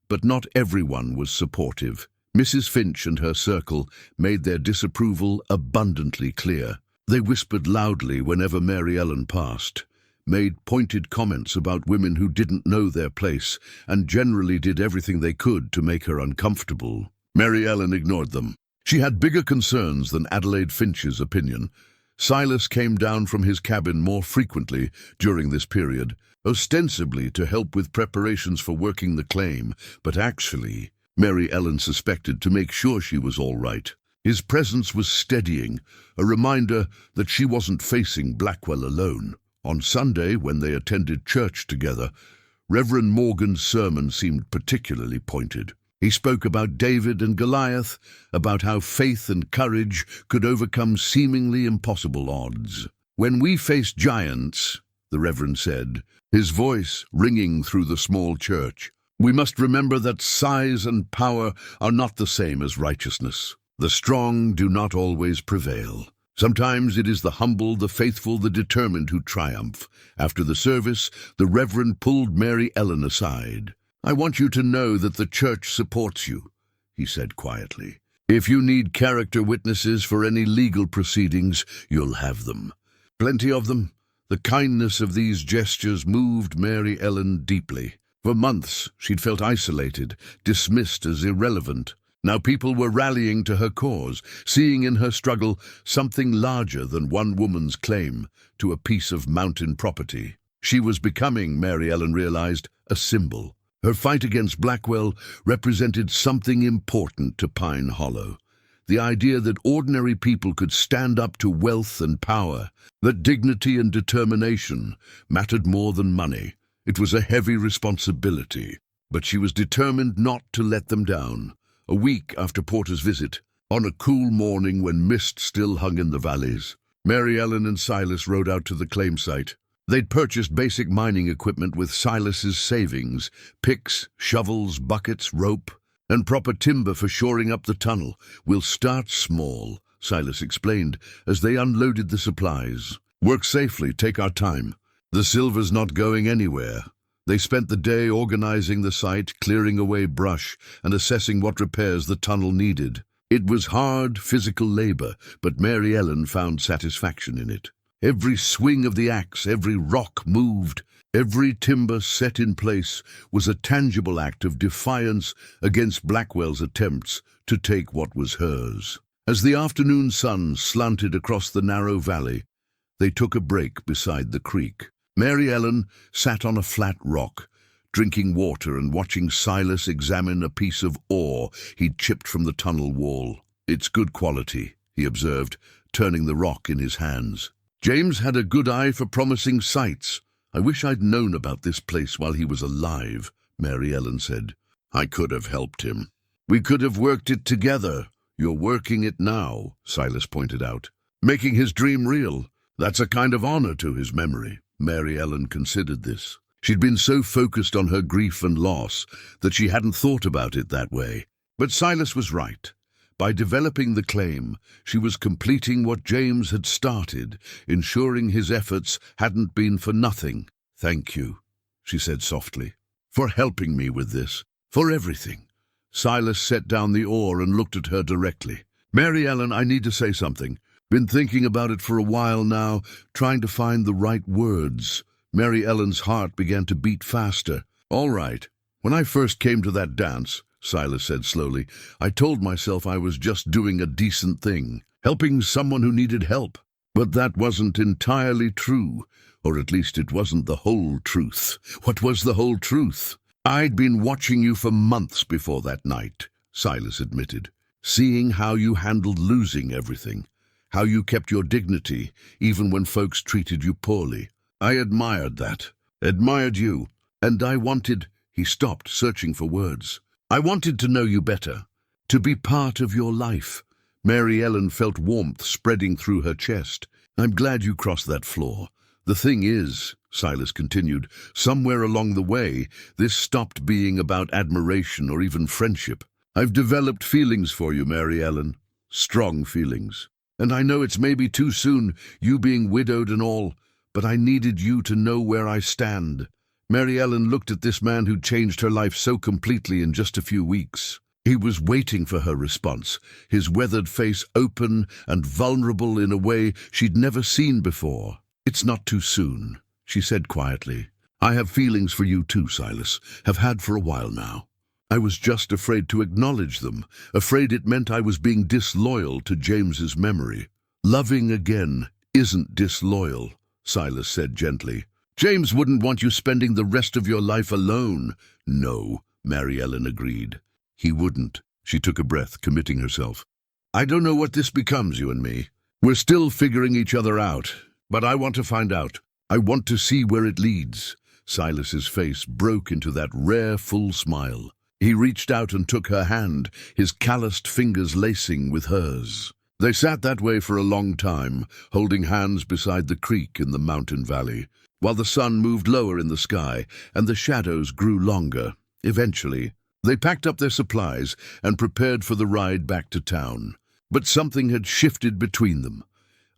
But not everyone was supportive. Mrs. Finch and her circle made their disapproval abundantly clear. They whispered loudly whenever Mary Ellen passed, made pointed comments about women who didn't know their place, and generally did everything they could to make her uncomfortable. Mary Ellen ignored them. She had bigger concerns than Adelaide Finch's opinion. Silas came down from his cabin more frequently during this period, ostensibly to help with preparations for working the claim, but actually, Mary Ellen suspected, to make sure she was all right. His presence was steadying, a reminder that she wasn't facing Blackwell alone. On Sunday, when they attended church together, Reverend Morgan's sermon seemed particularly pointed. He spoke about David and Goliath, about how faith and courage could overcome seemingly impossible odds. "When we face giants," the Reverend said, his voice ringing through the small church, We must remember that size and power are not the same as righteousness. The strong do not always prevail. Sometimes it is the humble, the faithful, the determined who triumph. After the service, the Reverend pulled Mary Ellen aside. "I want you to know that the church supports you," he said quietly. "If you need character witnesses for any legal proceedings, you'll have them. Plenty of them." The kindness of these gestures moved Mary Ellen deeply. For months, she'd felt isolated, dismissed as irrelevant. Now people were rallying to her cause, seeing in her struggle something larger than one woman's claim to a piece of mountain property. She was becoming, Mary Ellen realized, a symbol. Her fight against Blackwell represented something important to Pine Hollow. The idea that ordinary people could stand up to wealth and power, that dignity and determination mattered more than money. It was a heavy responsibility, but she was determined not to let them down. A week after Porter's visit, on a cool morning when mist still hung in the valleys, Mary Ellen and Silas rode out to the claim site. They'd purchased basic mining equipment with Silas's savings: picks, shovels, buckets, rope, and proper timber for shoring up the tunnel. "We'll start small," Silas explained as they unloaded the supplies. "Work safely, take our time. The silver's not going anywhere." They spent the day organizing the site, clearing away brush, and assessing what repairs the tunnel needed. It was hard, physical labor, but Mary Ellen found satisfaction in it. Every swing of the axe, every rock moved, every timber set in place was a tangible act of defiance against Blackwell's attempts to take what was hers. As the afternoon sun slanted across the narrow valley, they took a break beside the creek. Mary Ellen sat on a flat rock, drinking water and watching Silas examine a piece of ore he'd chipped from the tunnel wall. "It's good quality," he observed, turning the rock in his hands. "James had a good eye for promising sites. I wish I'd known about this place while he was alive," Mary Ellen said. "I could have helped him. We could have worked it together." "You're working it now," Silas pointed out. "Making his dream real. That's a kind of honor to his memory." Mary Ellen considered this. She'd been so focused on her grief and loss that she hadn't thought about it that way. But Silas was right. By developing the claim, she was completing what James had started, ensuring his efforts hadn't been for nothing. "Thank you," she said softly, "for helping me with this, for everything." Silas set down the oar and looked at her directly. "Mary Ellen, I need to say something. Been thinking about it for a while now, trying to find the right words." Mary Ellen's heart began to beat faster. "All right. When I first came to that dance," Silas said slowly, "I told myself I was just doing a decent thing, helping someone who needed help. But that wasn't entirely true, or at least it wasn't the whole truth." "What was the whole truth?" "I'd been watching you for months before that night," Silas admitted, "seeing how you handled losing everything. How you kept your dignity, even when folks treated you poorly. I admired that, admired you, and I wanted—" He stopped, searching for words. "I wanted to know you better, to be part of your life." Mary Ellen felt warmth spreading through her chest. "I'm glad you crossed that floor. The thing is," Silas continued, "somewhere along the way, this stopped being about admiration or even friendship. I've developed feelings for you, Mary Ellen, strong feelings. And I know it's maybe too soon, you being widowed and all, but I needed you to know where I stand." Mary Ellen looked at this man who'd changed her life so completely in just a few weeks. He was waiting for her response, his weathered face open and vulnerable in a way she'd never seen before. "It's not too soon," she said quietly. "I have feelings for you too, Silas, have had for a while now. I was just afraid to acknowledge them, afraid it meant I was being disloyal to James's memory." "Loving again isn't disloyal," Silas said gently. "James wouldn't want you spending the rest of your life alone." "No," Mary Ellen agreed. "He wouldn't." She took a breath, committing herself. "I don't know what this becomes, you and me. We're still figuring each other out, but I want to find out. I want to see where it leads." Silas's face broke into that rare, full smile. He reached out and took her hand, his calloused fingers lacing with hers. They sat that way for a long time, holding hands beside the creek in the mountain valley, while the sun moved lower in the sky and the shadows grew longer. Eventually, they packed up their supplies and prepared for the ride back to town. But something had shifted between them.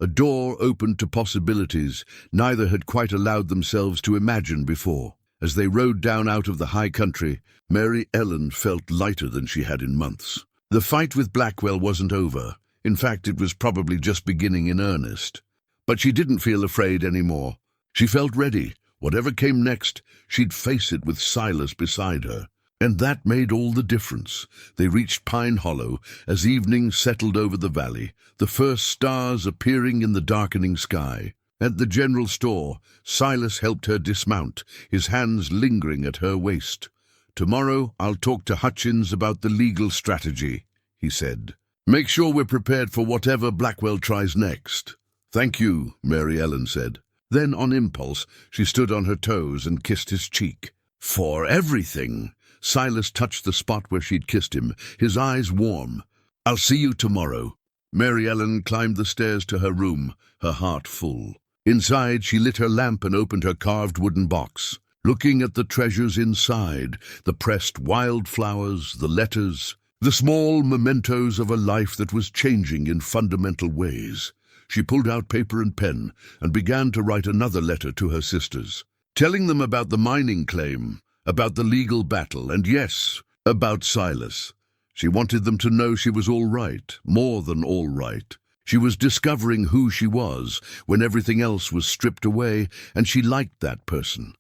A door opened to possibilities neither had quite allowed themselves to imagine before. As they rode down out of the high country, Mary Ellen felt lighter than she had in months. The fight with Blackwell wasn't over. In fact, it was probably just beginning in earnest. But she didn't feel afraid anymore. She felt ready. Whatever came next, she'd face it with Silas beside her. And that made all the difference. They reached Pine Hollow as evening settled over the valley, the first stars appearing in the darkening sky. At the general store, Silas helped her dismount, his hands lingering at her waist. "Tomorrow I'll talk to Hutchins about the legal strategy," he said. "Make sure we're prepared for whatever Blackwell tries next." "Thank you," Mary Ellen said. Then, on impulse, she stood on her toes and kissed his cheek. "For everything." Silas touched the spot where she'd kissed him, his eyes warm. "I'll see you tomorrow." Mary Ellen climbed the stairs to her room, her heart full. Inside, she lit her lamp and opened her carved wooden box. Looking at the treasures inside, the pressed wildflowers, the letters, the small mementos of a life that was changing in fundamental ways, she pulled out paper and pen and began to write another letter to her sisters, telling them about the mining claim, about the legal battle, and yes, about Silas. She wanted them to know she was all right, more than all right. She was discovering who she was when everything else was stripped away, and she liked that person.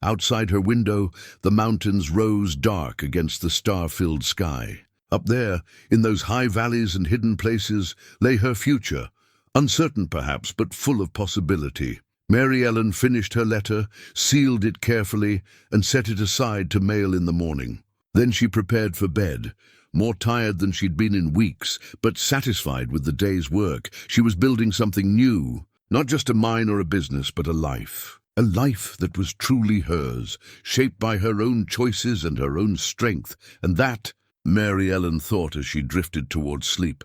Outside her window, the mountains rose dark against the star-filled sky. Up there, in those high valleys and hidden places, lay her future, uncertain perhaps, but full of possibility. Mary Ellen finished her letter, sealed it carefully, and set it aside to mail in the morning. Then she prepared for bed, more tired than she'd been in weeks, but satisfied with the day's work. She was building something new, not just a mine or a business, but a life. A life that was truly hers, shaped by her own choices and her own strength, and that, Mary Ellen thought as she drifted towards sleep,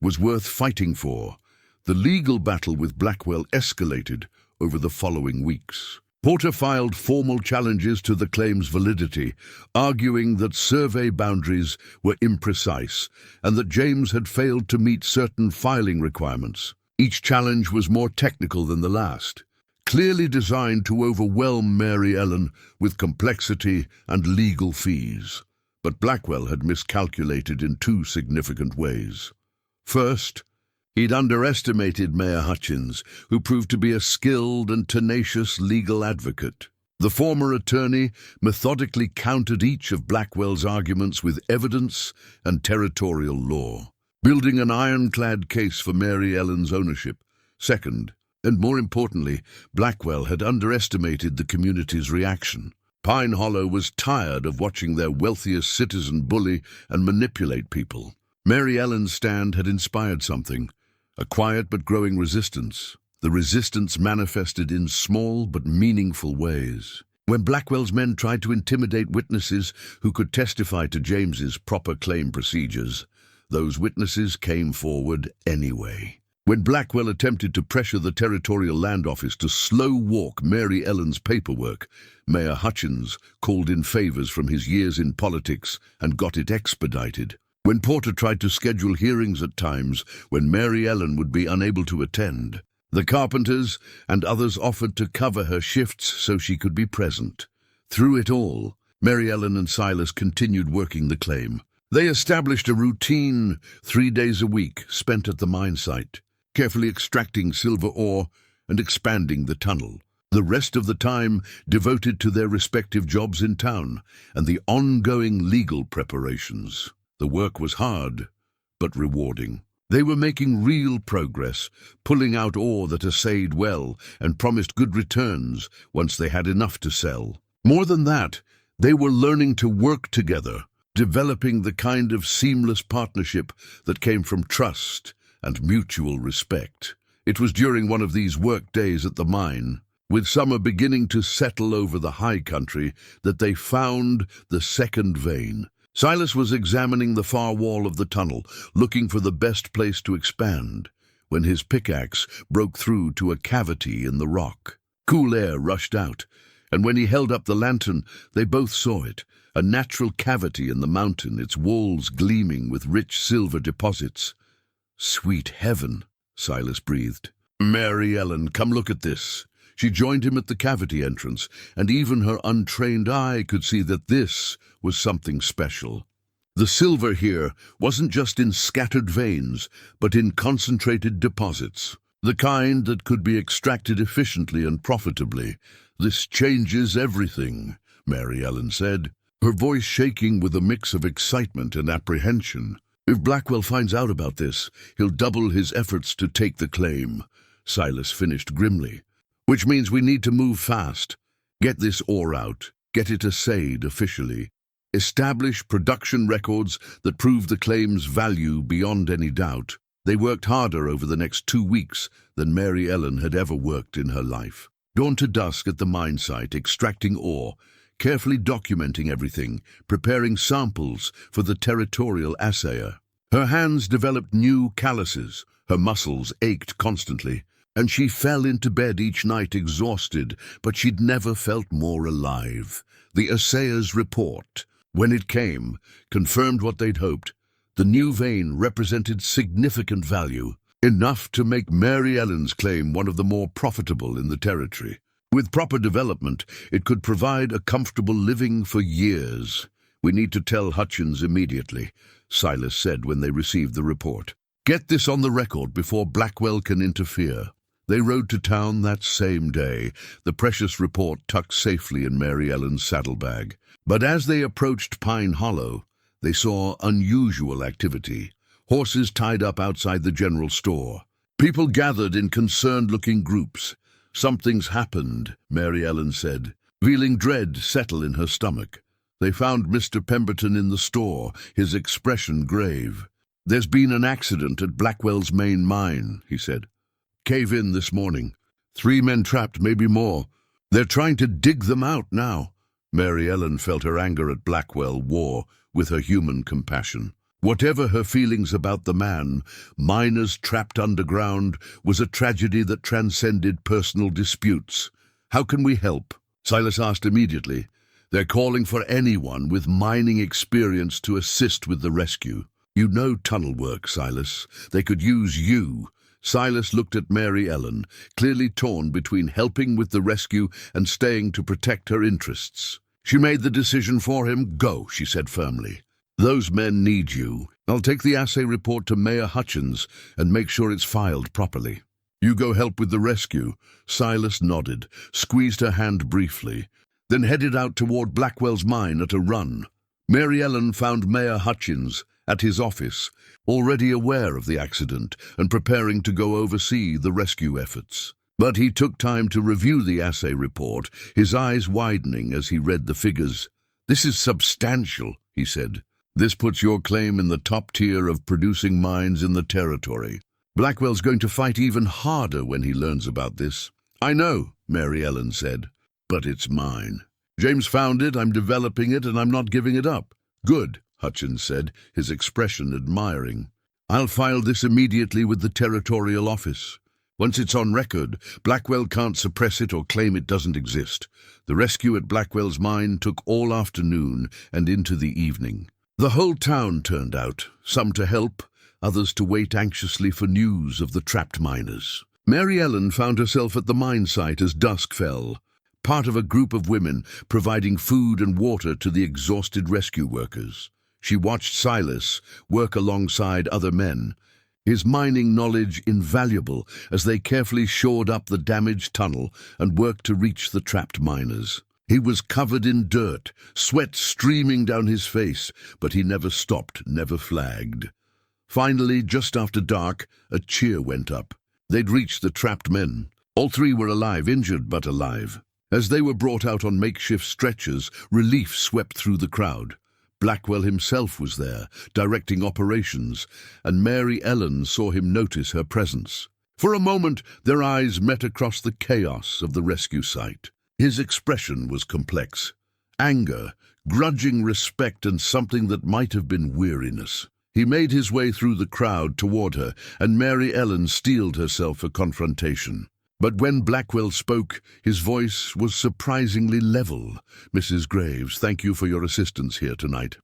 was worth fighting for. The legal battle with Blackwell escalated over the following weeks. Porter filed formal challenges to the claim's validity, arguing that survey boundaries were imprecise and that James had failed to meet certain filing requirements. Each challenge was more technical than the last, clearly designed to overwhelm Mary Ellen with complexity and legal fees. But Blackwell had miscalculated in two significant ways. First, he'd underestimated Mayor Hutchins, who proved to be a skilled and tenacious legal advocate. The former attorney methodically countered each of Blackwell's arguments with evidence and territorial law, building an ironclad case for Mary Ellen's ownership. Second, and more importantly, Blackwell had underestimated the community's reaction. Pine Hollow was tired of watching their wealthiest citizen bully and manipulate people. Mary Ellen's stand had inspired something. A quiet but growing resistance. The resistance manifested in small but meaningful ways. When Blackwell's men tried to intimidate witnesses who could testify to James's proper claim procedures, those witnesses came forward anyway. When Blackwell attempted to pressure the Territorial Land Office to slow-walk Mary Ellen's paperwork, Mayor Hutchins called in favors from his years in politics and got it expedited. When Porter tried to schedule hearings at times when Mary Ellen would be unable to attend, the Carpenters and others offered to cover her shifts so she could be present. Through it all, Mary Ellen and Silas continued working the claim. They established a routine 3 days a week spent at the mine site, carefully extracting silver ore and expanding the tunnel. The rest of the time devoted to their respective jobs in town and the ongoing legal preparations. The work was hard, but rewarding. They were making real progress, pulling out ore that assayed well and promised good returns once they had enough to sell. More than that, they were learning to work together, developing the kind of seamless partnership that came from trust and mutual respect. It was during one of these work days at the mine, with summer beginning to settle over the high country, that they found the second vein. Silas was examining the far wall of the tunnel, looking for the best place to expand, when his pickaxe broke through to a cavity in the rock. Cool air rushed out, And when he held up the lantern, they both saw it, a natural cavity in the mountain, its walls gleaming with rich silver deposits. "Sweet heaven," Silas breathed. "Mary Ellen, come look at this." She joined him at the cavity entrance, and even her untrained eye could see that this was something special. The silver here wasn't just in scattered veins, but in concentrated deposits, the kind that could be extracted efficiently and profitably. "This changes everything," Mary Ellen said, her voice shaking with a mix of excitement and apprehension. "If Blackwell finds out about this, he'll double his efforts to take the claim," Silas finished grimly. "Which means we need to move fast. Get this ore out, get it assayed officially. Establish production records that prove the claim's value beyond any doubt." They worked harder over the next 2 weeks than Mary Ellen had ever worked in her life. Dawn to dusk at the mine site, extracting ore, carefully documenting everything, preparing samples for the territorial assayer. Her hands developed new calluses, her muscles ached constantly, and she fell into bed each night exhausted, but she'd never felt more alive. The assayer's report, when it came, confirmed what they'd hoped. The new vein represented significant value, enough to make Mary Ellen's claim one of the more profitable in the territory. With proper development, it could provide a comfortable living for years. "We need to tell Hutchins immediately," Silas said when they received the report. "Get this on the record before Blackwell can interfere." They rode to town that same day, the precious report tucked safely in Mary Ellen's saddlebag. But as they approached Pine Hollow, they saw unusual activity. Horses tied up outside the general store. People gathered in concerned-looking groups. "Something's happened," Mary Ellen said, feeling dread settle in her stomach. They found Mr. Pemberton in the store, his expression grave. "There's been an accident at Blackwell's main mine," he said. "Cave-in this morning. 3 men trapped, maybe more. They're trying to dig them out now." Mary Ellen felt her anger at Blackwell war with her human compassion. Whatever her feelings about the man, miners trapped underground was a tragedy that transcended personal disputes. "How can we help?" Silas asked immediately. "They're calling for anyone with mining experience to assist with the rescue. You know tunnel work, Silas. They could use you." Silas looked at Mary Ellen, clearly torn between helping with the rescue and staying to protect her interests. She made the decision for him. "Go," she said firmly. "Those men need you. I'll take the assay report to Mayor Hutchins and make sure it's filed properly. You go help with the rescue." Silas nodded, squeezed her hand briefly, then headed out toward Blackwell's mine at a run. Mary Ellen found Mayor Hutchins at his office, already aware of the accident and preparing to go oversee the rescue efforts. But he took time to review the assay report, his eyes widening as he read the figures. "This is substantial," he said. "This puts your claim in the top tier of producing mines in the territory. Blackwell's going to fight even harder when he learns about this." "I know," Mary Ellen said, "but it's mine. James found it, I'm developing it, and I'm not giving it up." "Good," Hutchins said, his expression admiring. "I'll file this immediately with the territorial office. Once it's on record, Blackwell can't suppress it or claim it doesn't exist." The rescue at Blackwell's mine took all afternoon and into the evening. The whole town turned out, some to help, others to wait anxiously for news of the trapped miners. Mary Ellen found herself at the mine site as dusk fell, part of a group of women providing food and water to the exhausted rescue workers. She watched Silas work alongside other men, his mining knowledge invaluable as they carefully shored up the damaged tunnel and worked to reach the trapped miners. He was covered in dirt, sweat streaming down his face, but he never stopped, never flagged. Finally, just after dark, a cheer went up. They'd reached the trapped men. All 3 were alive, injured but alive. As they were brought out on makeshift stretchers, relief swept through the crowd. Blackwell himself was there, directing operations, and Mary Ellen saw him notice her presence. For a moment, their eyes met across the chaos of the rescue site. His expression was complex. Anger, grudging respect, and something that might have been weariness. He made his way through the crowd toward her, and Mary Ellen steeled herself for confrontation. But when Blackwell spoke, his voice was surprisingly level. "Mrs. Graves, thank you for your assistance here tonight."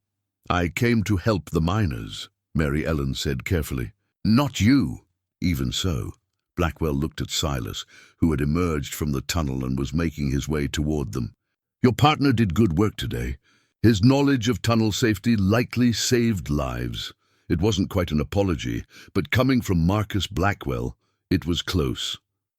"I came to help the miners," Mary Ellen said carefully. "Not you." "Even so." Blackwell looked at Silas, who had emerged from the tunnel and was making his way toward them. "Your partner did good work today. His knowledge of tunnel safety likely saved lives." It wasn't quite an apology, but coming from Marcus Blackwell, it was close.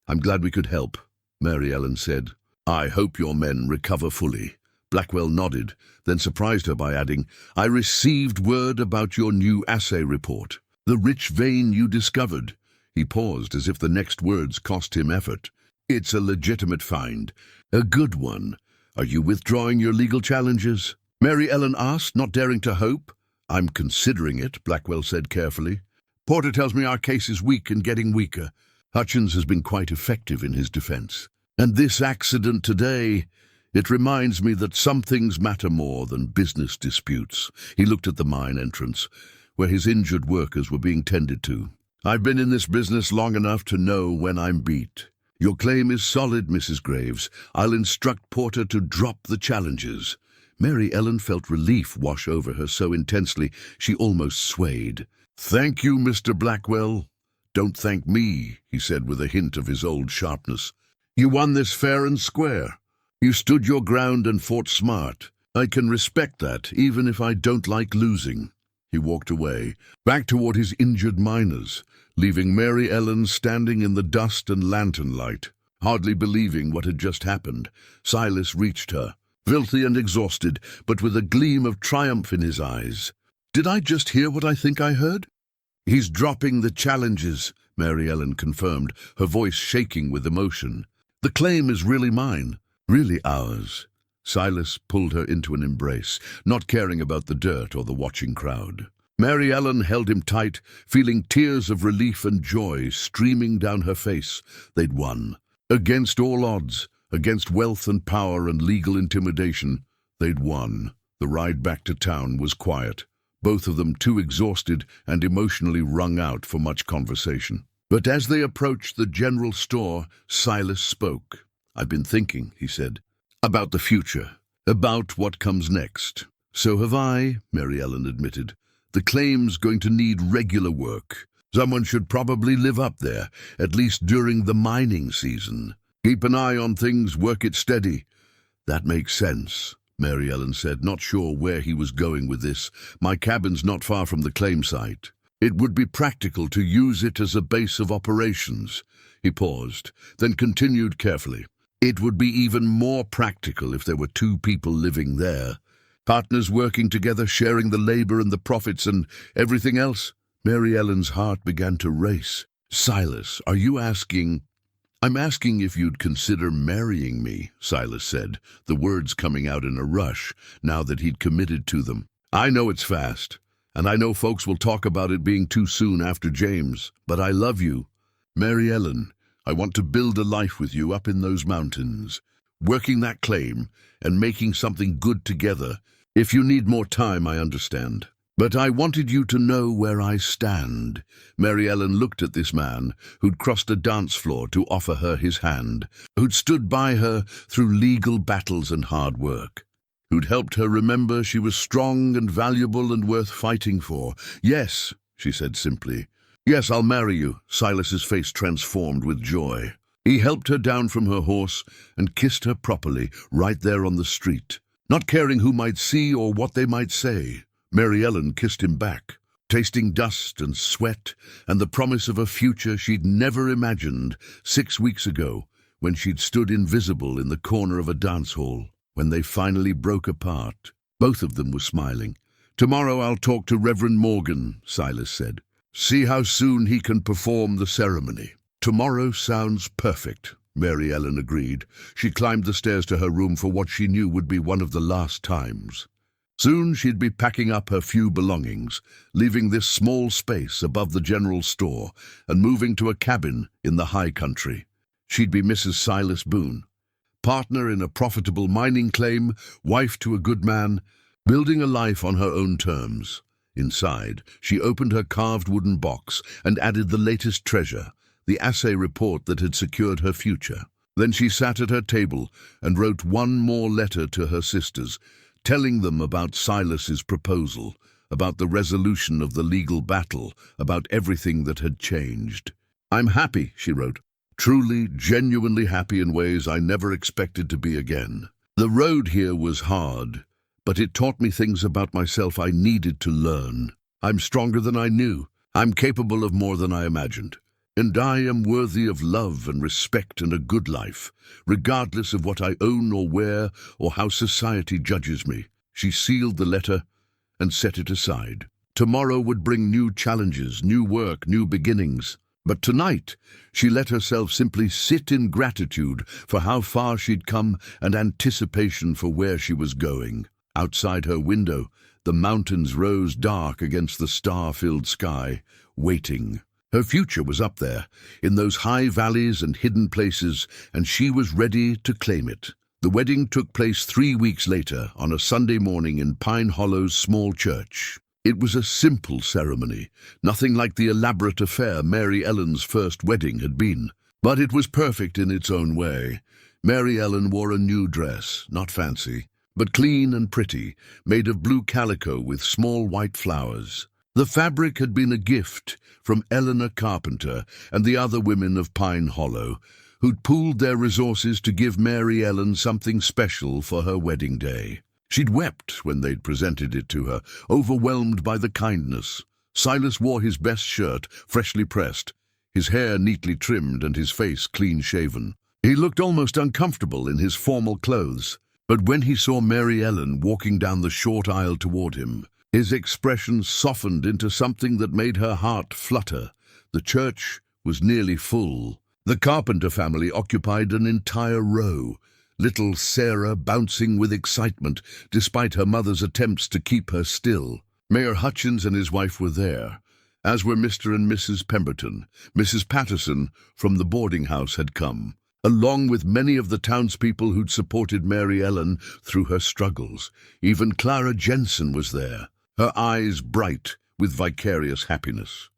"I'm glad we could help," Mary Ellen said. "I hope your men recover fully." Blackwell nodded, then surprised her by adding, "I received word about your new assay report. The rich vein you discovered." He paused as if the next words cost him effort. "It's a legitimate find. A good one. Are you withdrawing your legal challenges?" Mary Ellen asked, not daring to hope. "I'm considering it," Blackwell said carefully. "Porter tells me our case is weak and getting weaker. Hutchins has been quite effective in his defense. And this accident today, it reminds me that some things matter more than business disputes." He looked at the mine entrance, where his injured workers were being tended to. "I've been in this business long enough to know when I'm beat. Your claim is solid, Mrs. Graves. I'll instruct Porter to drop the challenges." Mary Ellen felt relief wash over her so intensely she almost swayed. "Thank you, Mr. Blackwell." "Don't thank me," he said with a hint of his old sharpness. "You won this fair and square. You stood your ground and fought smart. I can respect that, even if I don't like losing." He walked away, back toward his injured miners, leaving Mary Ellen standing in the dust and lantern light. Hardly believing what had just happened, Silas reached her, filthy and exhausted, but with a gleam of triumph in his eyes. "Did I just hear what I think I heard?" "He's dropping the challenges," Mary Ellen confirmed, her voice shaking with emotion. "The claim is really mine, really ours." Silas pulled her into an embrace, not caring about the dirt or the watching crowd. Mary Ellen held him tight, feeling tears of relief and joy streaming down her face. They'd won. Against all odds, against wealth and power and legal intimidation, they'd won. The ride back to town was quiet, both of them too exhausted and emotionally wrung out for much conversation. But as they approached the general store, Silas spoke. "I've been thinking," he said, "about the future, about what comes next." "So have I," Mary Ellen admitted. "The claim's going to need regular work. Someone should probably live up there, at least during the mining season. Keep an eye on things, work it steady." "That makes sense," Mary Ellen said, not sure where he was going with this. "My cabin's not far from the claim site. It would be practical to use it as a base of operations." He paused, then continued carefully. "It would be even more practical if there were two people living there. Partners working together, sharing the labor and the profits and everything else." Mary Ellen's heart began to race. "Silas, are you asking—" "I'm asking if you'd consider marrying me," Silas said, the words coming out in a rush, now that he'd committed to them. "I know it's fast, and I know folks will talk about it being too soon after James, but I love you. Mary Ellen, I want to build a life with you up in those mountains, working that claim and making something good together. If you need more time, I understand. But I wanted you to know where I stand." Mary Ellen looked at this man who'd crossed a dance floor to offer her his hand, who'd stood by her through legal battles and hard work, who'd helped her remember she was strong and valuable and worth fighting for. "Yes," she said simply. "Yes, I'll marry you." Silas's face transformed with joy. He helped her down from her horse and kissed her properly right there on the street, not caring who might see or what they might say. Mary Ellen kissed him back, tasting dust and sweat and the promise of a future she'd never imagined 6 weeks ago when she'd stood invisible in the corner of a dance hall. When they finally broke apart, both of them were smiling. "Tomorrow I'll talk to Reverend Morgan," Silas said. "See how soon he can perform the ceremony." "Tomorrow sounds perfect," Mary Ellen agreed. She climbed the stairs to her room for what she knew would be one of the last times. Soon she'd be packing up her few belongings, leaving this small space above the general store and moving to a cabin in the high country. She'd be Mrs. Silas Boone, partner in a profitable mining claim, wife to a good man, building a life on her own terms. Inside, she opened her carved wooden box and added the latest treasure, the assay report that had secured her future. Then she sat at her table and wrote one more letter to her sisters, telling them about Silas's proposal, about the resolution of the legal battle, about everything that had changed. "I'm happy," she wrote, "truly, genuinely happy in ways I never expected to be again. The road here was hard, but it taught me things about myself I needed to learn. I'm stronger than I knew. I'm capable of more than I imagined. And I am worthy of love and respect and a good life, regardless of what I own or wear or how society judges me." She sealed the letter and set it aside. Tomorrow would bring new challenges, new work, new beginnings. But tonight, she let herself simply sit in gratitude for how far she'd come and anticipation for where she was going. Outside her window, the mountains rose dark against the star-filled sky, waiting. Her future was up there, in those high valleys and hidden places, and she was ready to claim it. The wedding took place 3 weeks later, on a Sunday morning in Pine Hollow's small church. It was a simple ceremony, nothing like the elaborate affair Mary Ellen's first wedding had been. But it was perfect in its own way. Mary Ellen wore a new dress, not fancy, but clean and pretty, made of blue calico with small white flowers. The fabric had been a gift from Eleanor Carpenter and the other women of Pine Hollow, who'd pooled their resources to give Mary Ellen something special for her wedding day. She'd wept when they'd presented it to her, overwhelmed by the kindness. Silas wore his best shirt, freshly pressed, his hair neatly trimmed and his face clean-shaven. He looked almost uncomfortable in his formal clothes, but when he saw Mary Ellen walking down the short aisle toward him, his expression softened into something that made her heart flutter. The church was nearly full. The Carpenter family occupied an entire row, little Sarah bouncing with excitement despite her mother's attempts to keep her still. Mayor Hutchins and his wife were there, as were Mr. and Mrs. Pemberton. Mrs. Patterson from the boarding house had come, along with many of the townspeople who'd supported Mary Ellen through her struggles. Even Clara Jensen was there, her eyes bright with vicarious happiness.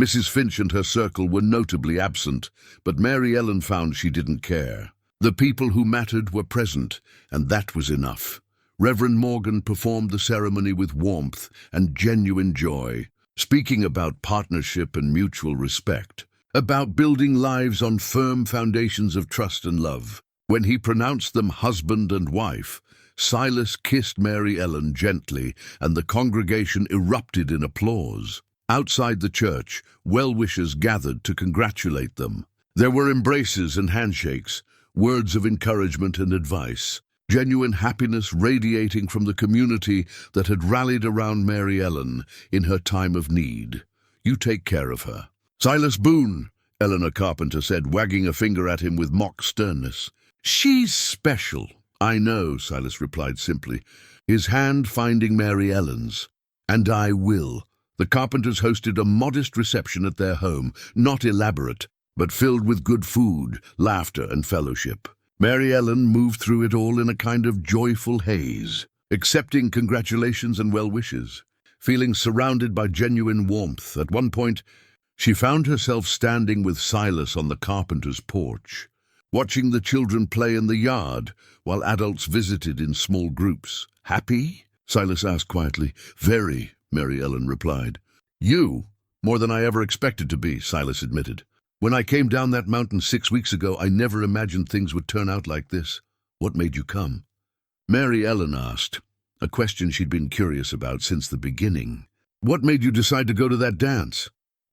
Mrs. Finch and her circle were notably absent, but Mary Ellen found she didn't care. The people who mattered were present, and that was enough. Reverend Morgan performed the ceremony with warmth and genuine joy, speaking about partnership and mutual respect, about building lives on firm foundations of trust and love. When he pronounced them husband and wife, Silas kissed Mary Ellen gently, and the congregation erupted in applause. Outside the church, well-wishers gathered to congratulate them. There were embraces and handshakes, words of encouragement and advice, genuine happiness radiating from the community that had rallied around Mary Ellen in her time of need. "You take care of her." "Silas Boone," Eleanor Carpenter said, wagging a finger at him with mock sternness. "She's special." "I know," Silas replied simply, his hand finding Mary Ellen's. "And I will." The Carpenters hosted a modest reception at their home, not elaborate, but filled with good food, laughter, and fellowship. Mary Ellen moved through it all in a kind of joyful haze, accepting congratulations and well wishes, feeling surrounded by genuine warmth. At one point, she found herself standing with Silas on the Carpenter's porch, watching the children play in the yard while adults visited in small groups. "Happy?" Silas asked quietly. "Very," Mary Ellen replied. "You? More than I ever expected to be," Silas admitted. "When I came down that mountain 6 weeks ago, I never imagined things would turn out like this." "What made you come?" Mary Ellen asked, a question she'd been curious about since the beginning. "What made you decide to go to that dance?"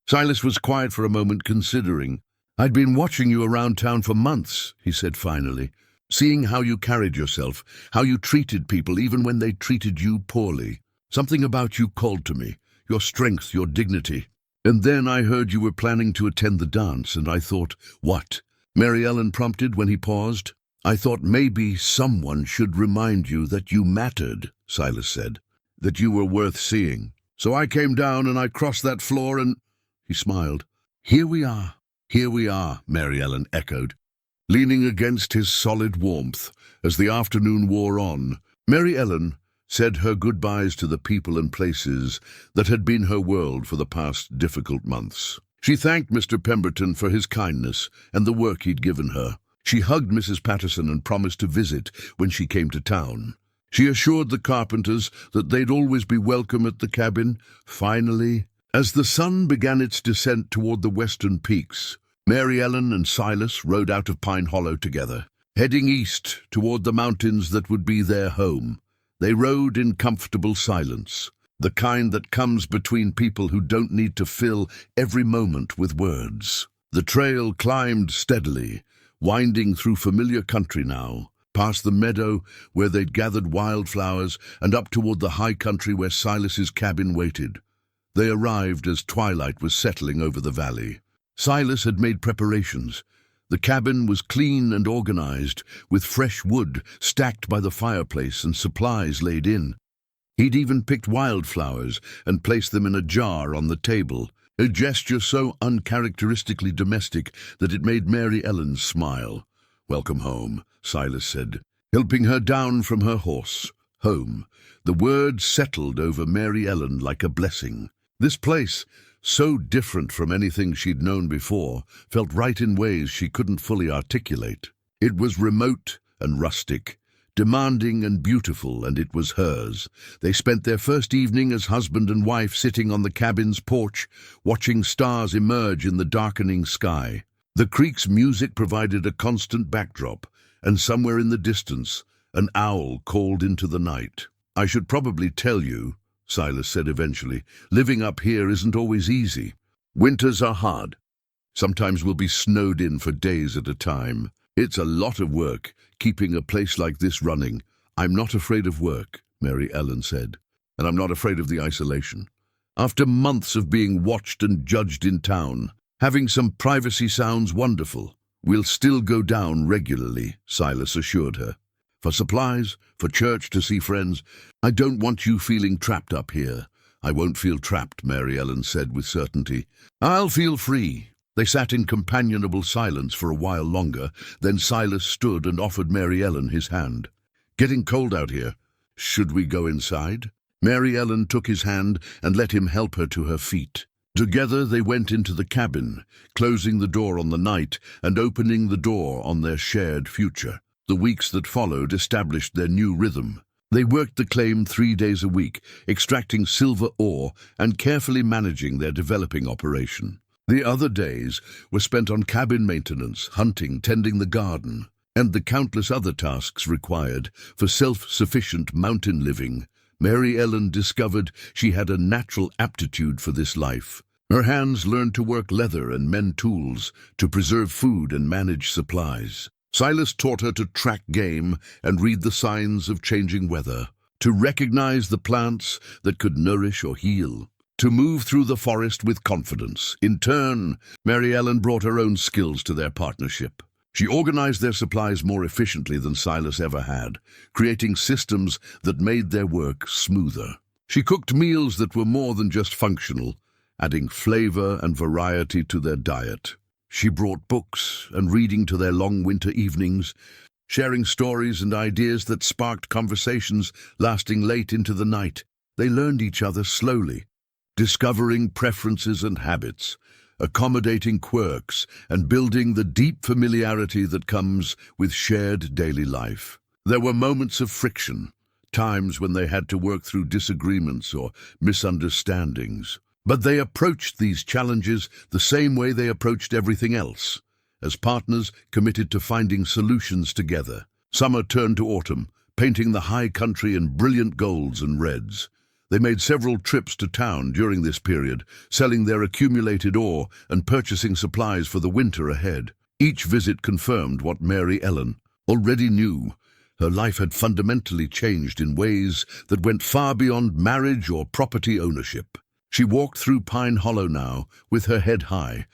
Silas was quiet for a moment, considering. "I'd been watching you around town for months," he said finally, "seeing how you carried yourself, how you treated people even when they treated you poorly. Something about you called to me, your strength, your dignity. And then I heard you were planning to attend the dance, and I thought, what?" Mary Ellen prompted when he paused. "I thought maybe someone should remind you that you mattered," Silas said, "that you were worth seeing. So I came down and I crossed that floor and—" He smiled. Here we are," Mary Ellen echoed, leaning against his solid warmth as the afternoon wore on. Mary Ellen said her goodbyes to the people and places that had been her world for the past difficult months. She thanked Mr. Pemberton for his kindness and the work he'd given her. She hugged Mrs. Patterson and promised to visit when she came to town. She assured the carpenters that they'd always be welcome at the cabin. Finally, as the sun began its descent toward the western peaks, Mary Ellen and Silas rode out of Pine Hollow together, heading east toward the mountains that would be their home. They rode in comfortable silence, the kind that comes between people who don't need to fill every moment with words. The trail climbed steadily, winding through familiar country now, past the meadow where they'd gathered wildflowers and up toward the high country where Silas's cabin waited. They arrived as twilight was settling over the valley. Silas had made preparations. The cabin was clean and organized, with fresh wood stacked by the fireplace and supplies laid in. He'd even picked wildflowers and placed them in a jar on the table, a gesture so uncharacteristically domestic that it made Mary Ellen smile. "Welcome home," Silas said, helping her down from her horse. Home. The word settled over Mary Ellen like a blessing. This place, so different from anything she'd known before, felt right in ways she couldn't fully articulate. It was remote and rustic, demanding and beautiful, and it was hers. They spent their first evening as husband and wife sitting on the cabin's porch, watching stars emerge in the darkening sky. The creek's music provided a constant backdrop, and somewhere in the distance, an owl called into the night. "I should probably tell you," Silas said eventually, "living up here isn't always easy. Winters are hard. Sometimes we'll be snowed in for days at a time. It's a lot of work, keeping a place like this running." "I'm not afraid of work," Mary Ellen said, "and I'm not afraid of the isolation. After months of being watched and judged in town, having some privacy sounds wonderful. We'll still go down regularly," Silas assured her. "For supplies, for church, to see friends. I don't want you feeling trapped up here." "I won't feel trapped," Mary Ellen said with certainty. "I'll feel free." They sat in companionable silence for a while longer, then Silas stood and offered Mary Ellen his hand. "Getting cold out here. Should we go inside?" Mary Ellen took his hand and let him help her to her feet. Together they went into the cabin, closing the door on the night and opening the door on their shared future. The weeks that followed established their new rhythm. They worked the claim 3 days a week, extracting silver ore and carefully managing their developing operation. The other days were spent on cabin maintenance, hunting, tending the garden, and the countless other tasks required for self-sufficient mountain living. Mary Ellen discovered she had a natural aptitude for this life. Her hands learned to work leather and mend tools, to preserve food and manage supplies. Silas taught her to track game and read the signs of changing weather, to recognize the plants that could nourish or heal, to move through the forest with confidence. In turn, Mary Ellen brought her own skills to their partnership. She organized their supplies more efficiently than Silas ever had, creating systems that made their work smoother. She cooked meals that were more than just functional, adding flavor and variety to their diet. She brought books and reading to their long winter evenings, sharing stories and ideas that sparked conversations lasting late into the night. They learned each other slowly, discovering preferences and habits, accommodating quirks, and building the deep familiarity that comes with shared daily life. There were moments of friction, times when they had to work through disagreements or misunderstandings. But they approached these challenges the same way they approached everything else, as partners committed to finding solutions together. Summer turned to autumn, painting the high country in brilliant golds and reds. They made several trips to town during this period, selling their accumulated ore and purchasing supplies for the winter ahead. Each visit confirmed what Mary Ellen already knew. Her life had fundamentally changed in ways that went far beyond marriage or property ownership. She walked through Pine Hollow now, with her head high,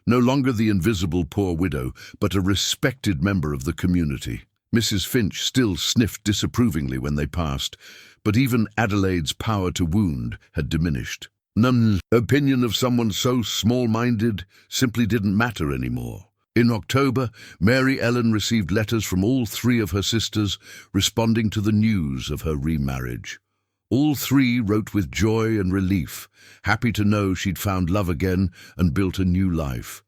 no longer the invisible poor widow, but a respected member of the community. Mrs. Finch still sniffed disapprovingly when they passed, but even Adelaide's power to wound had diminished. Nunn's opinion of someone so small-minded simply didn't matter anymore. In October, Mary Ellen received letters from all 3 of her sisters responding to the news of her remarriage. All three wrote with joy and relief, happy to know she'd found love again and built a new life.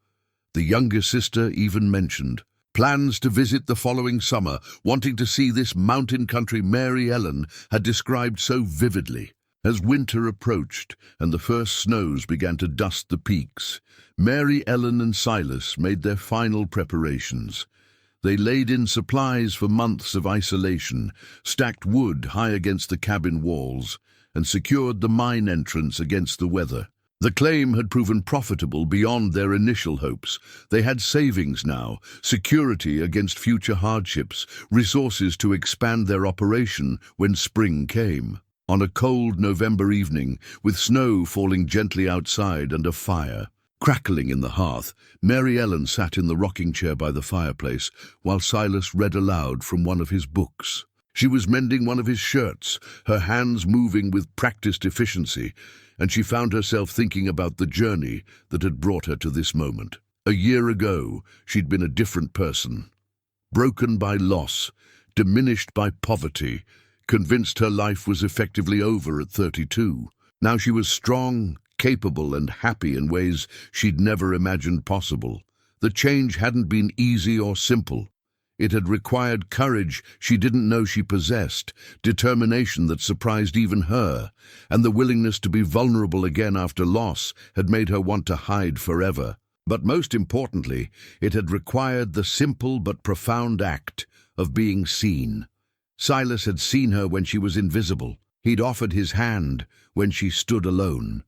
The younger sister even mentioned plans to visit the following summer, wanting to see this mountain country Mary Ellen had described so vividly. As winter approached and the first snows began to dust the peaks, Mary Ellen and Silas made their final preparations. They laid in supplies for months of isolation, stacked wood high against the cabin walls, and secured the mine entrance against the weather. The claim had proven profitable beyond their initial hopes. They had savings now, security against future hardships, resources to expand their operation when spring came. On a cold November evening, with snow falling gently outside and a fire crackling in the hearth, Mary Ellen sat in the rocking chair by the fireplace while Silas read aloud from one of his books. She was mending one of his shirts, her hands moving with practiced efficiency, and she found herself thinking about the journey that had brought her to this moment. A year ago, she'd been a different person. Broken by loss, diminished by poverty, convinced her life was effectively over at 32. Now she was strong, capable and happy in ways she'd never imagined possible. The change hadn't been easy or simple. It had required courage she didn't know she possessed, determination that surprised even her, and the willingness to be vulnerable again after loss had made her want to hide forever. But most importantly, it had required the simple but profound act of being seen. Silas had seen her when she was invisible. He'd offered his hand when she stood alone.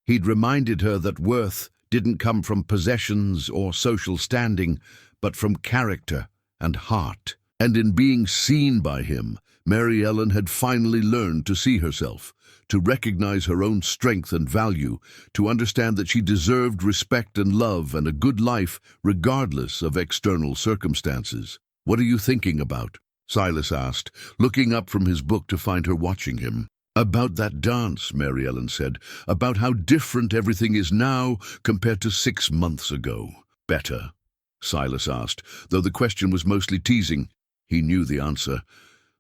He'd reminded her that worth didn't come from possessions or social standing, but from character and heart. And in being seen by him, Mary Ellen had finally learned to see herself, to recognize her own strength and value, to understand that she deserved respect and love and a good life regardless of external circumstances. "What are you thinking about?" Silas asked, looking up from his book to find her watching him. "About that dance," Mary Ellen said, "about how different everything is now compared to 6 months ago." "Better?" Silas asked, though the question was mostly teasing. He knew the answer.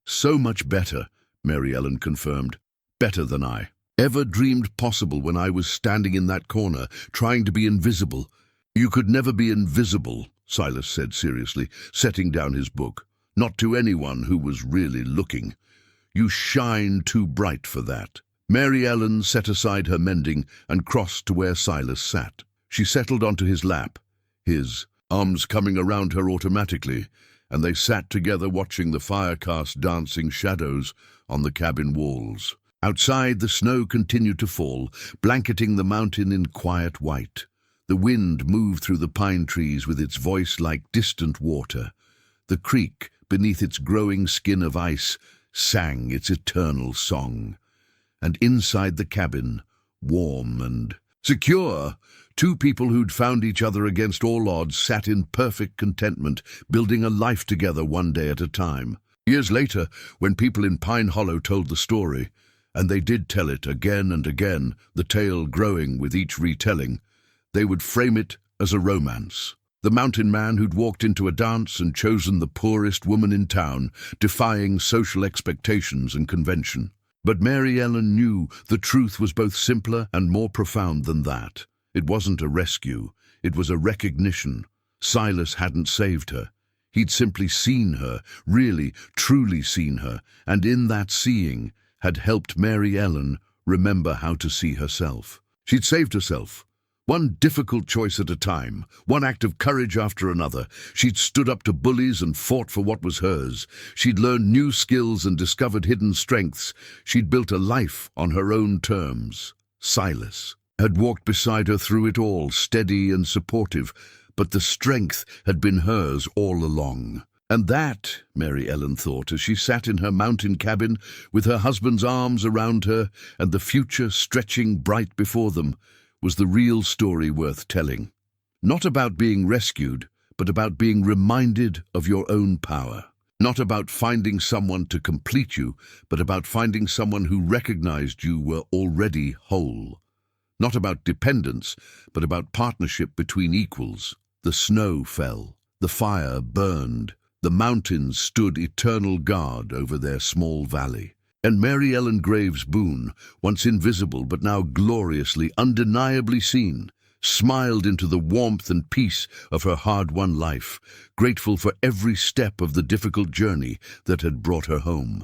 "So much better," Mary Ellen confirmed. "Better than I ever dreamed possible when I was standing in that corner, trying to be invisible." "You could never be invisible," Silas said seriously, setting down his book. "Not to anyone who was really looking. You shine too bright for that." Mary Ellen set aside her mending and crossed to where Silas sat. She settled onto his lap, his arms coming around her automatically, and they sat together watching the fire cast dancing shadows on the cabin walls. Outside, the snow continued to fall, blanketing the mountain in quiet white. The wind moved through the pine trees with its voice like distant water. The creek, beneath its growing skin of ice, sang its eternal song. And inside the cabin, warm and secure, two people who'd found each other against all odds sat in perfect contentment, building a life together one day at a time. Years later, when people in Pine Hollow told the story, and they did tell it again and again, the tale growing with each retelling, they would frame it as a romance. The mountain man who'd walked into a dance and chosen the poorest woman in town, defying social expectations and convention. But Mary Ellen knew the truth was both simpler and more profound than that. It wasn't a rescue, it was a recognition. Silas hadn't saved her. He'd simply seen her, really, truly seen her, and in that seeing had helped Mary Ellen remember how to see herself. She'd saved herself. One difficult choice at a time, one act of courage after another. She'd stood up to bullies and fought for what was hers. She'd learned new skills and discovered hidden strengths. She'd built a life on her own terms. Silas had walked beside her through it all, steady and supportive, but the strength had been hers all along. And that, Mary Ellen thought, as she sat in her mountain cabin with her husband's arms around her and the future stretching bright before them, was the real story worth telling. Not about being rescued, but about being reminded of your own power. Not about finding someone to complete you, but about finding someone who recognized you were already whole. Not about dependence, but about partnership between equals. The snow fell, the fire burned, the mountains stood eternal guard over their small valley. And Mary Ellen Graves Boone, once invisible but now gloriously, undeniably seen, smiled into the warmth and peace of her hard-won life, grateful for every step of the difficult journey that had brought her home.